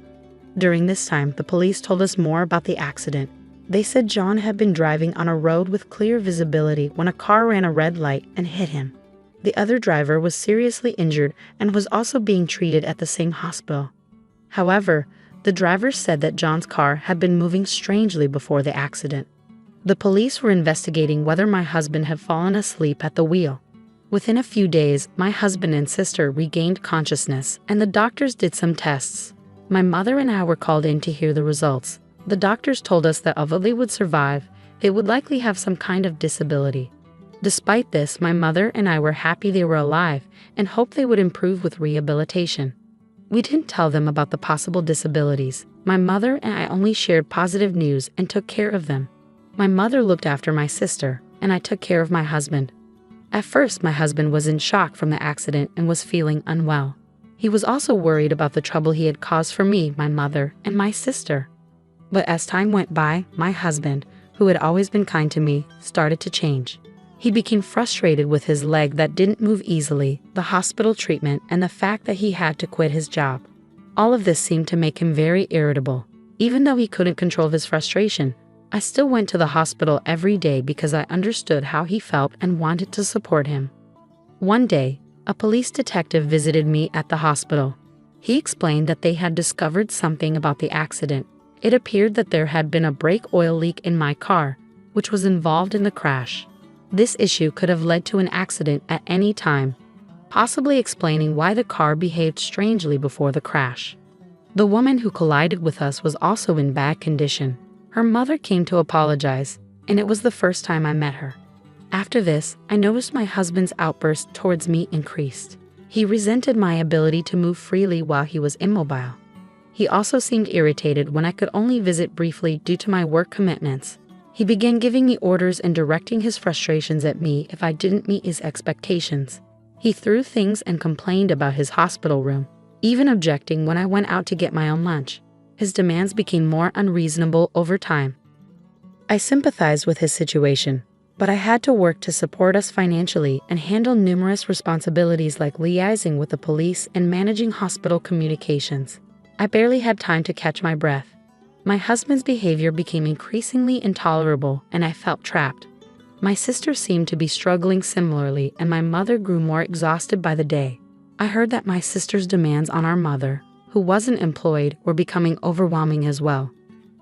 During this time, the police told us more about the accident. They said John had been driving on a road with clear visibility when a car ran a red light and hit him. The other driver was seriously injured and was also being treated at the same hospital. However, the driver said that John's car had been moving strangely before the accident. The police were investigating whether my husband had fallen asleep at the wheel. Within a few days, my husband and sister regained consciousness, and the doctors did some tests. My mother and I were called in to hear the results. The doctors told us that although they would survive, they would likely have some kind of disability. Despite this, my mother and I were happy they were alive and hoped they would improve with rehabilitation. We didn't tell them about the possible disabilities. My mother and I only shared positive news and took care of them. My mother looked after my sister, and I took care of my husband. At first, my husband was in shock from the accident and was feeling unwell. He was also worried about the trouble he had caused for me, my mother, and my sister. But as time went by, my husband, who had always been kind to me, started to change. He became frustrated with his leg that didn't move easily, the hospital treatment, and the fact that he had to quit his job. All of this seemed to make him very irritable. Even though he couldn't control his frustration, I still went to the hospital every day because I understood how he felt and wanted to support him. One day, a police detective visited me at the hospital. He explained that they had discovered something about the accident. It appeared that there had been a brake oil leak in my car, which was involved in the crash. This issue could have led to an accident at any time, possibly explaining why the car behaved strangely before the crash. The woman who collided with us was also in bad condition. Her mother came to apologize, and it was the first time I met her. After this, I noticed my husband's outburst towards me increased. He resented my ability to move freely while he was immobile. He also seemed irritated when I could only visit briefly due to my work commitments. He began giving me orders and directing his frustrations at me if I didn't meet his expectations. He threw things and complained about his hospital room, even objecting when I went out to get my own lunch. His demands became more unreasonable over time. I sympathized with his situation, but I had to work to support us financially and handle numerous responsibilities like liaising with the police and managing hospital communications. I barely had time to catch my breath. My husband's behavior became increasingly intolerable, and I felt trapped. My sister seemed to be struggling similarly, and my mother grew more exhausted by the day. I heard that my sister's demands on our mother, who wasn't employed, were becoming overwhelming as well.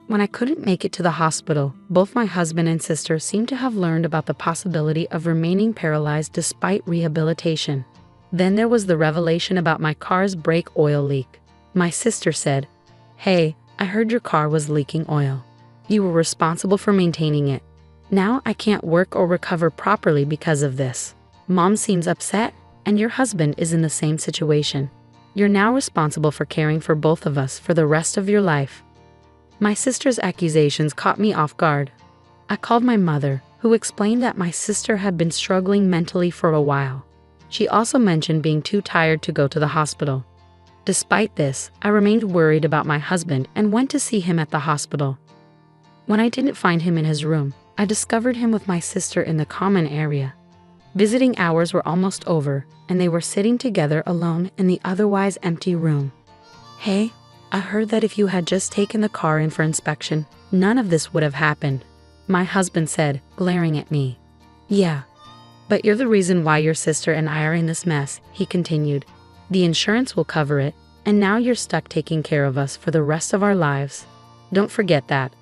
When I couldn't make it to the hospital, both my husband and sister seemed to have learned about the possibility of remaining paralyzed despite rehabilitation. Then there was the revelation about my car's brake oil leak. My sister said, "Hey, I heard your car was leaking oil. You were responsible for maintaining it. Now I can't work or recover properly because of this. Mom seems upset, and your husband is in the same situation. You're now responsible for caring for both of us for the rest of your life." My sister's accusations caught me off guard. I called my mother, who explained that my sister had been struggling mentally for a while. She also mentioned being too tired to go to the hospital. Despite this, I remained worried about my husband and went to see him at the hospital. When I didn't find him in his room, I discovered him with my sister in the common area. Visiting hours were almost over, and they were sitting together alone in the otherwise empty room. "Hey, I heard that if you had just taken the car in for inspection, none of this would have happened," my husband said, glaring at me. "Yeah. But you're the reason why your sister and I are in this mess," he continued. "The insurance will cover it, and now you're stuck taking care of us for the rest of our lives. Don't forget that."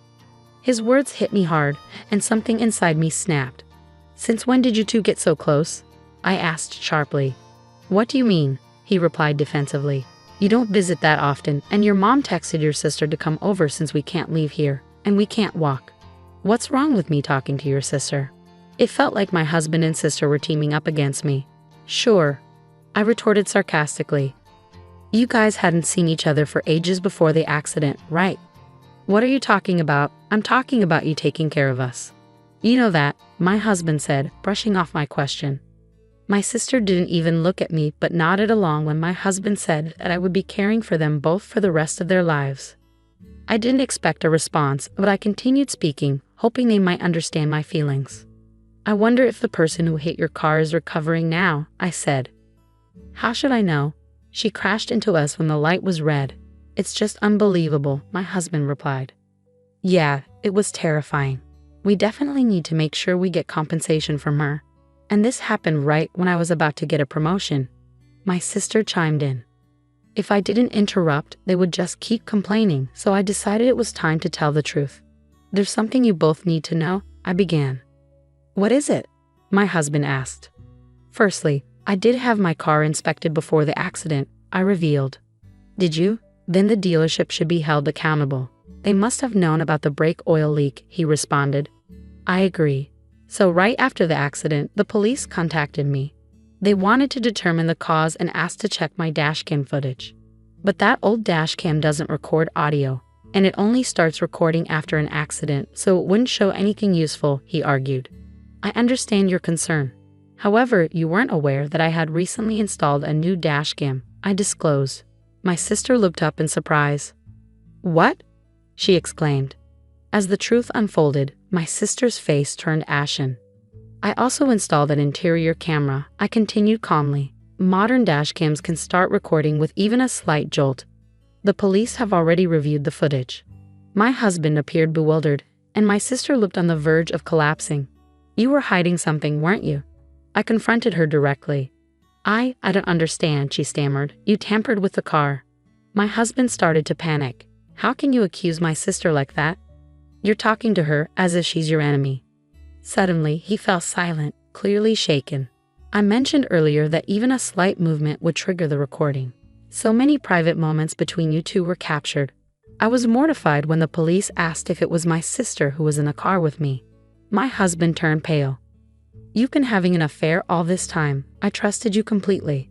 His words hit me hard, and something inside me snapped. "Since when did you two get so close?" I asked sharply. "What do you mean?" he replied defensively. "You don't visit that often, and your mom texted your sister to come over since we can't leave here, and we can't walk. What's wrong with me talking to your sister?" It felt like my husband and sister were teaming up against me. "Sure," I retorted sarcastically. "You guys hadn't seen each other for ages before the accident, right?" "What are you talking about? I'm talking about you taking care of us." "You know that," my husband said, brushing off my question. My sister didn't even look at me but nodded along when my husband said that I would be caring for them both for the rest of their lives. I didn't expect a response, but I continued speaking, hoping they might understand my feelings. "I wonder if the person who hit your car is recovering now," I said. "How should I know? She crashed into us when the light was red. It's just unbelievable," my husband replied. "Yeah, it was terrifying. We definitely need to make sure we get compensation from her. And this happened right when I was about to get a promotion," my sister chimed in. If I didn't interrupt, they would just keep complaining, so I decided it was time to tell the truth. "There's something you both need to know," I began. "What is it?" my husband asked. "Firstly, I did have my car inspected before the accident," I revealed. "Did you? Then the dealership should be held accountable. They must have known about the brake oil leak," he responded. "I agree. So right after the accident, the police contacted me. They wanted to determine the cause and asked to check my dashcam footage. But that old dashcam doesn't record audio, and it only starts recording after an accident, so it wouldn't show anything useful," he argued. "I understand your concern. However, you weren't aware that I had recently installed a new dashcam," I disclosed. My sister looked up in surprise. "What?" she exclaimed. As the truth unfolded, my sister's face turned ashen. "I also installed an interior camera," I continued calmly. "Modern dashcams can start recording with even a slight jolt. The police have already reviewed the footage." My husband appeared bewildered, and my sister looked on the verge of collapsing. "You were hiding something, weren't you?" I confronted her directly. I don't understand," she stammered. "You tampered with the car." My husband started to panic. "How can you accuse my sister like that? You're talking to her as if she's your enemy." Suddenly, he fell silent, clearly shaken. I mentioned earlier that even a slight movement would trigger the recording. So many private moments between you two were captured. I was mortified when the police asked if it was my sister who was in the car with me. My husband turned pale. "You've been having an affair all this time. I trusted you completely."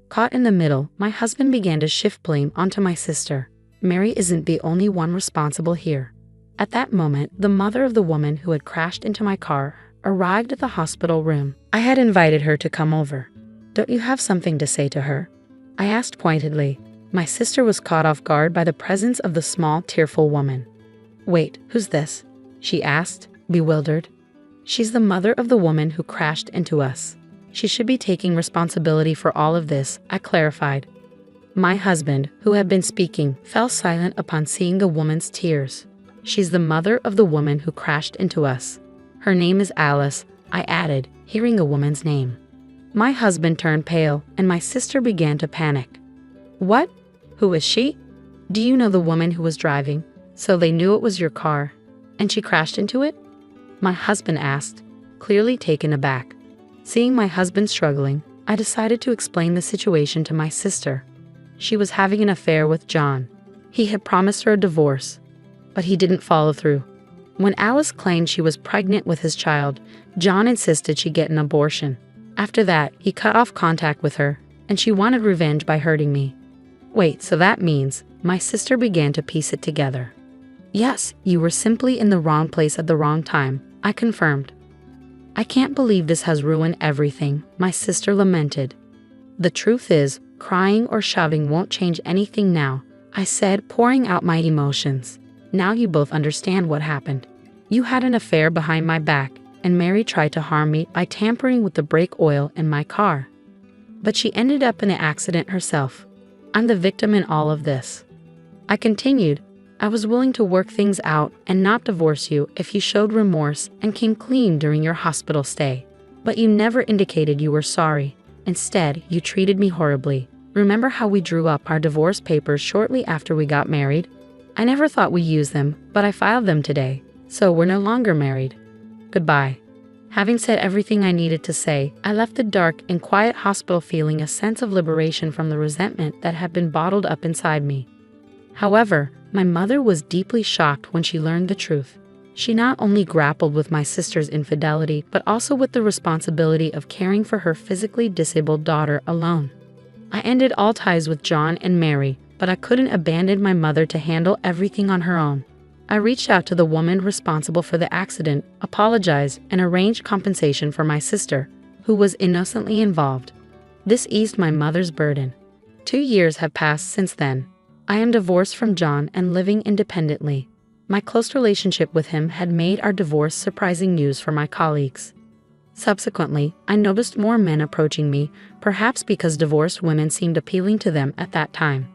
Caught in the middle, my husband began to shift blame onto my sister. Mary isn't the only one responsible here. At that moment, the mother of the woman who had crashed into my car arrived at the hospital room. I had invited her to come over. "Don't you have something to say to her?" I asked pointedly. My sister was caught off guard by the presence of the small, tearful woman. "Wait, who's this?" she asked, bewildered. "She's the mother of the woman who crashed into us. She should be taking responsibility for all of this," I clarified. My husband, who had been speaking, fell silent upon seeing the woman's tears. "She's the mother of the woman who crashed into us. Her name is Alice," I added, hearing a woman's name. My husband turned pale, and my sister began to panic. "What? Who is she? Do you know the woman who was driving? So they knew it was your car, and she crashed into it?" my husband asked, clearly taken aback. Seeing my husband struggling, I decided to explain the situation to my sister. She was having an affair with John. He had promised her a divorce, but he didn't follow through. When Alice claimed she was pregnant with his child, John insisted she get an abortion. After that, he cut off contact with her, and she wanted revenge by hurting me. "Wait, so that means..." My sister began to piece it together. "Yes, you were simply in the wrong place at the wrong time," I confirmed. "I can't believe this has ruined everything," my sister lamented. "The truth is, crying or shouting won't change anything now," I said, pouring out my emotions. "Now you both understand what happened. You had an affair behind my back, and Mary tried to harm me by tampering with the brake oil in my car. But she ended up in an accident herself. I'm the victim in all of this." I continued, "I was willing to work things out and not divorce you if you showed remorse and came clean during your hospital stay. But you never indicated you were sorry. Instead, you treated me horribly. Remember how we drew up our divorce papers shortly after we got married? I never thought we'd use them, but I filed them today, so we're no longer married. Goodbye." Having said everything I needed to say, I left the dark and quiet hospital feeling a sense of liberation from the resentment that had been bottled up inside me. However, my mother was deeply shocked when she learned the truth. She not only grappled with my sister's infidelity, but also with the responsibility of caring for her physically disabled daughter alone. I ended all ties with John and Mary, but I couldn't abandon my mother to handle everything on her own. I reached out to the woman responsible for the accident, apologized, and arranged compensation for my sister, who was innocently involved. This eased my mother's burden. 2 years have passed since then. I am divorced from John and living independently. My close relationship with him had made our divorce surprising news for my colleagues. Subsequently, I noticed more men approaching me, perhaps because divorced women seemed appealing to them at that time.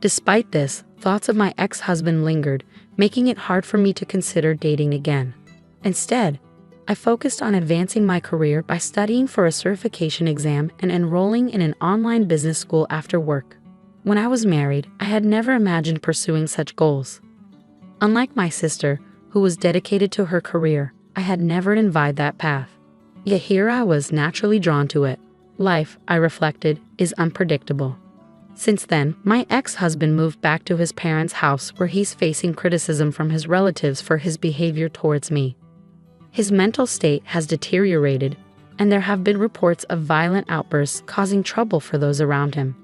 Despite this, thoughts of my ex-husband lingered, making it hard for me to consider dating again. Instead, I focused on advancing my career by studying for a certification exam and enrolling in an online business school after work. When I was married, I had never imagined pursuing such goals. Unlike my sister, who was dedicated to her career, I had never envied that path. Yet here I was naturally drawn to it. Life, I reflected, is unpredictable. Since then, my ex-husband moved back to his parents' house where he's facing criticism from his relatives for his behavior towards me. His mental state has deteriorated, and there have been reports of violent outbursts causing trouble for those around him.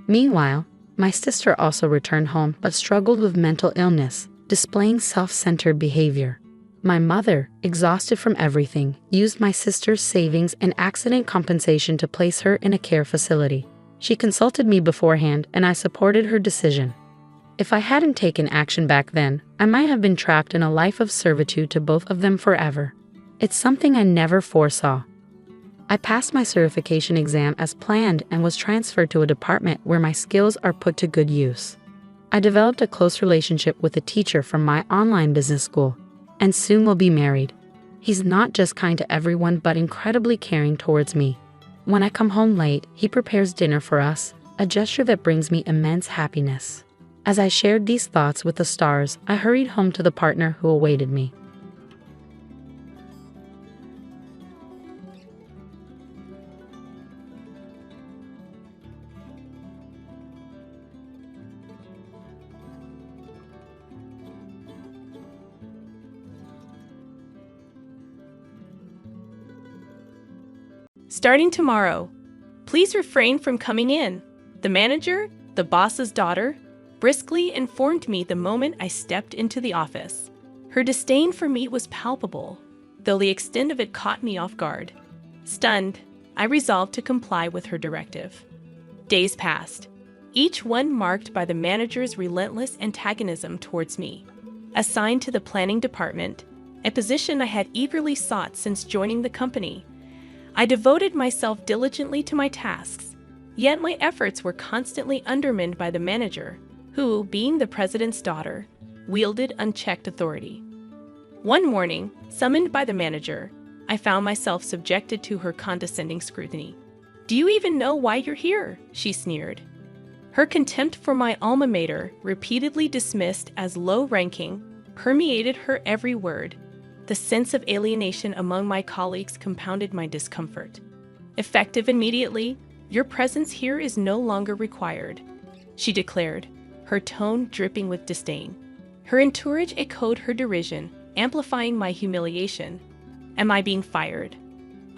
Meanwhile, my sister also returned home but struggled with mental illness, displaying self-centered behavior. My mother, exhausted from everything, used my sister's savings and accident compensation to place her in a care facility. She consulted me beforehand, and I supported her decision. If I hadn't taken action back then, I might have been trapped in a life of servitude to both of them forever. It's something I never foresaw. I passed my certification exam as planned and was transferred to a department where my skills are put to good use. I developed a close relationship with a teacher from my online business school, and soon will be married. He's not just kind to everyone but incredibly caring towards me. When I come home late, he prepares dinner for us, a gesture that brings me immense happiness. As I shared these thoughts with the stars, I hurried home to the partner who awaited me. Starting tomorrow, please refrain from coming in. The manager, the boss's daughter, briskly informed me the moment I stepped into the office. Her disdain for me was palpable, though the extent of it caught me off guard. Stunned, I resolved to comply with her directive. Days passed, each one marked by the manager's relentless antagonism towards me. Assigned to the planning department, a position I had eagerly sought since joining the company, I devoted myself diligently to my tasks, yet my efforts were constantly undermined by the manager, who, being the president's daughter, wielded unchecked authority. One morning, summoned by the manager, I found myself subjected to her condescending scrutiny. "Do you even know why you're here?" she sneered. Her contempt for my alma mater, repeatedly dismissed as low-ranking, permeated her every word. The sense of alienation among my colleagues compounded my discomfort. "Effective immediately, your presence here is no longer required," she declared, her tone dripping with disdain. Her entourage echoed her derision, amplifying my humiliation. "Am I being fired?"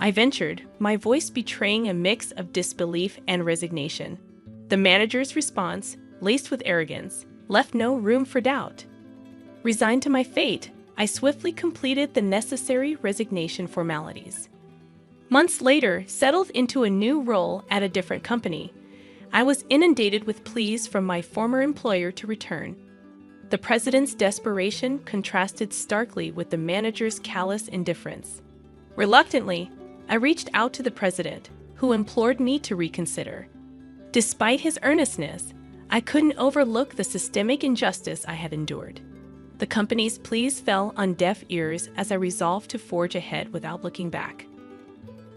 I ventured, my voice betraying a mix of disbelief and resignation. The manager's response, laced with arrogance, left no room for doubt. Resigned to my fate, I swiftly completed the necessary resignation formalities. Months later, settled into a new role at a different company, I was inundated with pleas from my former employer to return. The president's desperation contrasted starkly with the manager's callous indifference. Reluctantly, I reached out to the president, who implored me to reconsider. Despite his earnestness, I couldn't overlook the systemic injustice I had endured. The company's pleas fell on deaf ears as I resolved to forge ahead without looking back.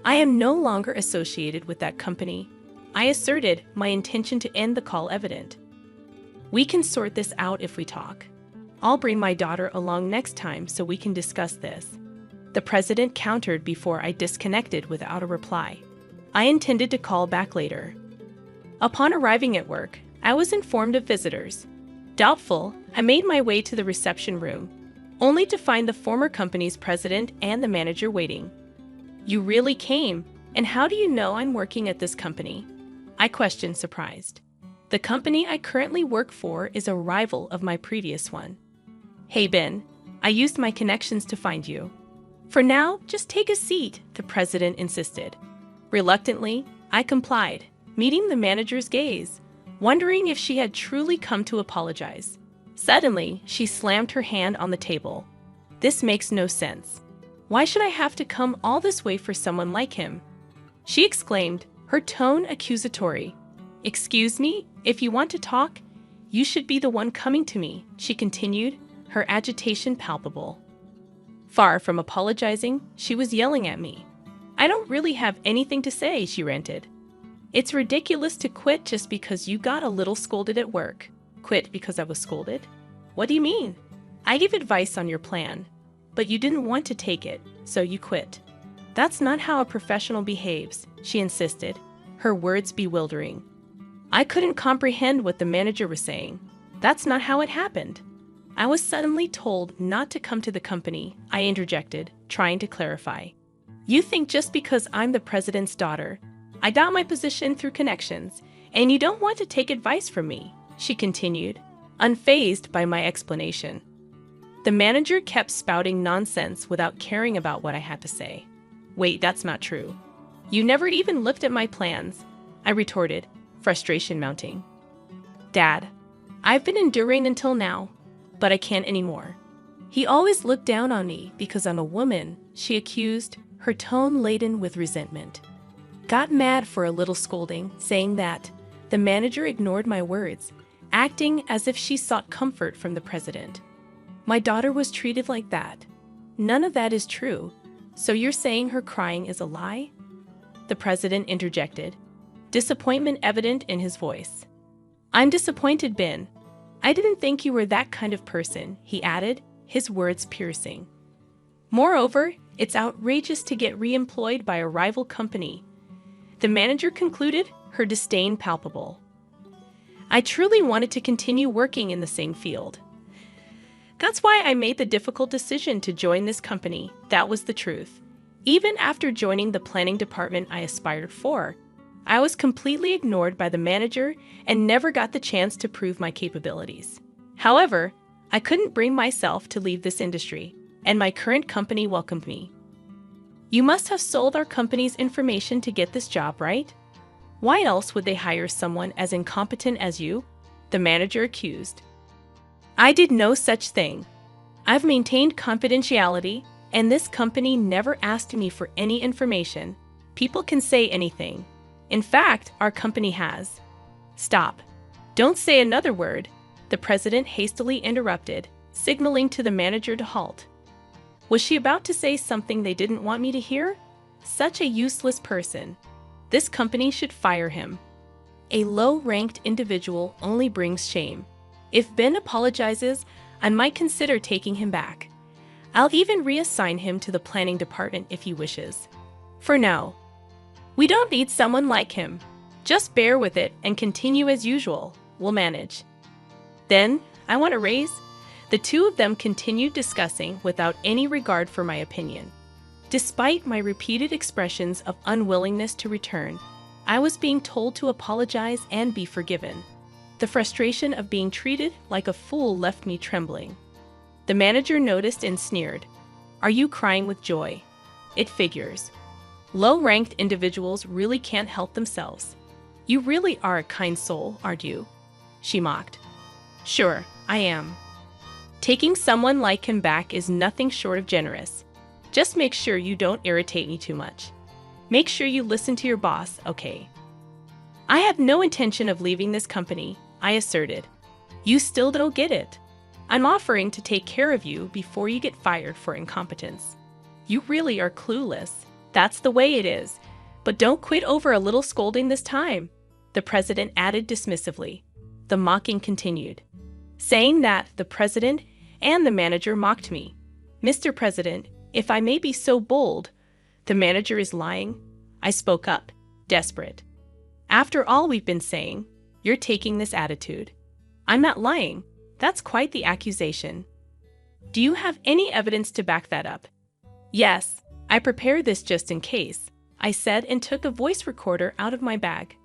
I am no longer associated with that company. I asserted, my intention to end the call evident. We can sort this out if we talk. I'll bring my daughter along next time so we can discuss this. The president countered before I disconnected without a reply. I intended to call back later. Upon arriving at work, I was informed of visitors. Doubtful, I made my way to the reception room, only to find the former company's president and the manager waiting. "You really came, and how do you know I'm working at this company?" I questioned, surprised. "The company I currently work for is a rival of my previous one." "Hey Ben, I used my connections to find you." "For now, just take a seat," the president insisted. Reluctantly, I complied, meeting the manager's gaze, wondering if she had truly come to apologize. Suddenly, she slammed her hand on the table. "This makes no sense. Why should I have to come all this way for someone like him?" she exclaimed, her tone accusatory. "Excuse me, if you want to talk, you should be the one coming to me," she continued, her agitation palpable. Far from apologizing, she was yelling at me. "I don't really have anything to say," she ranted. "It's ridiculous to quit just because you got a little scolded at work." "Quit because I was scolded? What do you mean? I gave advice on your plan, but you didn't want to take it, so you quit." "That's not how a professional behaves," she insisted, her words bewildering. I couldn't comprehend what the manager was saying. "That's not how it happened." "I was suddenly told not to come to the company," I interjected, trying to clarify. "You think just because I'm the president's daughter, I got my position through connections, and you don't want to take advice from me," she continued, unfazed by my explanation. The manager kept spouting nonsense without caring about what I had to say. "Wait, that's not true. You never even looked at my plans," I retorted, frustration mounting. "Dad, I've been enduring until now, but I can't anymore." "He always looked down on me because I'm a woman," she accused, her tone laden with resentment. Got mad for a little scolding, saying that. The manager ignored my words, acting as if she sought comfort from the president. "My daughter was treated like that." "None of that is true. So you're saying her crying is a lie?" The president interjected, disappointment evident in his voice. "I'm disappointed, Ben. I didn't think you were that kind of person," he added, his words piercing. "Moreover, it's outrageous to get re-employed by a rival company." The manager concluded, her disdain palpable. "I truly wanted to continue working in the same field. That's why I made the difficult decision to join this company. That was the truth. Even after joining the planning department I aspired for, I was completely ignored by the manager and never got the chance to prove my capabilities. However, I couldn't bring myself to leave this industry, and my current company welcomed me." "You must have sold our company's information to get this job, right? Why else would they hire someone as incompetent as you?" the manager accused. "I did no such thing. I've maintained confidentiality, and this company never asked me for any information. People can say anything. In fact, our company has." "Stop. Don't say another word," the president hastily interrupted, signaling to the manager to halt. Was she about to say something they didn't want me to hear? Such a useless person. This company should fire him. A low-ranked individual only brings shame. If Ben apologizes, I might consider taking him back. I'll even reassign him to the planning department if he wishes. For now, we don't need someone like him. Just bear with it and continue as usual. We'll manage. Then, I want a raise. The two of them continued discussing without any regard for my opinion. Despite my repeated expressions of unwillingness to return, I was being told to apologize and be forgiven. The frustration of being treated like a fool left me trembling. The manager noticed and sneered. "Are you crying with joy? It figures. Low-ranked individuals really can't help themselves. You really are a kind soul, aren't you?" she mocked. "Sure, I am. Taking someone like him back is nothing short of generous. Just make sure you don't irritate me too much. Make sure you listen to your boss, okay? I have no intention of leaving this company, I asserted. You still don't get it. I'm offering to take care of you before you get fired for incompetence. You really are clueless. That's the way it is. But don't quit over a little scolding this time, the president added dismissively. The mocking continued. Saying that, the president and the manager mocked me. Mr. President, if I may be so bold, the manager is lying. I spoke up, desperate. After all we've been saying, you're taking this attitude. I'm not lying. That's quite the accusation. Do you have any evidence to back that up? Yes, I prepared this just in case, I said and took a voice recorder out of my bag.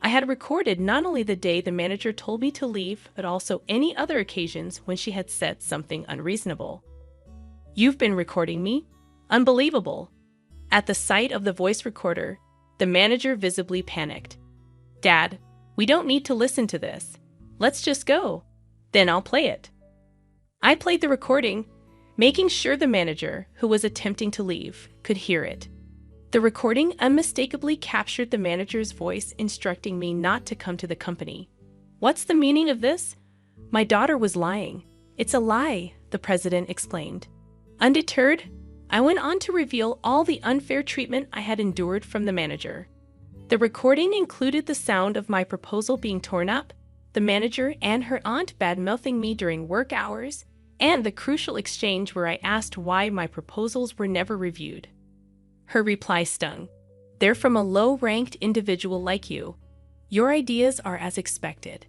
I had recorded not only the day the manager told me to leave, but also any other occasions when she had said something unreasonable. You've been recording me? Unbelievable. At the sight of the voice recorder, the manager visibly panicked. Dad, we don't need to listen to this. Let's just go. Then I'll play it. I played the recording, making sure the manager, who was attempting to leave, could hear it. The recording unmistakably captured the manager's voice instructing me not to come to the company. What's the meaning of this? My daughter was lying. It's a lie, the president explained. Undeterred, I went on to reveal all the unfair treatment I had endured from the manager. The recording included the sound of my proposal being torn up, the manager and her aunt bad-mouthing me during work hours, and the crucial exchange where I asked why my proposals were never reviewed. Her reply stung. They're from a low-ranked individual like you. Your ideas are as expected.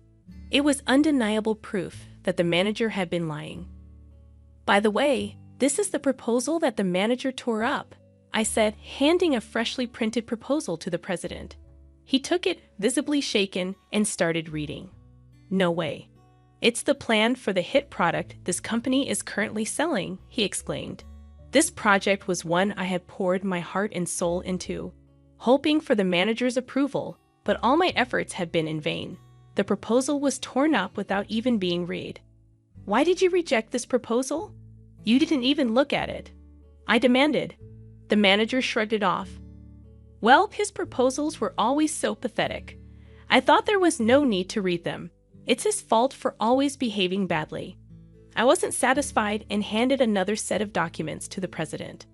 It was undeniable proof that the manager had been lying. By the way, this is the proposal that the manager tore up, I said, handing a freshly printed proposal to the president. He took it, visibly shaken, and started reading. No way. It's the plan for the hit product this company is currently selling, he explained. This project was one I had poured my heart and soul into, hoping for the manager's approval, but all my efforts had been in vain. The proposal was torn up without even being read. Why did you reject this proposal? You didn't even look at it, I demanded. The manager shrugged it off. Well, his proposals were always so pathetic. I thought there was no need to read them. It's his fault for always behaving badly. I wasn't satisfied and handed another set of documents to the president.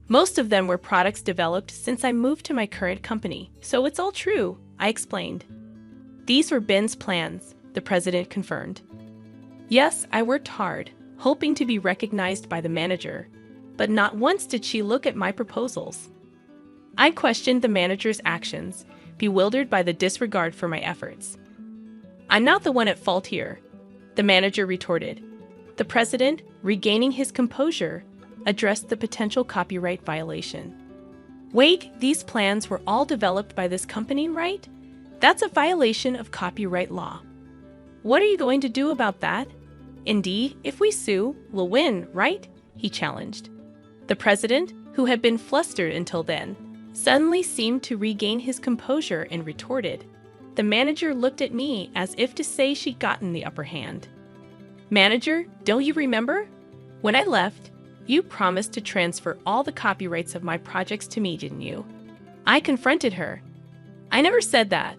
Most of them were products developed since I moved to my current company, so it's all true, I explained. These were Ben's plans, the president confirmed. Yes, I worked hard, hoping to be recognized by the manager, but not once did she look at my proposals. I questioned the manager's actions, bewildered by the disregard for my efforts. I'm not the one at fault here, the manager retorted. The president, regaining his composure, addressed the potential copyright violation. Wait, these plans were all developed by this company, right? That's a violation of copyright law. What are you going to do about that? Indeed, if we sue, we'll win, right? He challenged. The president, who had been flustered until then, suddenly seemed to regain his composure and retorted. The manager looked at me as if to say she'd gotten the upper hand. Manager, don't you remember? When I left, you promised to transfer all the copyrights of my projects to me, didn't you? I confronted her. I never said that.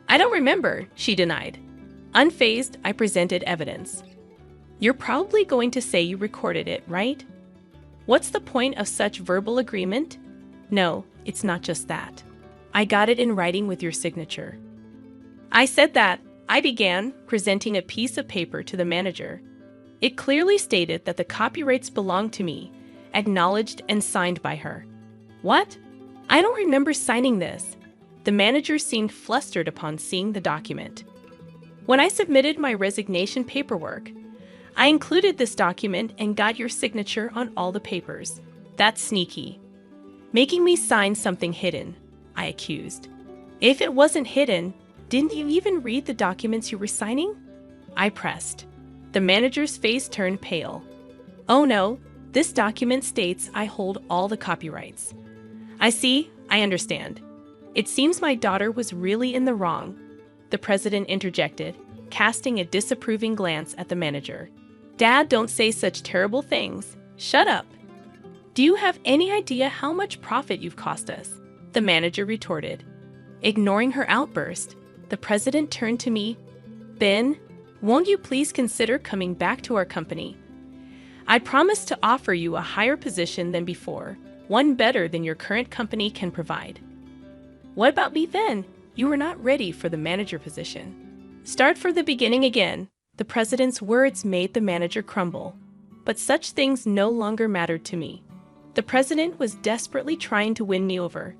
I don't remember, she denied. Unfazed, I presented evidence. You're probably going to say you recorded it, right? What's the point of such verbal agreement? No, it's not just that. I got it in writing with your signature. I said that. I began, presenting a piece of paper to the manager. It clearly stated that the copyrights belonged to me, acknowledged and signed by her. What? I don't remember signing this. The manager seemed flustered upon seeing the document. When I submitted my resignation paperwork, I included this document and got your signature on all the papers. That's sneaky. Making me sign something hidden, I accused. If it wasn't hidden, didn't you even read the documents you were signing? I pressed. The manager's face turned pale. Oh no, this document states I hold all the copyrights. I see, I understand. It seems my daughter was really in the wrong, the president interjected, casting a disapproving glance at the manager. Dad, don't say such terrible things. Shut up. Do you have any idea how much profit you've cost us? The manager retorted. Ignoring her outburst, the president turned to me. Ben, won't you please consider coming back to our company? I promise to offer you a higher position than before, one better than your current company can provide. What about me then? You were not ready for the manager position. Start from the beginning again. The president's words made the manager crumble. But such things no longer mattered to me. The president was desperately trying to win me over.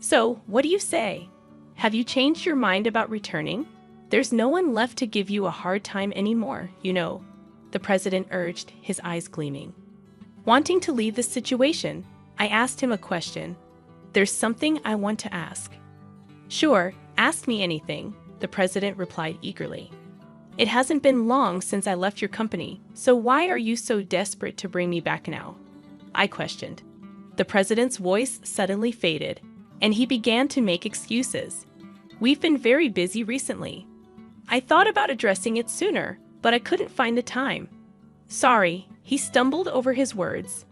So, what do you say? Have you changed your mind about returning? There's no one left to give you a hard time anymore, you know, the president urged, his eyes gleaming. Wanting to leave the situation, I asked him a question. There's something I want to ask. Sure, ask me anything, the president replied eagerly. It hasn't been long since I left your company, so why are you so desperate to bring me back now? I questioned. The president's voice suddenly faded, and he began to make excuses. We've been very busy recently. I thought about addressing it sooner, but I couldn't find the time. Sorry, he stumbled over his words.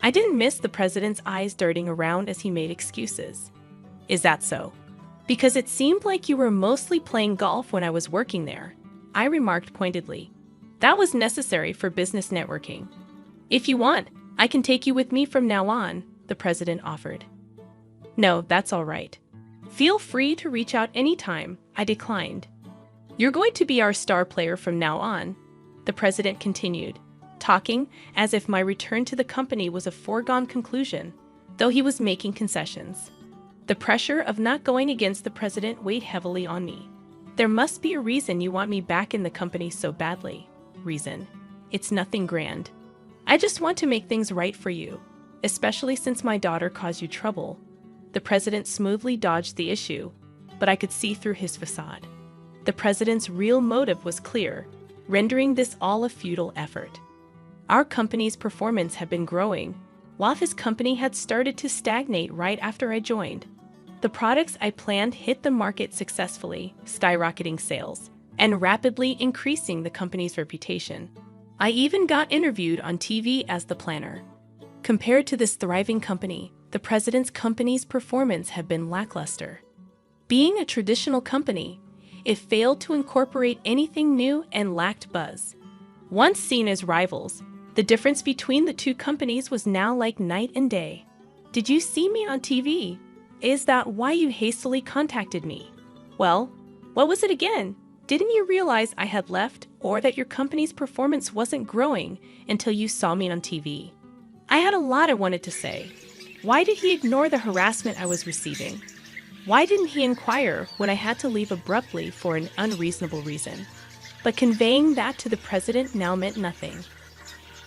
I didn't miss the president's eyes darting around as he made excuses. Is that so? Because it seemed like you were mostly playing golf when I was working there, I remarked pointedly. That was necessary for business networking. If you want, I can take you with me from now on, the president offered. No, that's all right. Feel free to reach out anytime, I declined. You're going to be our star player from now on, the president continued, talking as if my return to the company was a foregone conclusion, though he was making concessions. The pressure of not going against the president weighed heavily on me. There must be a reason you want me back in the company so badly. Reason? It's nothing grand. I just want to make things right for you, especially since my daughter caused you trouble. The president smoothly dodged the issue, but I could see through his facade. The president's real motive was clear, rendering this all a futile effort. Our company's performance had been growing, while his company had started to stagnate right after I joined. The products I planned hit the market successfully, skyrocketing sales, and rapidly increasing the company's reputation. I even got interviewed on TV as the planner. Compared to this thriving company, the president's company's performance had been lackluster. Being a traditional company, it failed to incorporate anything new and lacked buzz. Once seen as rivals, the difference between the two companies was now like night and day. Did you see me on TV? Is that why you hastily contacted me? Well, what was it again? Didn't you realize I had left or that your company's performance wasn't growing until you saw me on TV? I had a lot I wanted to say. Why did he ignore the harassment I was receiving? Why didn't he inquire when I had to leave abruptly for an unreasonable reason? But conveying that to the president now meant nothing.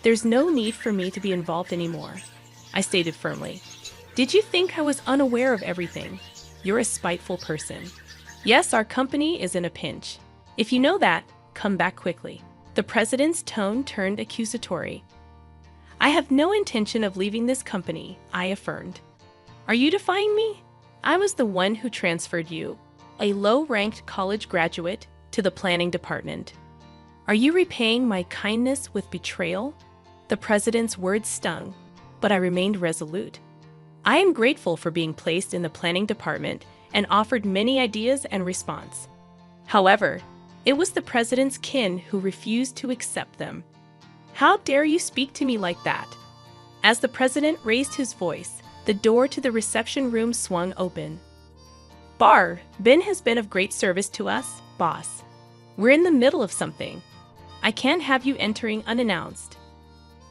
There's no need for me to be involved anymore, I stated firmly. Did you think I was unaware of everything? You're a spiteful person. Yes, our company is in a pinch. If you know that, come back quickly. The president's tone turned accusatory. I have no intention of leaving this company, I affirmed. Are you defying me? I was the one who transferred you, a low-ranked college graduate, to the planning department. Are you repaying my kindness with betrayal? The president's words stung, but I remained resolute. I am grateful for being placed in the planning department and offered many ideas and response. However, it was the president's kin who refused to accept them. How dare you speak to me like that? As the president raised his voice, the door to the reception room swung open. Ben has been of great service to us, boss. We're in the middle of something. I can't have you entering unannounced.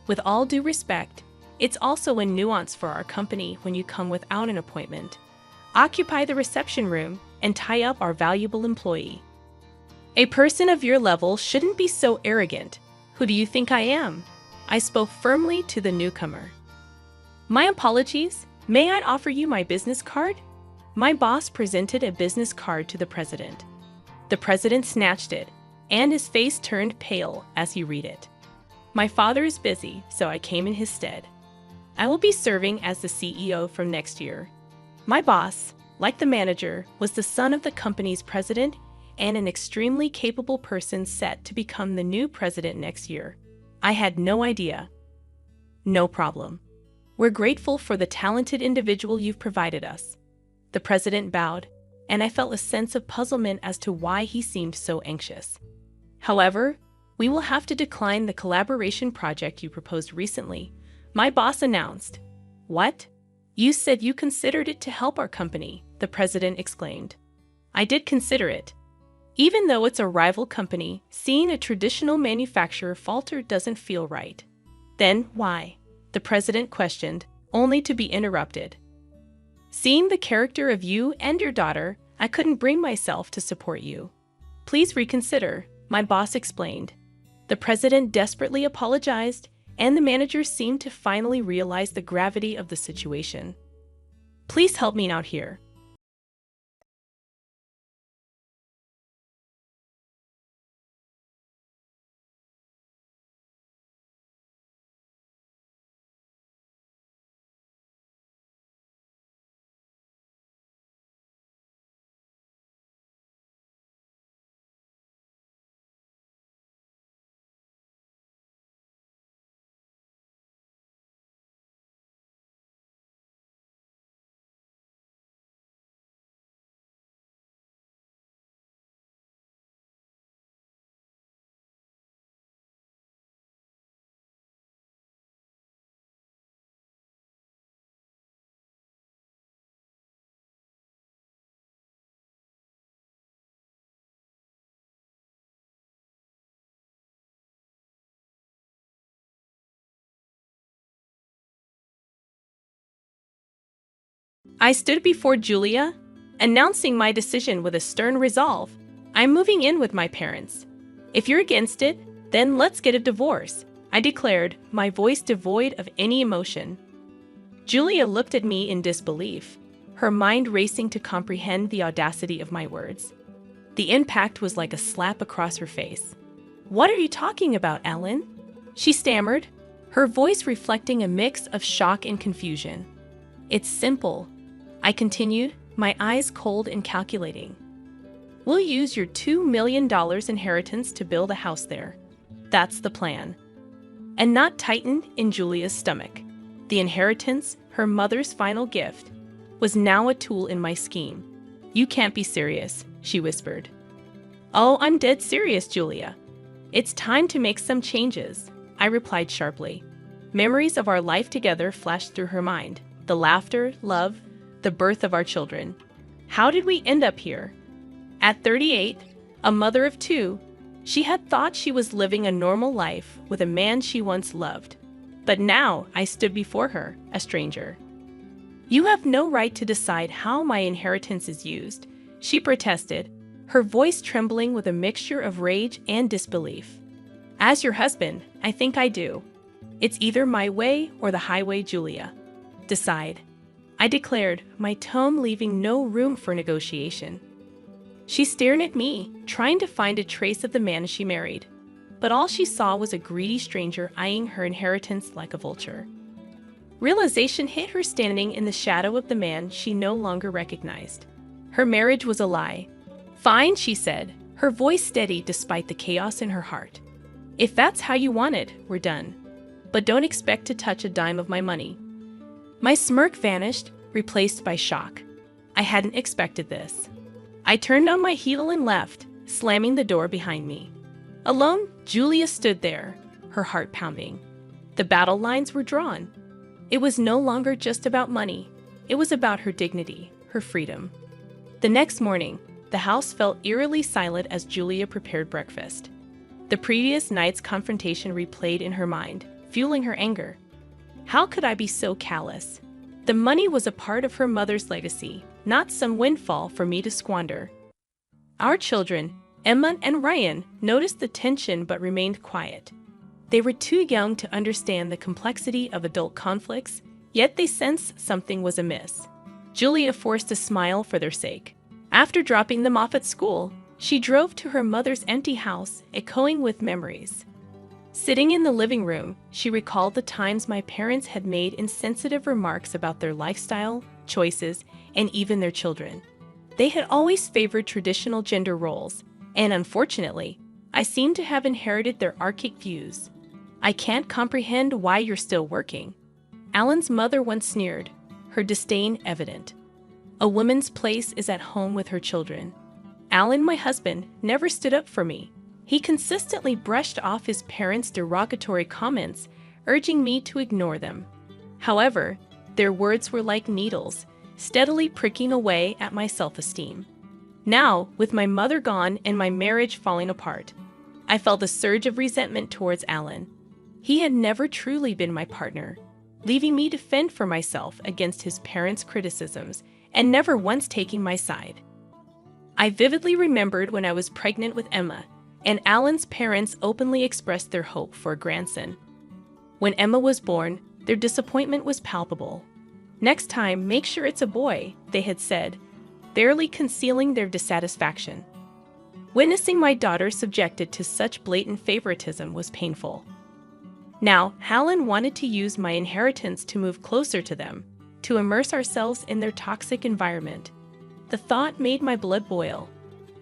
With all due respect, it's also a nuance for our company when you come without an appointment. Occupy the reception room and tie up our valuable employee. A person of your level shouldn't be so arrogant. Who do you think I am? I spoke firmly to the newcomer. My apologies. May I offer you my business card? My boss presented a business card to the president. The president snatched it, and his face turned pale as he read it. My father is busy, so I came in his stead. I will be serving as the CEO from next year. My boss, like the manager, was the son of the company's president and an extremely capable person set to become the new president next year. I had no idea. No problem. We're grateful for the talented individual you've provided us. The president bowed, and I felt a sense of puzzlement as to why he seemed so anxious. However, we will have to decline the collaboration project you proposed recently, my boss announced. What? You said you considered it to help our company, the president exclaimed. I did consider it. Even though it's a rival company, seeing a traditional manufacturer falter doesn't feel right. Then why? The president questioned, only to be interrupted. Seeing the character of you and your daughter, I couldn't bring myself to support you. Please reconsider, my boss explained. The president desperately apologized, and the manager seemed to finally realize the gravity of the situation. Please help me out here. I stood before Julia, announcing my decision with a stern resolve. I'm moving in with my parents. If you're against it, then let's get a divorce, I declared, my voice devoid of any emotion. Julia looked at me in disbelief, her mind racing to comprehend the audacity of my words. The impact was like a slap across her face. What are you talking about, Ellen? She stammered, her voice reflecting a mix of shock and confusion. It's simple, I continued, my eyes cold and calculating. We'll use your $2 million inheritance to build a house there. That's the plan. A knot tightened in Julia's stomach. The inheritance, her mother's final gift, was now a tool in my scheme. You can't be serious, she whispered. Oh, I'm dead serious, Julia. It's time to make some changes, I replied sharply. Memories of our life together flashed through her mind. The laughter, love, the birth of our children. How did we end up here? At 38, a mother of two, she had thought she was living a normal life with a man she once loved. But now I stood before her, a stranger. You have no right to decide how my inheritance is used, she protested, her voice trembling with a mixture of rage and disbelief. As your husband, I think I do. It's either my way or the highway, Julia. Decide, I declared, my tone leaving no room for negotiation. She stared at me, trying to find a trace of the man she married, but all she saw was a greedy stranger eyeing her inheritance like a vulture. Realization hit her standing in the shadow of the man she no longer recognized. Her marriage was a lie. Fine, she said, her voice steady despite the chaos in her heart. If that's how you want it, we're done. But don't expect to touch a dime of my money. My smirk vanished, replaced by shock. I hadn't expected this. I turned on my heel and left, slamming the door behind me. Alone, Julia stood there, her heart pounding. The battle lines were drawn. It was no longer just about money. It was about her dignity, her freedom. The next morning, the house felt eerily silent as Julia prepared breakfast. The previous night's confrontation replayed in her mind, fueling her anger. How could I be so callous? The money was a part of her mother's legacy, not some windfall for me to squander. Our children, Emma and Ryan, noticed the tension but remained quiet. They were too young to understand the complexity of adult conflicts, yet they sensed something was amiss. Julia forced a smile for their sake. After dropping them off at school, she drove to her mother's empty house, echoing with memories. Sitting in the living room, she recalled the times my parents had made insensitive remarks about their lifestyle, choices, and even their children. They had always favored traditional gender roles, and unfortunately, I seemed to have inherited their archaic views. I can't comprehend why you're still working. Alan's mother once sneered, her disdain evident. A woman's place is at home with her children. Alan, my husband, never stood up for me. He consistently brushed off his parents' derogatory comments, urging me to ignore them. However, their words were like needles, steadily pricking away at my self-esteem. Now, with my mother gone and my marriage falling apart, I felt a surge of resentment towards Alan. He had never truly been my partner, leaving me to fend for myself against his parents' criticisms and never once taking my side. I vividly remembered when I was pregnant with Emma, and Alan's parents openly expressed their hope for a grandson. When Emma was born, their disappointment was palpable. "Next time, make sure it's a boy," they had said, barely concealing their dissatisfaction. Witnessing my daughter subjected to such blatant favoritism was painful. Now, Alan wanted to use my inheritance to move closer to them, to immerse ourselves in their toxic environment. The thought made my blood boil.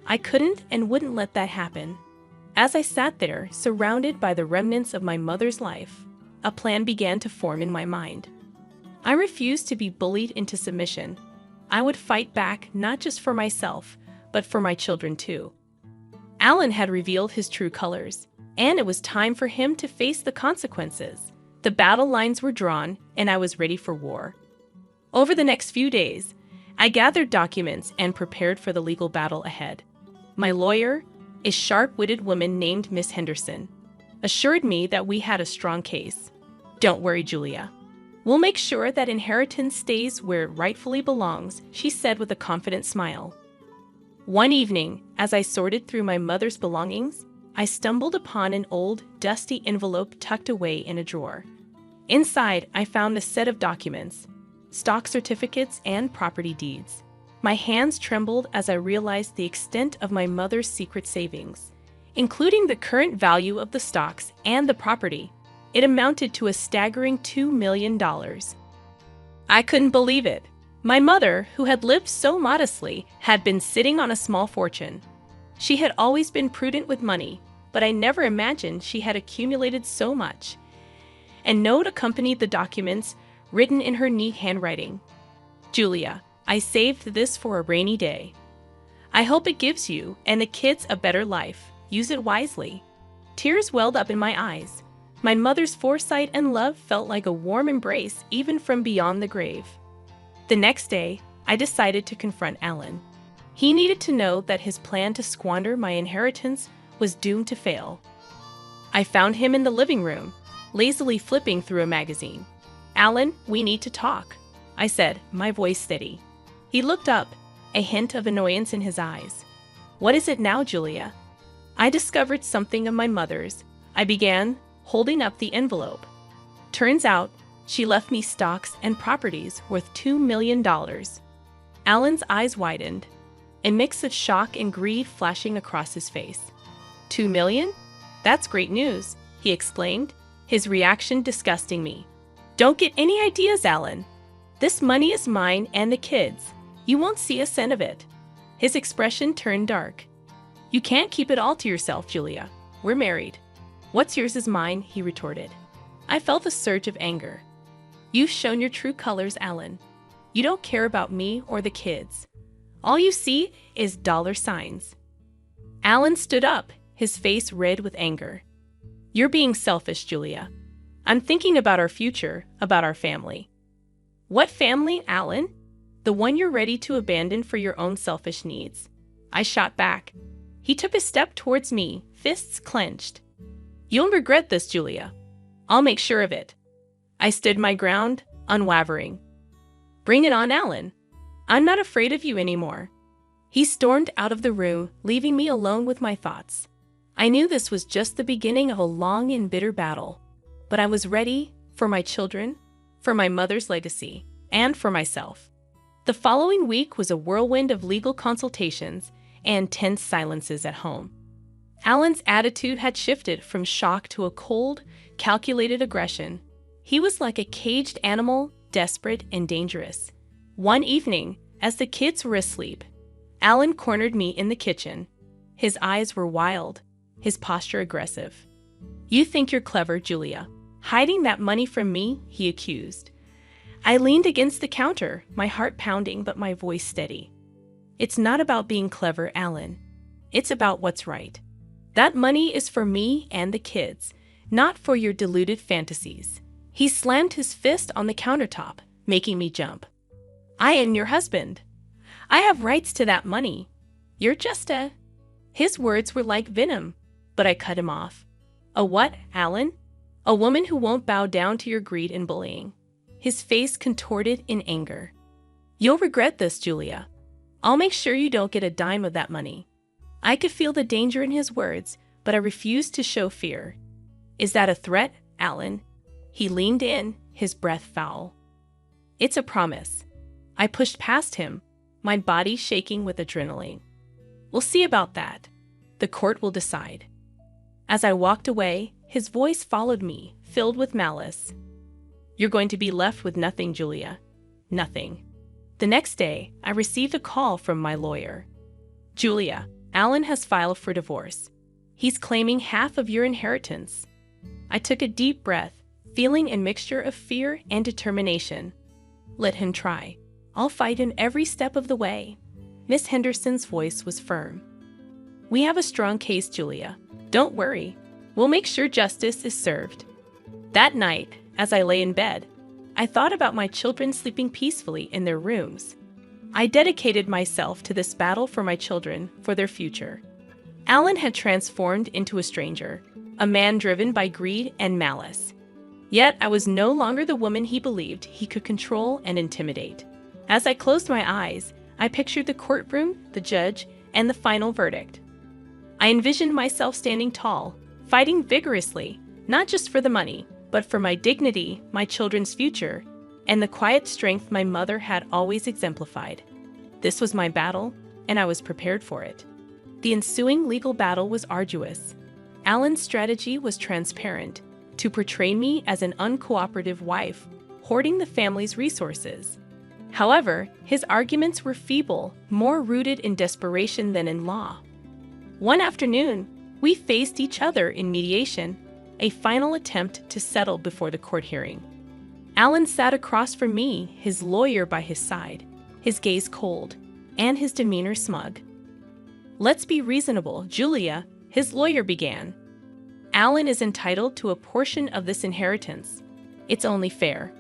I couldn't and wouldn't let that happen. As I sat there, surrounded by the remnants of my mother's life, a plan began to form in my mind. I refused to be bullied into submission. I would fight back not just for myself, but for my children too. Alan had revealed his true colors, and it was time for him to face the consequences. The battle lines were drawn, and I was ready for war. Over the next few days, I gathered documents and prepared for the legal battle ahead. My lawyer, a sharp-witted woman named Miss Henderson, assured me that we had a strong case. "Don't worry, Julia. We'll make sure that inheritance stays where it rightfully belongs," she said with a confident smile. One evening, as I sorted through my mother's belongings, I stumbled upon an old, dusty envelope tucked away in a drawer. Inside, I found a set of documents, stock certificates, and property deeds. My hands trembled as I realized the extent of my mother's secret savings, including the current value of the stocks and the property. It amounted to a staggering $2 million. I couldn't believe it. My mother, who had lived so modestly, had been sitting on a small fortune. She had always been prudent with money, but I never imagined she had accumulated so much. A note accompanied the documents, written in her neat handwriting. "Julia, I saved this for a rainy day. I hope it gives you and the kids a better life. Use it wisely." Tears welled up in my eyes. My mother's foresight and love felt like a warm embrace even from beyond the grave. The next day, I decided to confront Alan. He needed to know that his plan to squander my inheritance was doomed to fail. I found him in the living room, lazily flipping through a magazine. "Alan, we need to talk," I said, my voice steady. He looked up, a hint of annoyance in his eyes. "What is it now, Julia?" I discovered something of my mother's. I began, holding up the envelope. Turns out, she left me stocks and properties worth $2 million. Alan's eyes widened, a mix of shock and greed flashing across his face. $2 million? That's great news, he exclaimed, his reaction disgusting me. "Don't get any ideas, Alan. This money is mine and the kids. You won't see a cent of it." His expression turned dark. "You can't keep it all to yourself, Julia. We're married." "What's yours is mine," he retorted. I felt a surge of anger. "You've shown your true colors, Alan. You don't care about me or the kids. All you see is dollar signs." Alan stood up, his face red with anger. "You're being selfish, Julia. I'm thinking about our future, about our family." "What family, Alan? The one you're ready to abandon for your own selfish needs?" I shot back. He took a step towards me, fists clenched. "You'll regret this, Julia. I'll make sure of it." I stood my ground, unwavering. "Bring it on, Alan. I'm not afraid of you anymore." He stormed out of the room, leaving me alone with my thoughts. I knew this was just the beginning of a long and bitter battle, but I was ready for my children, for my mother's legacy, and for myself. The following week was a whirlwind of legal consultations and tense silences at home. Alan's attitude had shifted from shock to a cold, calculated aggression. He was like a caged animal, desperate and dangerous. One evening, as the kids were asleep, Alan cornered me in the kitchen. His eyes were wild, his posture aggressive. You think you're clever, Julia. Hiding that money from me, he accused. I leaned against the counter, my heart pounding but my voice steady. It's not about being clever, Alan. It's about what's right. That money is for me and the kids, not for your deluded fantasies. He slammed his fist on the countertop, making me jump. I am your husband. I have rights to that money. You're just a... His words were like venom, but I cut him off. A what, Alan? A woman who won't bow down to your greed and bullying. His face contorted in anger. You'll regret this, Julia. I'll make sure you don't get a dime of that money. I could feel the danger in his words, but I refused to show fear. Is that a threat, Alan? He leaned in, his breath foul. It's a promise. I pushed past him, my body shaking with adrenaline. We'll see about that. The court will decide. As I walked away, his voice followed me, filled with malice. You're going to be left with nothing, Julia. Nothing. The next day, I received a call from my lawyer. Julia, Alan has filed for divorce. He's claiming half of your inheritance. I took a deep breath, feeling a mixture of fear and determination. Let him try. I'll fight him every step of the way. Miss Henderson's voice was firm. We have a strong case, Julia. Don't worry. We'll make sure justice is served. That night, as I lay in bed, I thought about my children sleeping peacefully in their rooms. I dedicated myself to this battle for my children, for their future. Alan had transformed into a stranger, a man driven by greed and malice. Yet I was no longer the woman he believed he could control and intimidate. As I closed my eyes, I pictured the courtroom, the judge, and the final verdict. I envisioned myself standing tall, fighting vigorously, not just for the money, but for my dignity, my children's future, and the quiet strength my mother had always exemplified. This was my battle, and I was prepared for it. The ensuing legal battle was arduous. Alan's strategy was transparent, to portray me as an uncooperative wife, hoarding the family's resources. However, his arguments were feeble, more rooted in desperation than in law. One afternoon, we faced each other in mediation, a final attempt to settle before the court hearing. Alan sat across from me, his lawyer by his side, his gaze cold, and his demeanor smug. Let's be reasonable, Julia, his lawyer began. Alan is entitled to a portion of this inheritance. It's only fair.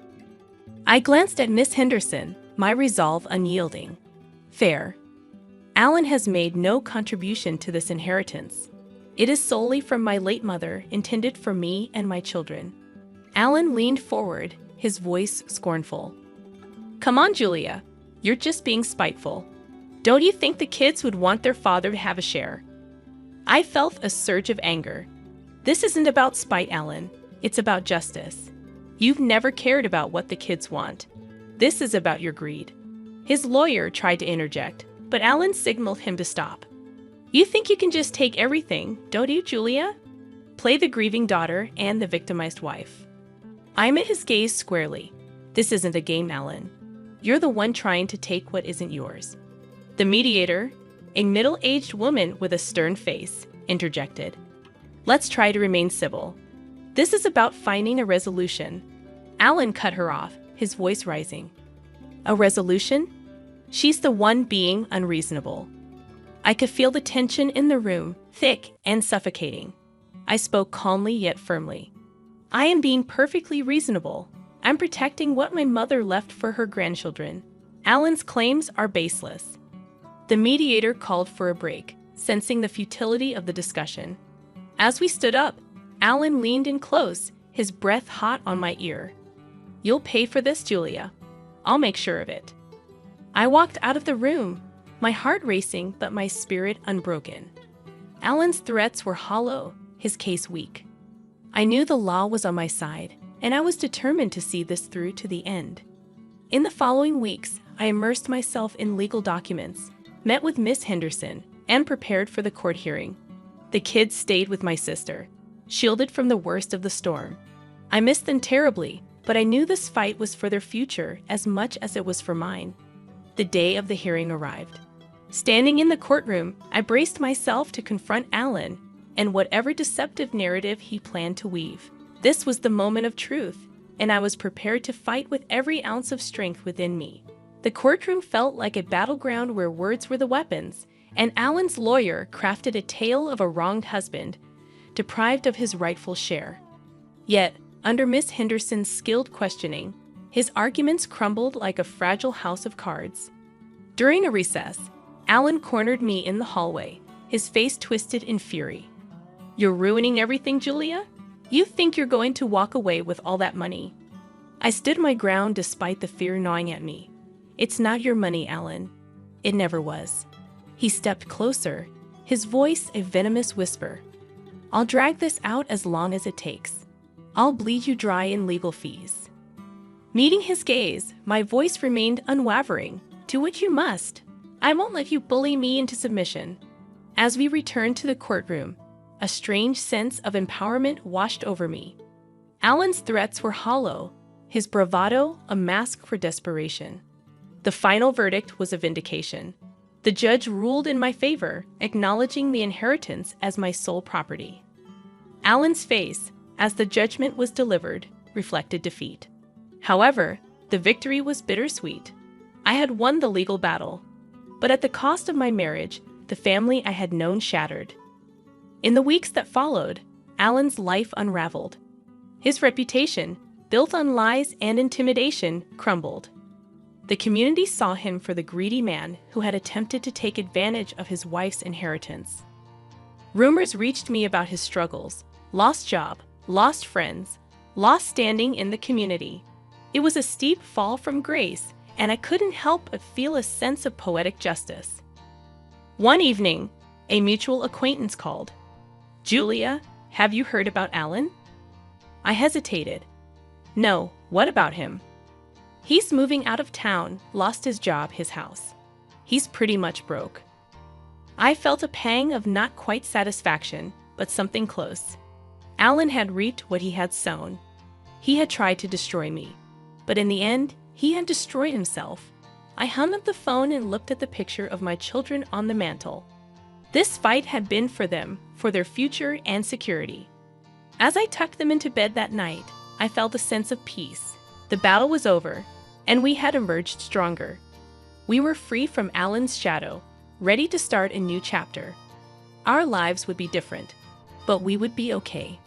I glanced at Miss Henderson, my resolve unyielding. Fair. Alan has made no contribution to this inheritance. It is solely from my late mother, intended for me and my children. Alan leaned forward, his voice scornful. Come on, Julia. You're just being spiteful. Don't you think the kids would want their father to have a share? I felt a surge of anger. This isn't about spite, Alan. It's about justice. You've never cared about what the kids want. This is about your greed. His lawyer tried to interject, but Alan signaled him to stop. You think you can just take everything, don't you, Julia? Play the grieving daughter and the victimized wife. I met his gaze squarely. This isn't a game, Alan. You're the one trying to take what isn't yours. The mediator, a middle-aged woman with a stern face, interjected. Let's try to remain civil. This is about finding a resolution. Alan cut her off, his voice rising. A resolution? She's the one being unreasonable. I could feel the tension in the room, thick and suffocating. I spoke calmly yet firmly. I am being perfectly reasonable. I'm protecting what my mother left for her grandchildren. Alan's claims are baseless. The mediator called for a break, sensing the futility of the discussion. As we stood up, Alan leaned in close, his breath hot on my ear. You'll pay for this, Julia. I'll make sure of it. I walked out of the room, my heart racing but my spirit unbroken. Alan's threats were hollow, his case weak. I knew the law was on my side, and I was determined to see this through to the end. In the following weeks, I immersed myself in legal documents, met with Miss Henderson, and prepared for the court hearing. The kids stayed with my sister, shielded from the worst of the storm. I missed them terribly, but I knew this fight was for their future as much as it was for mine. The day of the hearing arrived. Standing in the courtroom, I braced myself to confront Alan, and whatever deceptive narrative he planned to weave. This was the moment of truth, and I was prepared to fight with every ounce of strength within me. The courtroom felt like a battleground where words were the weapons, and Alan's lawyer crafted a tale of a wronged husband, deprived of his rightful share. Yet, under Miss Henderson's skilled questioning, his arguments crumbled like a fragile house of cards. During a recess, Alan cornered me in the hallway, his face twisted in fury. "You're ruining everything, Julia? You think you're going to walk away with all that money?" I stood my ground despite the fear gnawing at me. "It's not your money, Alan. It never was." He stepped closer, his voice a venomous whisper. "I'll drag this out as long as it takes. I'll bleed you dry in legal fees." Meeting his gaze, my voice remained unwavering. "Do what you must. I won't let you bully me into submission." As we returned to the courtroom, a strange sense of empowerment washed over me. Alan's threats were hollow, his bravado a mask for desperation. The final verdict was a vindication. The judge ruled in my favor, acknowledging the inheritance as my sole property. Alan's face, as the judgment was delivered, reflected defeat. However, the victory was bittersweet. I had won the legal battle, but at the cost of my marriage, the family I had known shattered. In the weeks that followed, Alan's life unraveled. His reputation, built on lies and intimidation, crumbled. The community saw him for the greedy man who had attempted to take advantage of his wife's inheritance. Rumors reached me about his struggles: lost job, lost friends, lost standing in the community. It was a steep fall from grace, and I couldn't help but feel a sense of poetic justice. One evening, a mutual acquaintance called. "Julia, have you heard about Alan?" I hesitated. "No, what about him?" "He's moving out of town, lost his job, his house. He's pretty much broke." I felt a pang of not quite satisfaction, but something close. Alan had reaped what he had sown. He had tried to destroy me, but in the end, he had destroyed himself. I hung up the phone and looked at the picture of my children on the mantel. This fight had been for them, for their future and security. As I tucked them into bed that night, I felt a sense of peace. The battle was over, and we had emerged stronger. We were free from Alan's shadow, ready to start a new chapter. Our lives would be different, but we would be okay.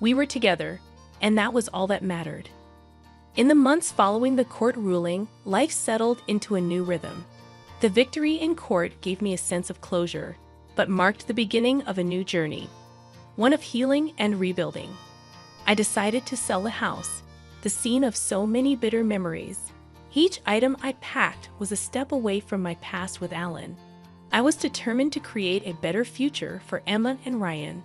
We were together, and that was all that mattered. In the months following the court ruling, life settled into a new rhythm. The victory in court gave me a sense of closure, but marked the beginning of a new journey, one of healing and rebuilding. I decided to sell the house, the scene of so many bitter memories. Each item I packed was a step away from my past with Alan. I was determined to create a better future for Emma and Ryan.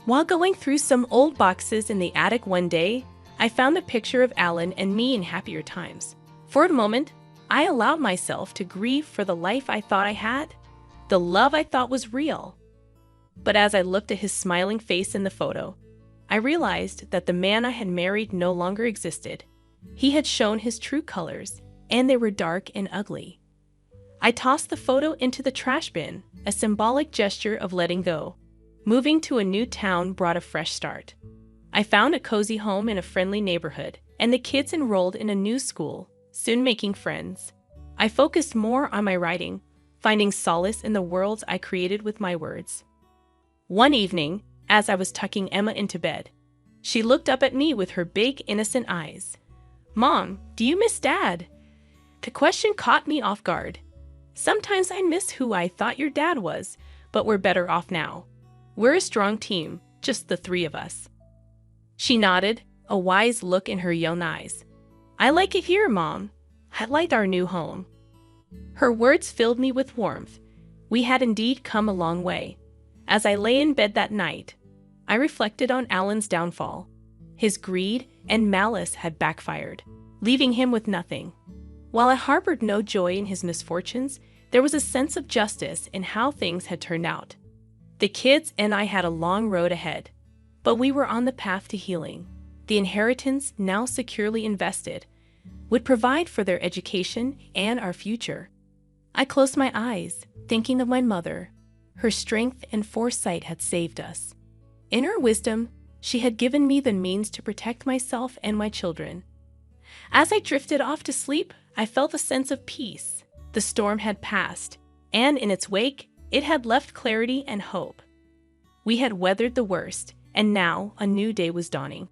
While going through some old boxes in the attic one day, I found a picture of Alan and me in happier times. For a moment, I allowed myself to grieve for the life I thought I had, the love I thought was real. But as I looked at his smiling face in the photo, I realized that the man I had married no longer existed. He had shown his true colors, and they were dark and ugly. I tossed the photo into the trash bin, a symbolic gesture of letting go. Moving to a new town brought a fresh start. I found a cozy home in a friendly neighborhood, and the kids enrolled in a new school, soon making friends. I focused more on my writing, finding solace in the worlds I created with my words. One evening, as I was tucking Emma into bed, she looked up at me with her big, innocent eyes. "Mom, do you miss Dad?" The question caught me off guard. "Sometimes I miss who I thought your dad was, but we're better off now. We're a strong team, just the three of us." She nodded, a wise look in her young eyes. "I like it here, Mom. I like our new home." Her words filled me with warmth. We had indeed come a long way. As I lay in bed that night, I reflected on Alan's downfall. His greed and malice had backfired, leaving him with nothing. While I harbored no joy in his misfortunes, there was a sense of justice in how things had turned out. The kids and I had a long road ahead, but we were on the path to healing. The inheritance, now securely invested, would provide for their education and our future. I closed my eyes, thinking of my mother, Her strength and foresight had saved us. In her wisdom, she had given me the means to protect myself and my children. As I drifted off to sleep, I felt a sense of peace. The storm had passed, and in its wake, it had left clarity and hope. We had weathered the worst, and now a new day was dawning.